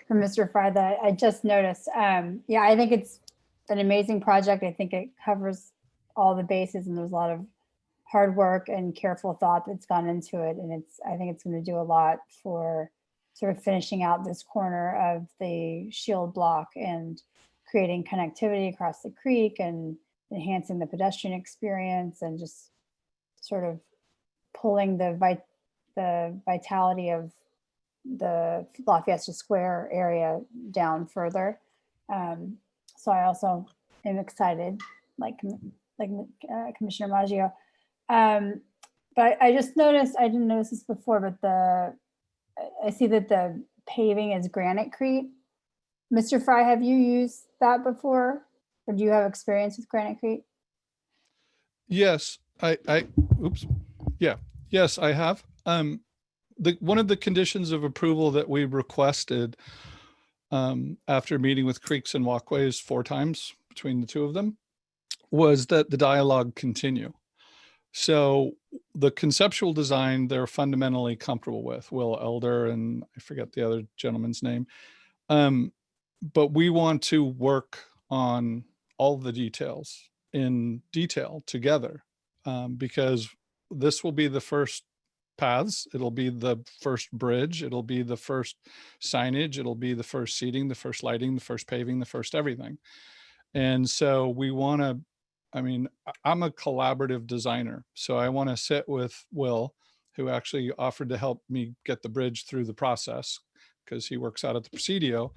for Mr. Fry that I just noticed. Yeah, I think it's an amazing project. I think it covers all the bases, and there's a lot of hard work and careful thought that's gone into it. And I think it's going to do a lot for sort of finishing out this corner of the shield block and creating connectivity across the creek and enhancing the pedestrian experience and just sort of pulling the the vitality of the Lafayette Square area down further. So I also am excited, like Commissioner Maggio. But I just noticed, I didn't notice this before, but I see that the paving is granitecrete. Mr. Fry, have you used that before? Or do you have experience with granitecrete? Yes, oops. Yeah, yes, I have. One of the conditions of approval that we requested after meeting with Creeks and Walkways 4 times between the 2 of them was that the dialogue continue. So the conceptual design they're fundamentally comfortable with, Will Elder and I forget the other gentleman's name. But we want to work on all the details in detail together because this will be the first paths. It'll be the first bridge. It'll be the first signage. It'll be the first seating, the first lighting, the first paving, the first everything. And so we want to, I mean, I'm a collaborative designer. So I want to sit with Will, who actually offered to help me get the bridge through the process because he works out at the Presidio,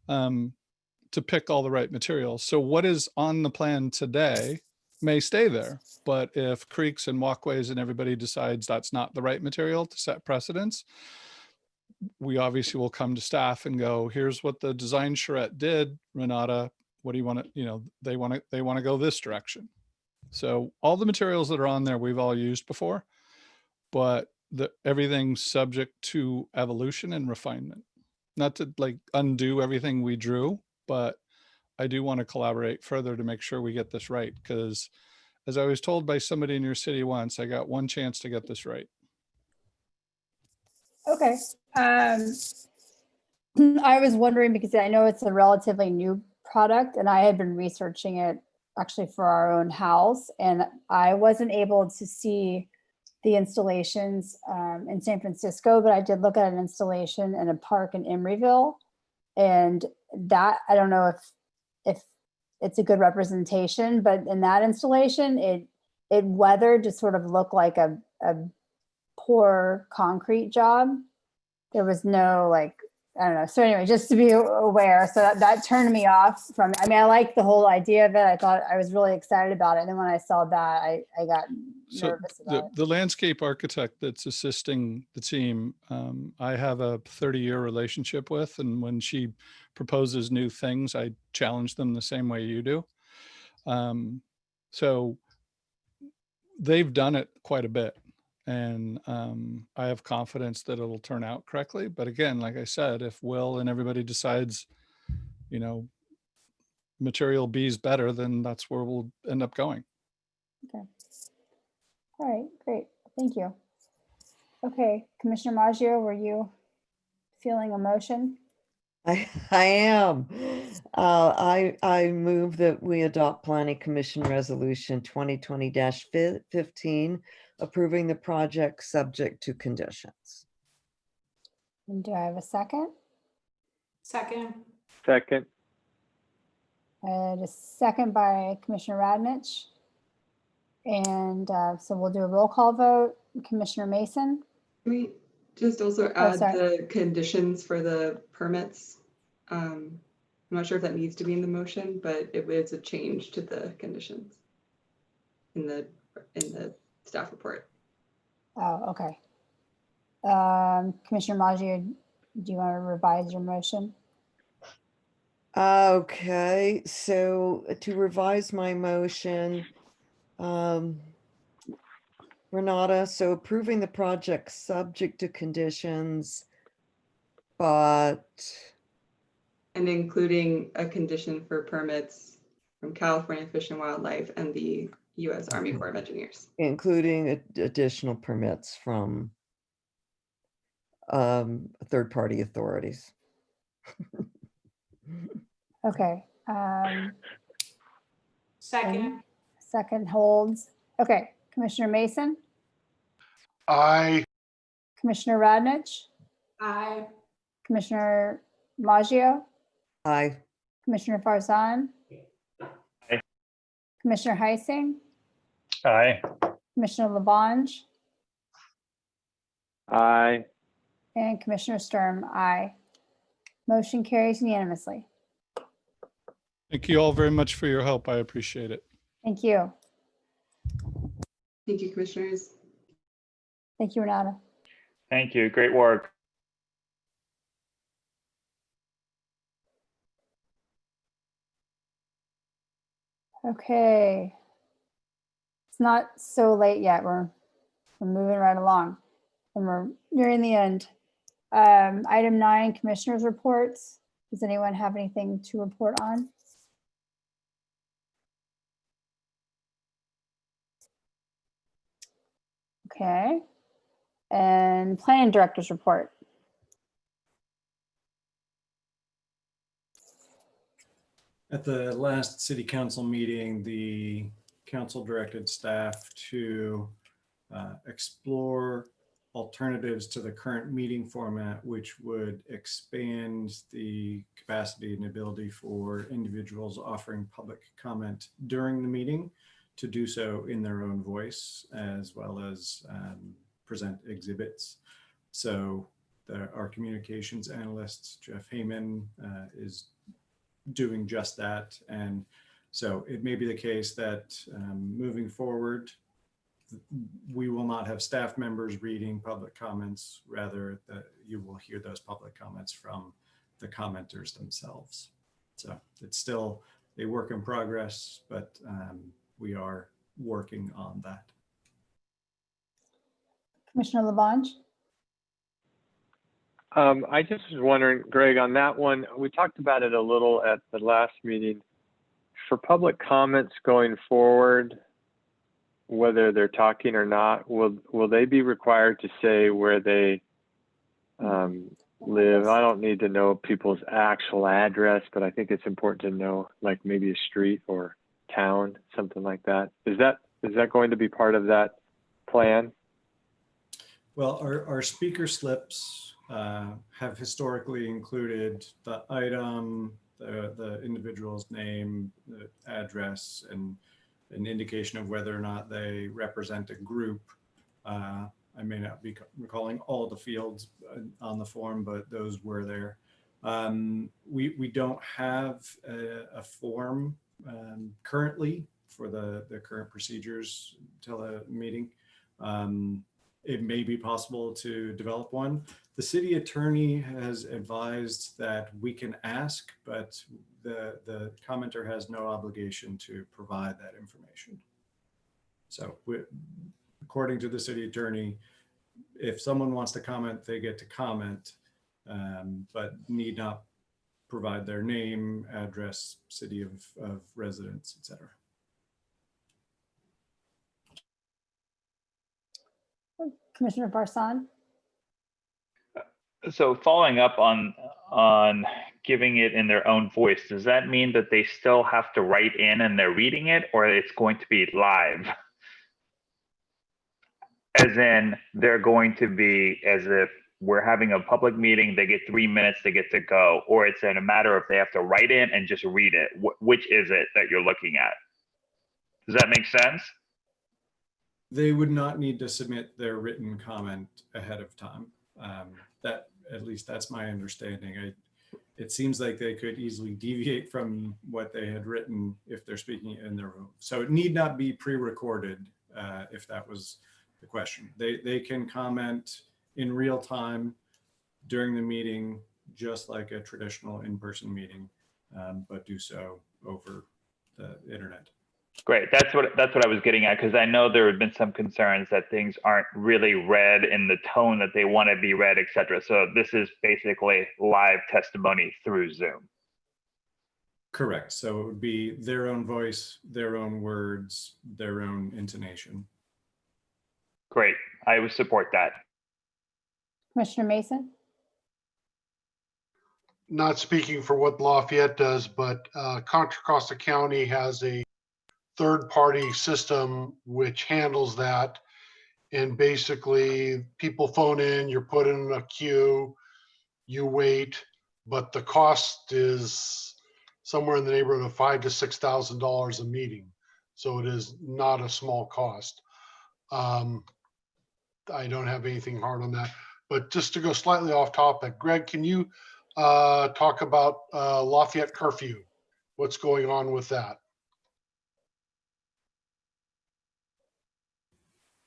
to pick all the right materials. So what is on the plan today may stay there, but if Creeks and Walkways and everybody decides that's not the right material to set precedents, we obviously will come to staff and go, here's what the design charrette did, Renata, what do you want to, you know, they want to go this direction. So all the materials that are on there, we've all used before, but everything's subject to evolution and refinement. Not to like undo everything we drew, but I do want to collaborate further to make sure we get this right. Because as I was told by somebody in your city once, I got one chance to get this right. Okay. I was wondering because I know it's a relatively new product and I had been researching it actually for our own house and I wasn't able to see the installations in San Francisco, but I did look at an installation in a park in Emeryville. And that, I don't know if it's a good representation, but in that installation, it weathered to sort of look like a poor concrete job. There was no like, I don't know. So anyway, just to be aware. So that turned me off from, I mean, I like the whole idea of it. I thought I was really excited about it. And then when I saw that, I got nervous about it. The landscape architect that's assisting the team, I have a 30-year relationship with, and when she proposes new things, I challenge them the same way you do. So they've done it quite a bit. And I have confidence that it'll turn out correctly. But again, like I said, if Will and everybody decides, you know, material B is better, then that's where we'll end up going. Okay. All right, great. Thank you. Okay, Commissioner Maggio, were you feeling a motion? I am. I move that we adopt Planning Commission Resolution 2020-15, approving the project subject to conditions. And do I have a second? Second. Second. A second by Commissioner Radnich. And so we'll do a roll call vote. Commissioner Mason? Can we just also add the conditions for the permits? I'm not sure if that needs to be in the motion, but it's a change to the conditions in the staff report. Oh, okay. Commissioner Maggio, do you want to revise your motion? Okay, so to revise my motion, Renata, so approving the project subject to conditions, but and including a condition for permits from California Fish and Wildlife and the U.S. Army Corps of Engineers. Including additional permits from third-party authorities. Okay. Second. Second holds. Okay, Commissioner Mason? Aye. Commissioner Radnich? Aye. Commissioner Maggio? Aye. Commissioner Farzan? Aye. Commissioner Heising? Aye. Commissioner Labange? Aye. And Commissioner Sturm, aye. Motion carries unanimously. Thank you all very much for your help. I appreciate it. Thank you. Thank you, commissioners. Thank you, Renata. Thank you. Great work. Okay. It's not so late yet. We're moving right along and we're nearing the end. Item 9, commissioners reports. Does anyone have anything to report on? Okay. And planning director's report. At the last city council meeting, the council directed staff to explore alternatives to the current meeting format, which would expand the capacity and ability for individuals offering public comment during the meeting to do so in their own voice, as well as present exhibits. So our communications analyst, Jeff Heyman, is doing just that. And so it may be the case that moving forward, we will not have staff members reading public comments, rather that you will hear those public comments from the commenters themselves. So it's still a work in progress, but we are working on that. Commissioner Labange? I just was wondering, Greg, on that one, we talked about it a little at the last meeting. For public comments going forward, whether they're talking or not, will they be required to say where they live? I don't need to know people's actual address, but I think it's important to know, like maybe a street or town, something like that. Is that going to be part of that plan? Well, our speaker slips have historically included the item, the individual's name, the address, and an indication of whether or not they represent a group. I may not be recalling all the fields on the form, but those were there. We don't have a form currently for the current procedures till a meeting. It may be possible to develop one. The city attorney has advised that we can ask, but the commenter has no obligation to provide that information. So according to the city attorney, if someone wants to comment, they get to comment, but need not provide their name, address, city of residence, etc. Commissioner Barsan? So following up on giving it in their own voice, does that mean that they still have to write in and they're reading it, or it's going to be live? As in, they're going to be as if we're having a public meeting, they get 3 minutes, they get to go, or it's in a matter of they have to write in and just read it. Which is it that you're looking at? Does that make sense? They would not need to submit their written comment ahead of time. That, at least that's my understanding. It seems like they could easily deviate from what they had written if they're speaking in their room. So it need not be pre-recorded if that was the question. They can comment in real time during the meeting, just like a traditional in-person meeting, but do so over the internet. Great. That's what I was getting at, because I know there have been some concerns that things aren't really read in the tone that they want to be read, et cetera. So this is basically live testimony through Zoom. Correct. So it would be their own voice, their own words, their own intonation. Great. I would support that. Commissioner Mason? Not speaking for what Lafayette does, but Contra Costa County has a third-party system which handles that. And basically people phone in, you're put in a queue, you wait, but the cost is somewhere in the neighborhood of $5,000 to $6,000 a meeting. So it is not a small cost. I don't have anything hard on that. But just to go slightly off topic, Greg, can you talk about Lafayette curfew? What's going on with that?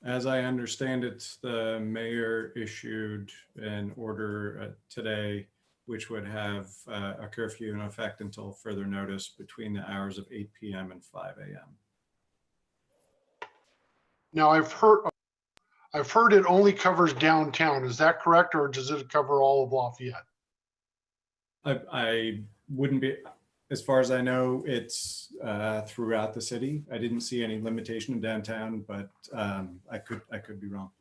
As I understand it, the mayor issued an order today, which would have a curfew in effect until further notice between the hours of 8 p.m. and 5 a.m. Now, I've heard it only covers downtown. Is that correct, or does it cover all of Lafayette? I wouldn't be, as far as I know, it's throughout the city. I didn't see any limitation in downtown, but I could be wrong.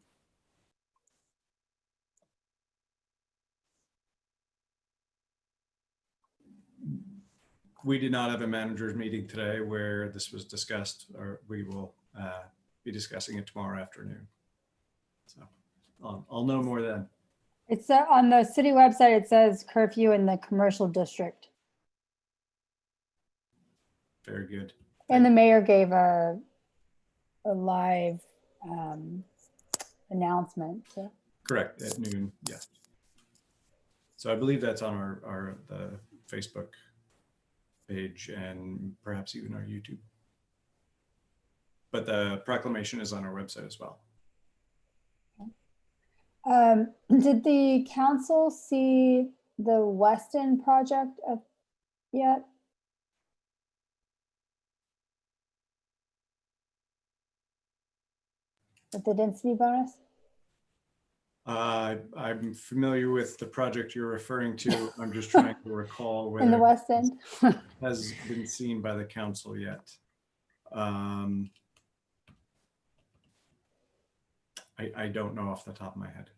We did not have a managers meeting today where this was discussed, or we will be discussing it tomorrow afternoon. So I'll know more then. It's on the city website, it says curfew in the commercial district. Very good. And the mayor gave a live announcement. So. Correct, at noon, yeah. So I believe that's on the Facebook page and perhaps even our YouTube. But the proclamation is on our website as well. Did the council see the Weston project up yet? With the density bonus? I'm familiar with the project you're referring to. I'm just trying to recall whether In the West End? it has been seen by the council yet. I don't know off the top of my head.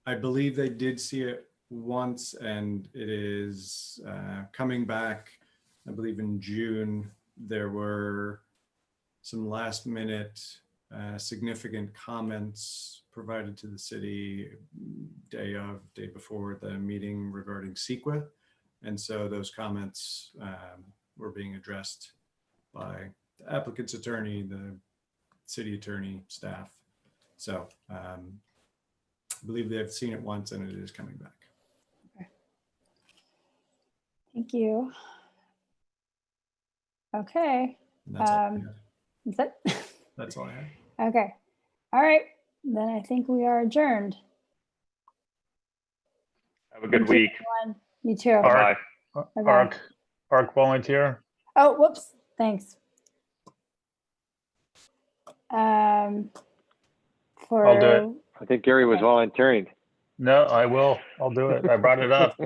I believe they did see it once, and it is coming back. I believe in June, there were some last minute significant comments provided to the city day before the meeting regarding CEQA. And so those comments were being addressed by the applicant's attorney, the city attorney, staff. So I believe they've seen it once and it is coming back. Okay. Thank you. Okay. And that's all I had. Is that? That's all I had. Okay. All right. Then I think we are adjourned. Have a good week. Everyone. You too. Bye. Bye-bye. ARC volunteer. Oh, whoops. Thanks. For I'll do it. I think Gary was volunteering. No, I will. I'll do it. I brought it up.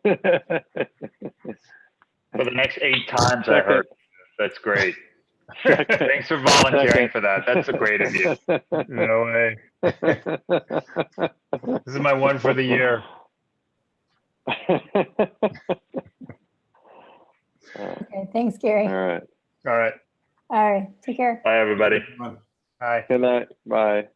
For the next 8 times I heard. That's great. Thanks for volunteering for that. That's a great of you. No way. This is my one for the year. Okay. Thanks, Gary. All right. All right. All right. Take care. Bye, everybody. Bye. Good night. Bye.